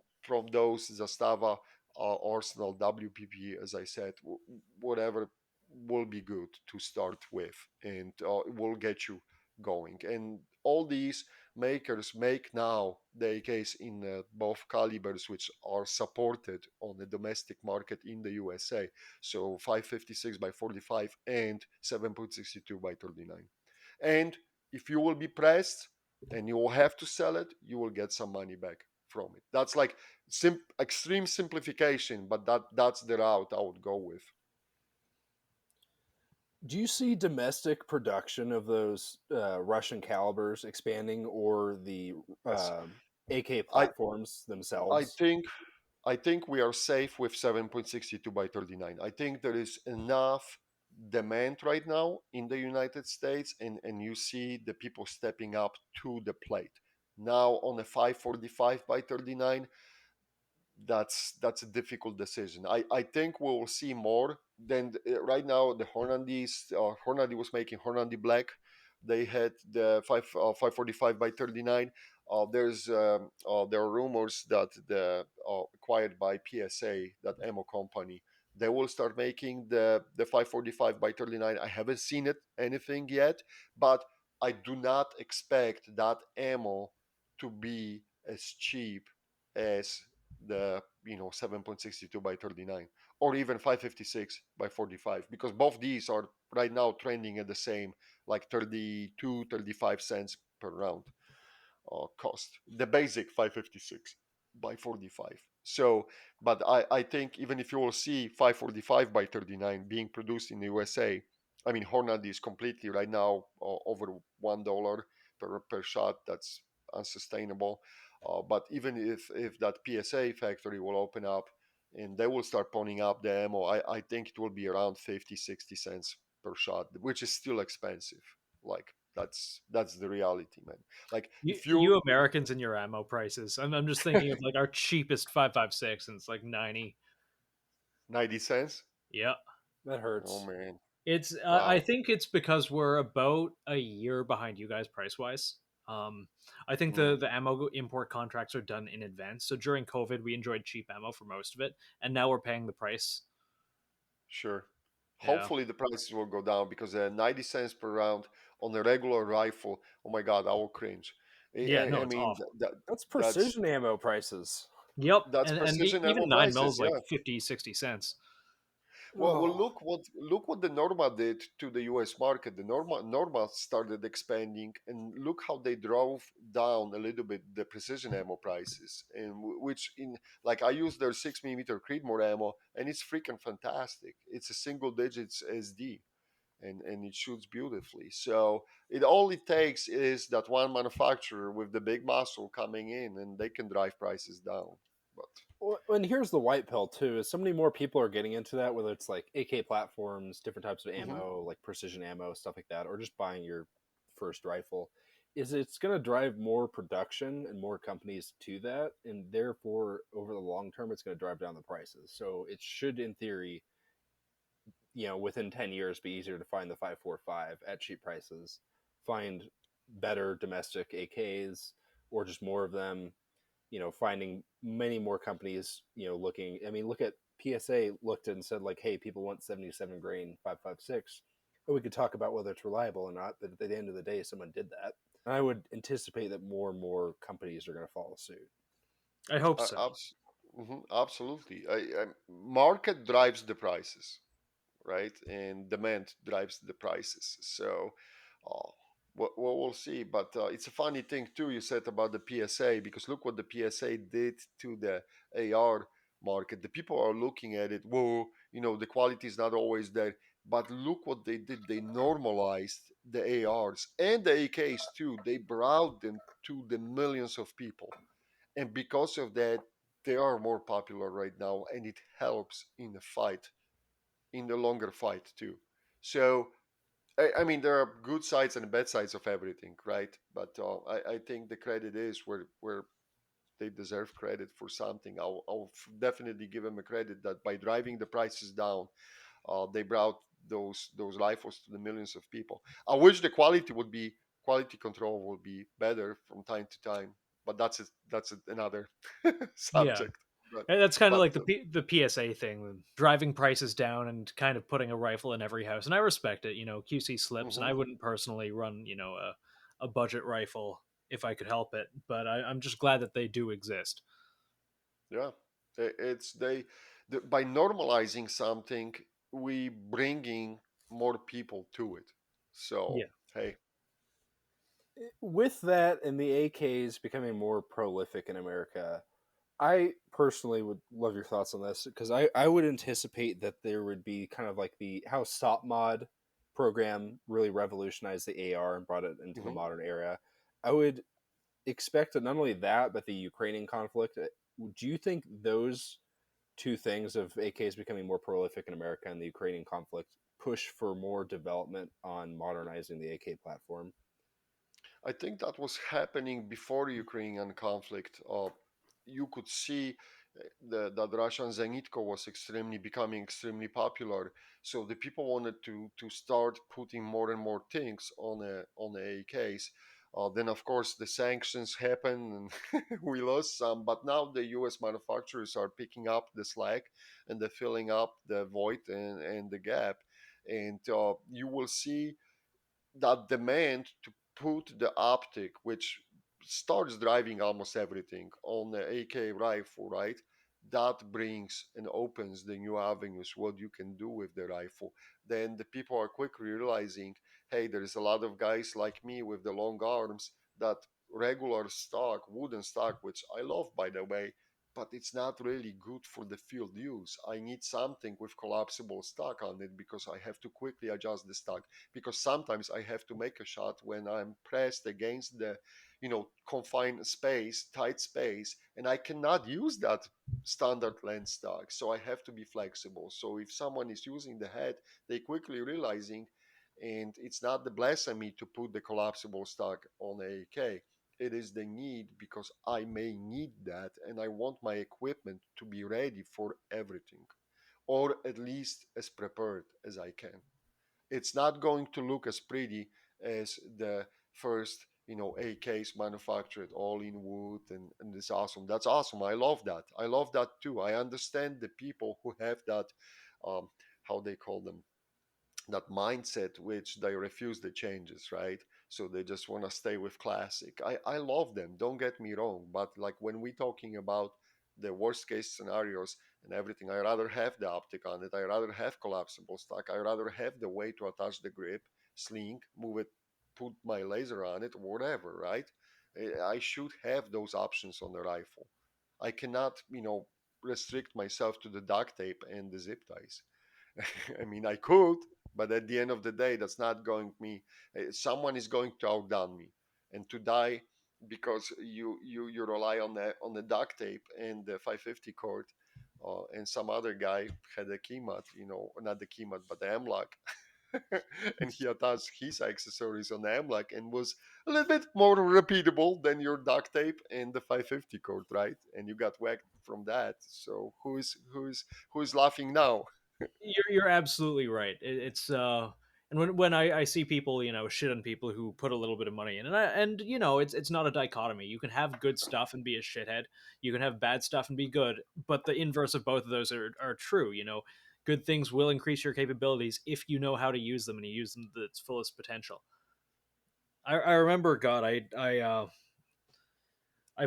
those Zastava, Arsenal, WPP, as I said, whatever will be good to start with, and it will get you going. And all these makers make now the AKs in both calibers, which are supported on the domestic market in the USA. So 556 by 45 and 7.62 by 39. And if you will be pressed and you will have to sell it, you will get some money back from it. That's like extreme simplification, but that's the route I would go with. Do you see domestic production of those Russian calibers expanding, or the Yes. AK I platforms I themselves? think I think we are safe with 7.62 by 39. I think there is enough demand right now in the United States, and you see the people stepping up to the plate. Now on a 545 by 39, that's a difficult decision. I think we will see more than right now. The Hornady was making Hornady Black. They had the 545 by 39. There are rumors that the acquired by PSA, that ammo company, they will start making the 545 by 39. I haven't seen anything yet, but I do not expect that ammo to be as cheap as the 7.62 by 39, or even 556 by 45, because both these are right now trending at the same, like 32-35 cents per round cost, the basic 556 by 45. So but I think even if you will see 545 by 39 being produced in the USA, I mean Hornady is completely right now over $1 per shot. That's unsustainable. But even if that PSA factory will open up and they will start ponying up the ammo, I think it will be around 50-60 cents per shot, which is still expensive. Like that's the reality, man. Like if You you Americans and your ammo prices. I'm just thinking of like our cheapest 556, and it's like 90. 90 cents. Yeah. That Oh hurts. man. It's I Wow. think it's because we're about a year behind you guys price wise. I think Mm, the ammo import contracts are done in advance. So during COVID, we enjoyed cheap ammo for most of it, and now we're paying the price. sure. Yeah, Hopefully the prices will go down, because 90 cents per round on a regular rifle, oh my god, I will cringe. yeah, I, no, I it's mean awful. That's that's precision ammo prices. Yep, that's and precision ammo even 9 prices, mils like yeah. 50, 60 cents. Well, Oh, look what the Norma did to the U.S. market. The Norma started expanding, and look how they drove down a little bit the precision ammo prices. And which in like I use their 6 millimeter Creedmoor ammo, and it's freaking fantastic. It's a single digits SD, and it shoots beautifully. So all it takes is that one manufacturer with the big muscle coming in, and they can drive prices down. But well, and here's the white pill too: is so many more people are getting into that, whether it's like AK platforms, different types of mhm, ammo, like precision ammo, stuff like that, or just buying your first rifle. Is it's going to drive more production and more companies to that, and therefore, over the long term, it's going to drive down the prices. So it should, in theory, within 10 years, be easier to find the 545 at cheap prices, find better domestic AKs, or just more of them, finding many more companies, looking. I mean, look at PSA looked and said, like, hey, people want 77 grain 556. But we could talk about whether it's reliable or not, but at the end of the day, someone did that. And I would anticipate that more and more companies are going to follow suit. I hope uh, so. abs- absolutely. Market drives the prices, right? And demand drives the prices. So, uh, we'll see. But it's a funny thing too. You said about the PSA, because look what the PSA did to the AR market. The people are looking at it. Whoa, the quality is not always there. But look what they did. They normalized the ARs and the AKs too. They brought them to the millions of people, and because of that, they are more popular right now, and it helps in the fight in the longer fight too. So I mean, there are good sides and bad sides of everything, right? But I think the credit is where they deserve credit for something. I'll definitely give them a credit that by driving the prices down, they brought those rifles to the millions of people. I wish the quality control would be better from time to time, but another Yeah. subject. But And that's kind of but like the PSA thing, driving prices down and kind of putting a rifle in every house. And I respect it. QC slips, and mhm. I wouldn't personally run, a budget rifle if I could help it. But I'm just glad that they do exist. Yeah, it's by normalizing something, we bringing more people to it. So Yeah. hey, With that and the AKs becoming more prolific in America, I personally would love your thoughts on this because I would anticipate that there would be kind of like the how Stop Mod program really revolutionized the AR and brought it into the mhm. modern era. I would expect that not only that, but the Ukrainian conflict. Do you think those two things of AKs becoming more prolific in America and the Ukrainian conflict push for more development on modernizing the AK platform? I think that was happening before the Ukrainian conflict. You could see that Russian Zenitko was becoming extremely popular. So the people wanted to start putting more and more things on the AKs. Then of course the sanctions happened and we lost some. But now the U.S. manufacturers are picking up the slack and they're filling up the void and the gap. And you will see that demand to put the optic, which starts driving almost everything on the AK rifle, right? That brings and opens the new avenues, what you can do with the rifle. Then the people are quickly realizing, hey, there's a lot of guys like me with the long arms that regular stock, wooden stock, which I love by the way, but it's not really good for the field use. I need something with collapsible stock on it because I have to quickly adjust the stock because sometimes I have to make a shot when I'm pressed against the, confined space, tight space, and I cannot use that standard lens stock. So I have to be flexible. So if someone is using the head, they quickly realizing, and it's not the blasphemy to put the collapsible stock on AK. It is the need because I may need that and I want my equipment to be ready for everything or at least as prepared as I can. It's not going to look as pretty as the first AKs manufactured all in wood and it's awesome. That's awesome. I love that. I love that too. I understand the people who have that um, how they call them, that mindset which they refuse the changes, right? So they just want to stay with classic. I love them, don't get me wrong, but like when we talking about the worst case scenarios and everything, I rather have the optic on it, I rather have collapsible stock, I rather have the way to attach the grip, sling, move it, put my laser on it, whatever, right? I should have those options on the rifle. I cannot restrict myself to the duct tape and the zip ties. I mean, I could, but at the end of the day, that's not going me. Someone is going to outdone me, and to die because you rely on the duct tape and the 550 cord, and some other guy had a key mat, not the key mat, but the M-lock, and he attached his accessories on the M-lock and was a little bit more repeatable than your duct tape and the 550 cord, right? And you got whacked from that. So who's laughing now? You're absolutely right. It's and when I see people shit on people who put a little bit of money in, and it's not a dichotomy. You can have good stuff and be a shithead. You can have bad stuff and be good. But the inverse of both of those are true. Good things will increase your capabilities if you know how to use them and you use them to its fullest potential. I remember, God, I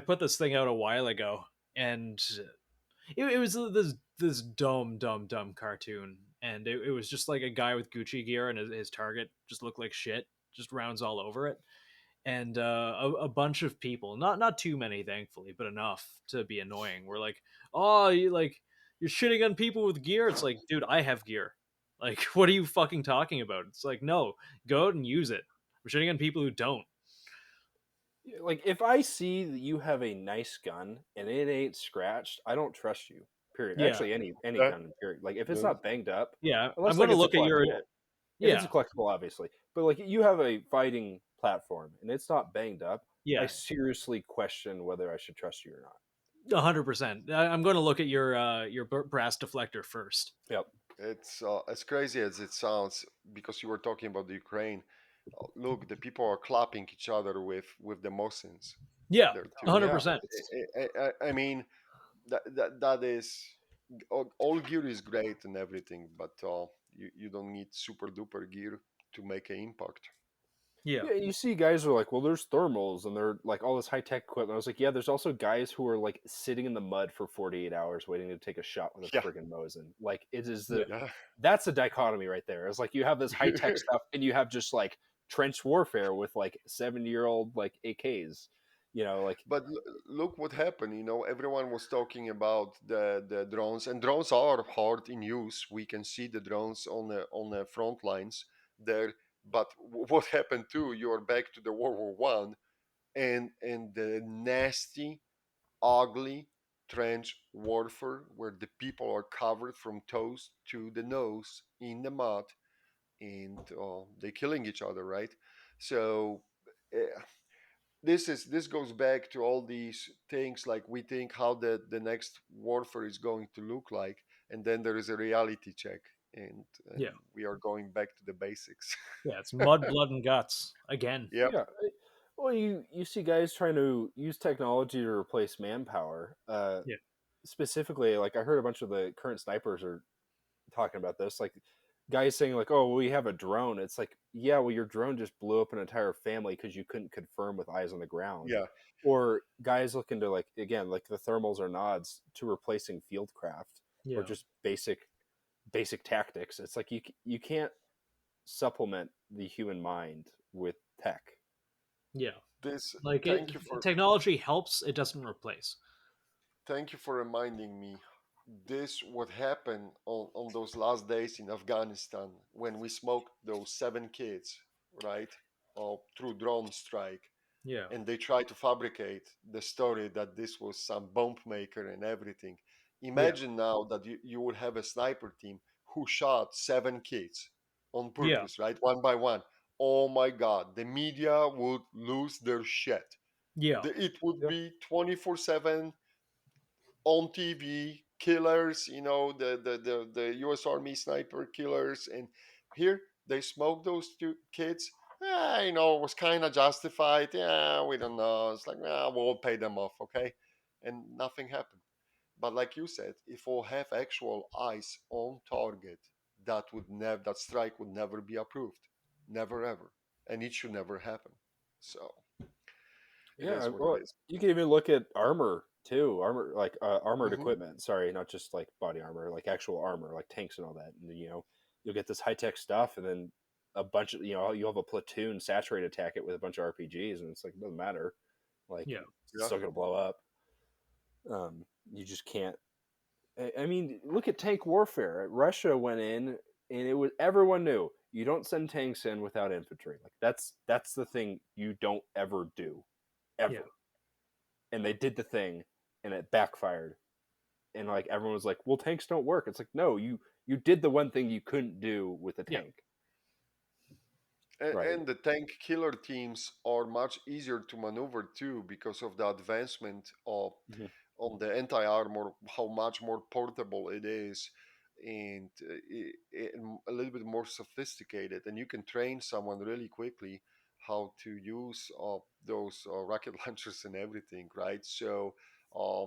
put this thing out a while ago, and it was this dumb cartoon, and it was just like a guy with Gucci gear, and his target just looked like shit, just rounds all over it, and a bunch of people, not too many, thankfully, but enough to be annoying. Were like, "Oh, you're shitting on people with gear." It's like, dude, I have gear. Like, what are you fucking talking about? It's like, no, go out and use it. We're shitting on people who don't. Like if I see that you have a nice gun and it ain't scratched, I don't trust you. Period. Yeah. Actually, any Yeah. gun. Period. Like if it's Yeah. not banged up, Yeah. unless I'm like going to it's a look at your. collectible. If it's Yeah. a collectible, obviously, but like you have a fighting platform and it's not banged up, I Yeah. seriously question whether I should trust you or not. 100%. I'm going to look at your brass deflector first. Yep. It's as crazy as it sounds because you were talking about the Ukraine. Look, the people are clapping each other with the Mosins Yeah. there too. Yeah. 100%. It's I mean, that is all gear is great and everything, but you don't need super duper gear to make an impact. Yeah. yeah. You see guys who are like, well, there's thermals and they're like all this high tech equipment. I was like, yeah, there's also guys who are like sitting in the mud for 48 hours waiting to take a shot with a Yeah, friggin' Mosin. Like it is Yeah. yeah. that's a dichotomy right there. It's like you have this high tech stuff and you have just like trench warfare with like 70-year-old like AKs. Like But look what happened. Everyone was talking about the drones, and drones are hard in use. We can see the drones on the front lines there. But what happened too? You are back to the World War I, and the nasty, ugly trench warfare where the people are covered from toes to the nose in the mud, and they're killing each other, right? So. This goes back to all these things, like we think how the next warfare is going to look like, and then there is a reality check, and Yeah. we are going back to the basics. Yeah. It's mud, blood, and guts again. Yep. yeah. Well, you see guys trying to use technology to replace manpower. Yeah. Specifically, like I heard a bunch of the current snipers are talking about this. Like guys saying like, "Oh, we have a drone." It's like, yeah, well, your drone just blew up an entire family because you couldn't confirm with eyes on the ground. Yeah. Or guys looking to like again, like the thermals or nods to replacing fieldcraft Yeah. or just basic tactics. It's like you can't supplement the human mind with tech. Yeah. This. Like technology helps, it doesn't replace. Thank you for reminding me. This what happened on those last days in Afghanistan when we smoked those 7 kids, right? Through drone strike, Yeah. and they try to fabricate the story that this was some bomb maker and everything. Imagine now that you would have a sniper team who shot 7 kids on Yeah. purpose, right? One by one. Oh my God, the media would lose their shit. Yeah. It would Yeah. be 24/7 on TV, killers, the US Army sniper killers. And here they smoked those 2 kids. It was kind of justified. Yeah, we don't know. It's like, we'll pay them off, okay? And nothing happened. But like you said, if we'll have actual eyes on target, that strike would never be approved. Never ever. And it should never happen. So it Yeah, is what well, it is. you can even look at armor too. Armor, like armored Mhm. equipment. Sorry, not just like body armor, like actual armor, like tanks and all that. And you'll get this high tech stuff, and then a bunch of you'll have a platoon saturate attack it with a bunch of RPGs, and it's like it doesn't matter. Like Yeah. it's Yeah. still gonna blow up. You just can't. I mean, look at tank warfare. Russia went in, and it was everyone knew you don't send tanks in without infantry. Like that's the thing you don't ever do, ever. Yeah. And they did the thing, and it backfired. And like everyone was like, "Well, tanks don't work." It's like, no, you did the one thing you couldn't do with a Yeah. tank, And, right? and the tank killer teams are much easier to maneuver too because of the advancement of Mhm. on the anti-armor, how much more portable it is, and a little bit more sophisticated. And you can train someone really quickly how to use those rocket launchers and everything, right? So uh,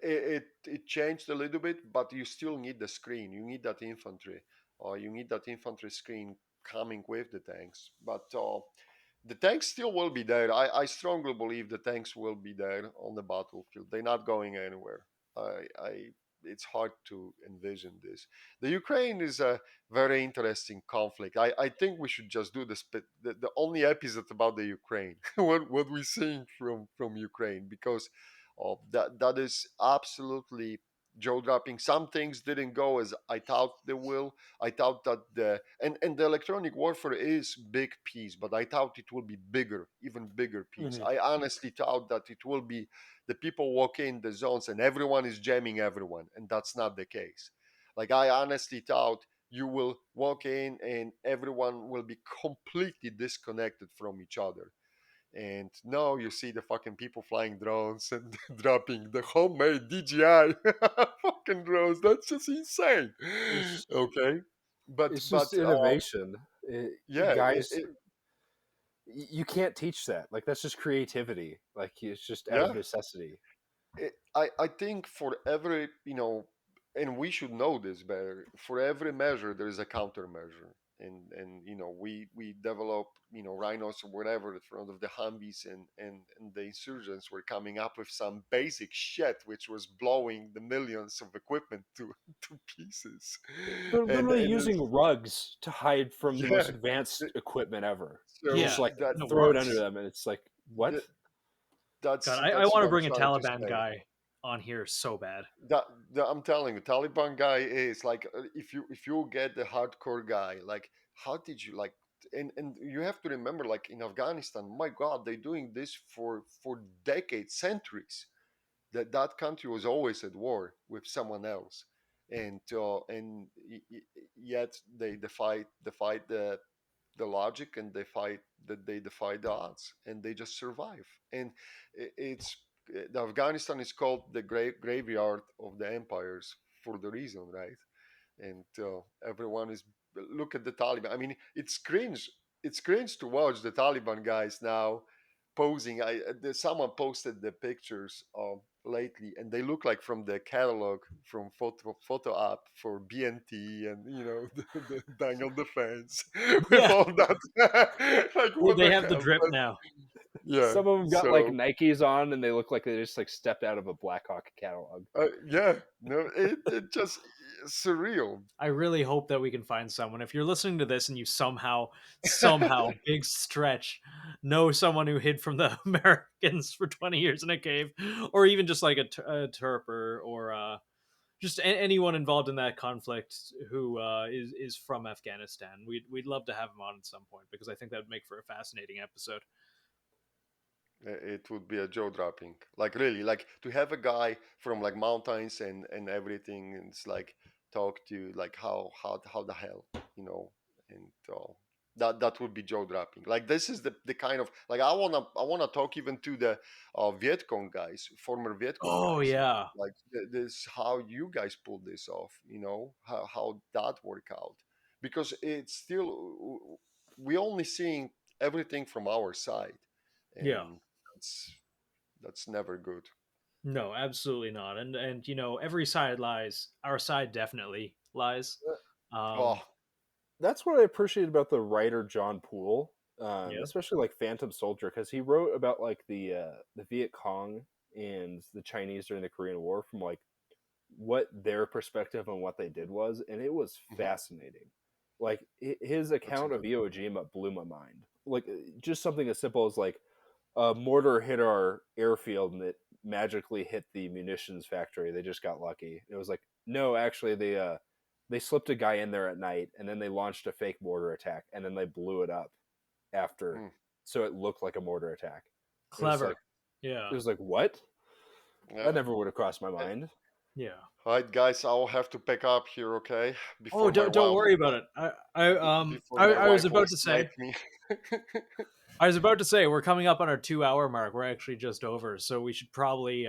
it changed a little bit, but you still need the screen. You need that infantry. You need that infantry screen coming with the tanks. But the tanks still will be there. I strongly believe the tanks will be there on the battlefield. They're not going anywhere. It's hard to envision this. The Ukraine is a very interesting conflict. I think we should just do the only episode about the Ukraine, what we're seeing from Ukraine, because that is absolutely jaw dropping. Some things didn't go as I thought they will. I thought that the electronic warfare is big piece, but I thought it will be bigger, even bigger piece. Mhm. I honestly thought that it will be the people walk in the zones and everyone is jamming everyone, and that's not the case. Like I honestly thought you will walk in and everyone will be completely disconnected from each other. And now you see the fucking people flying drones and dropping the homemade DJI fucking drones. That's just insane. It's Okay, but it's just but innovation. yeah, Guys, you can't teach that. Like that's just creativity. Like it's just out of yeah. necessity. I think for every, and we should know this better. For every measure, there is a countermeasure, and we develop rhinos or whatever in front of the Humvees, and the insurgents were coming up with some basic shit which was blowing the millions of equipment to to pieces, They're literally and it's, using rugs to hide from the most yeah. advanced equipment ever. You So just Yeah, like that no throw it worries. under them, and it's like, what? that that's God, I that's want what to I'm bring a trying to Taliban say. guy on here so bad. I'm telling you, Taliban guy is like if you get the hardcore guy, like how did you like? And you have to remember, like in Afghanistan, my God, they're doing this for decades, centuries. That country was always at war with someone else, and yet they defy the logic, and they defy the odds, and they just survive. And it's the Afghanistan is called the graveyard of the empires for the reason, right? And everyone is look at the Taliban. I mean, it's cringe. It's cringe to watch the Taliban guys now posing. Someone posted the pictures lately, and they look like from the catalog from photo app for BNT, and the dangle the fence with Yeah, all that. Like what they the have the hell? drip But now. yeah, Some of them got like so Nikes on, and they look like they just like stepped out of a Blackhawk catalog. yeah, no, it just surreal. I really hope that we can find someone. If you're listening to this and you big stretch, know someone who hid from the Americans for 20 years in a cave, or even just like a Terp or just anyone involved in that conflict who is from Afghanistan. We'd love to have him on at some point because I think that would make for a fascinating episode. It would be a jaw dropping, like really, like to have a guy from like mountains and everything, and it's like talk to like how the hell, and that would be jaw dropping. Like this is the kind of like I wanna talk even to the Viet Cong guys, former Viet Cong Oh guys, yeah, like this how you guys pull this off, how that work out, because it's still we only seeing everything from our side, yeah. and that's that's never good. No, absolutely not. And every side lies. Our side definitely lies. Oh, That's what I appreciate about the writer John Poole, Yeah. especially like Phantom Soldier, because he wrote about like the Viet Cong and the Chinese during the Korean War from like what their perspective on what they did was, and it was mhm, fascinating. Like his that's a account of good Iwo Jima blew my mind. Like just something as simple as like a mortar hit our airfield and it magically hit the munitions factory. They just got lucky. It was like, no, actually they slipped a guy in there at night and then they launched a fake mortar attack and then they blew it up after, mm, so it looked like a mortar attack. It was Clever. like Yeah. what? That yeah. never would have crossed my Eh, mind. Yeah. all right, guys, I'll have to pick up here, okay? Oh, Before my don't wife worry about it. before my I was wife will about to snipe say me. we're coming up on our 2 hour mark. We're actually just over, so we should probably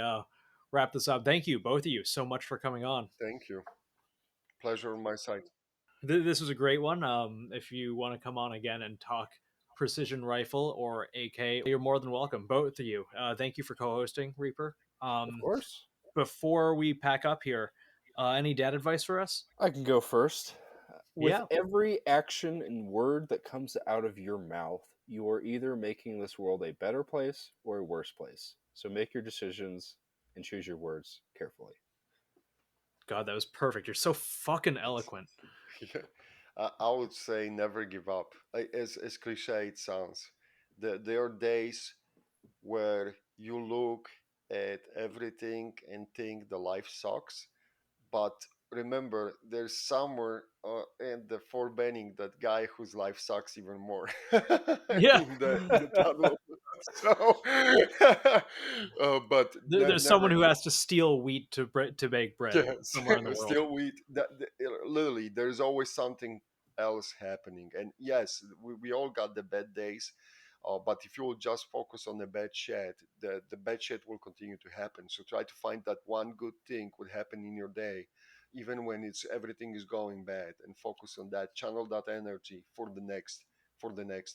wrap this up. Thank you, both of you, so much for coming on. Thank you. Pleasure on my side. This was a great one. If you want to come on again and talk precision rifle or AK, you're more than welcome, both of you. Thank you for co-hosting, Reaper. Of course. Before we pack up here, any dad advice for us? I can go first. With Yeah. every action and word that comes out of your mouth, you are either making this world a better place or a worse place. So make your decisions and choose your words carefully. God, that was perfect. You're so fucking eloquent. Yeah. I would say never give up. As cliche it sounds, there are days where you look at everything and think the life sucks, but remember, there's somewhere in the forbanning that guy whose life sucks even more Yeah. in the tunnel. So, but There's someone never. who has to steal wheat to bake bread Yes, somewhere in the world. still wheat. Literally, there's always something else happening. And yes, we all got the bad days, but if you will just focus on the bad shit, the bad shit will continue to happen. So try to find that one good thing would happen in your day, even when it's everything is going bad, and focus on that. Channel that energy for the next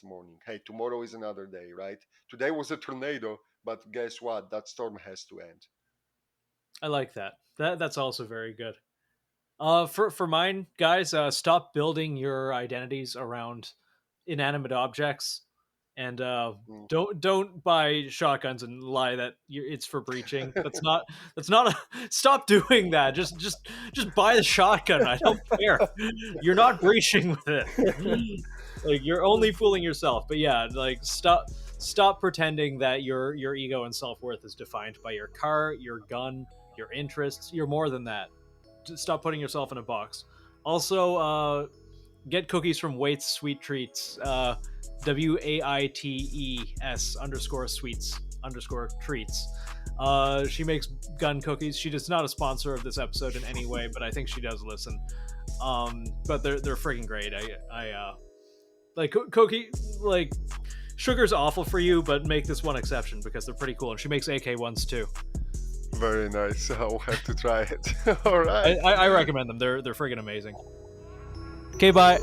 morning. Hey, tomorrow is another day, right? Today was a tornado, but guess what? That storm has to end. I like that. That's also very good. For mine, guys, stop building your identities around inanimate objects, and Mm. don't buy shotguns and lie that it's for breaching. That's not a, stop doing that. Just buy the shotgun. I don't care. You're not breaching with it. Like, you're only fooling yourself. But yeah, like, stop pretending that your ego and self-worth is defined by your car, your gun, your interests. You're more than that. Stop putting yourself in a box. Also, get cookies from Waits Sweet Treats. WAITES_sweets_treats. She makes gun cookies. She is not a sponsor of this episode in any way, but I think she does listen. But they're freaking great. I like cookie, like, sugar's awful for you, but make this one exception because they're pretty cool. And she makes AK ones too. Very nice. I'll have to try it. All right. I recommend them. They're friggin' amazing. Okay, bye.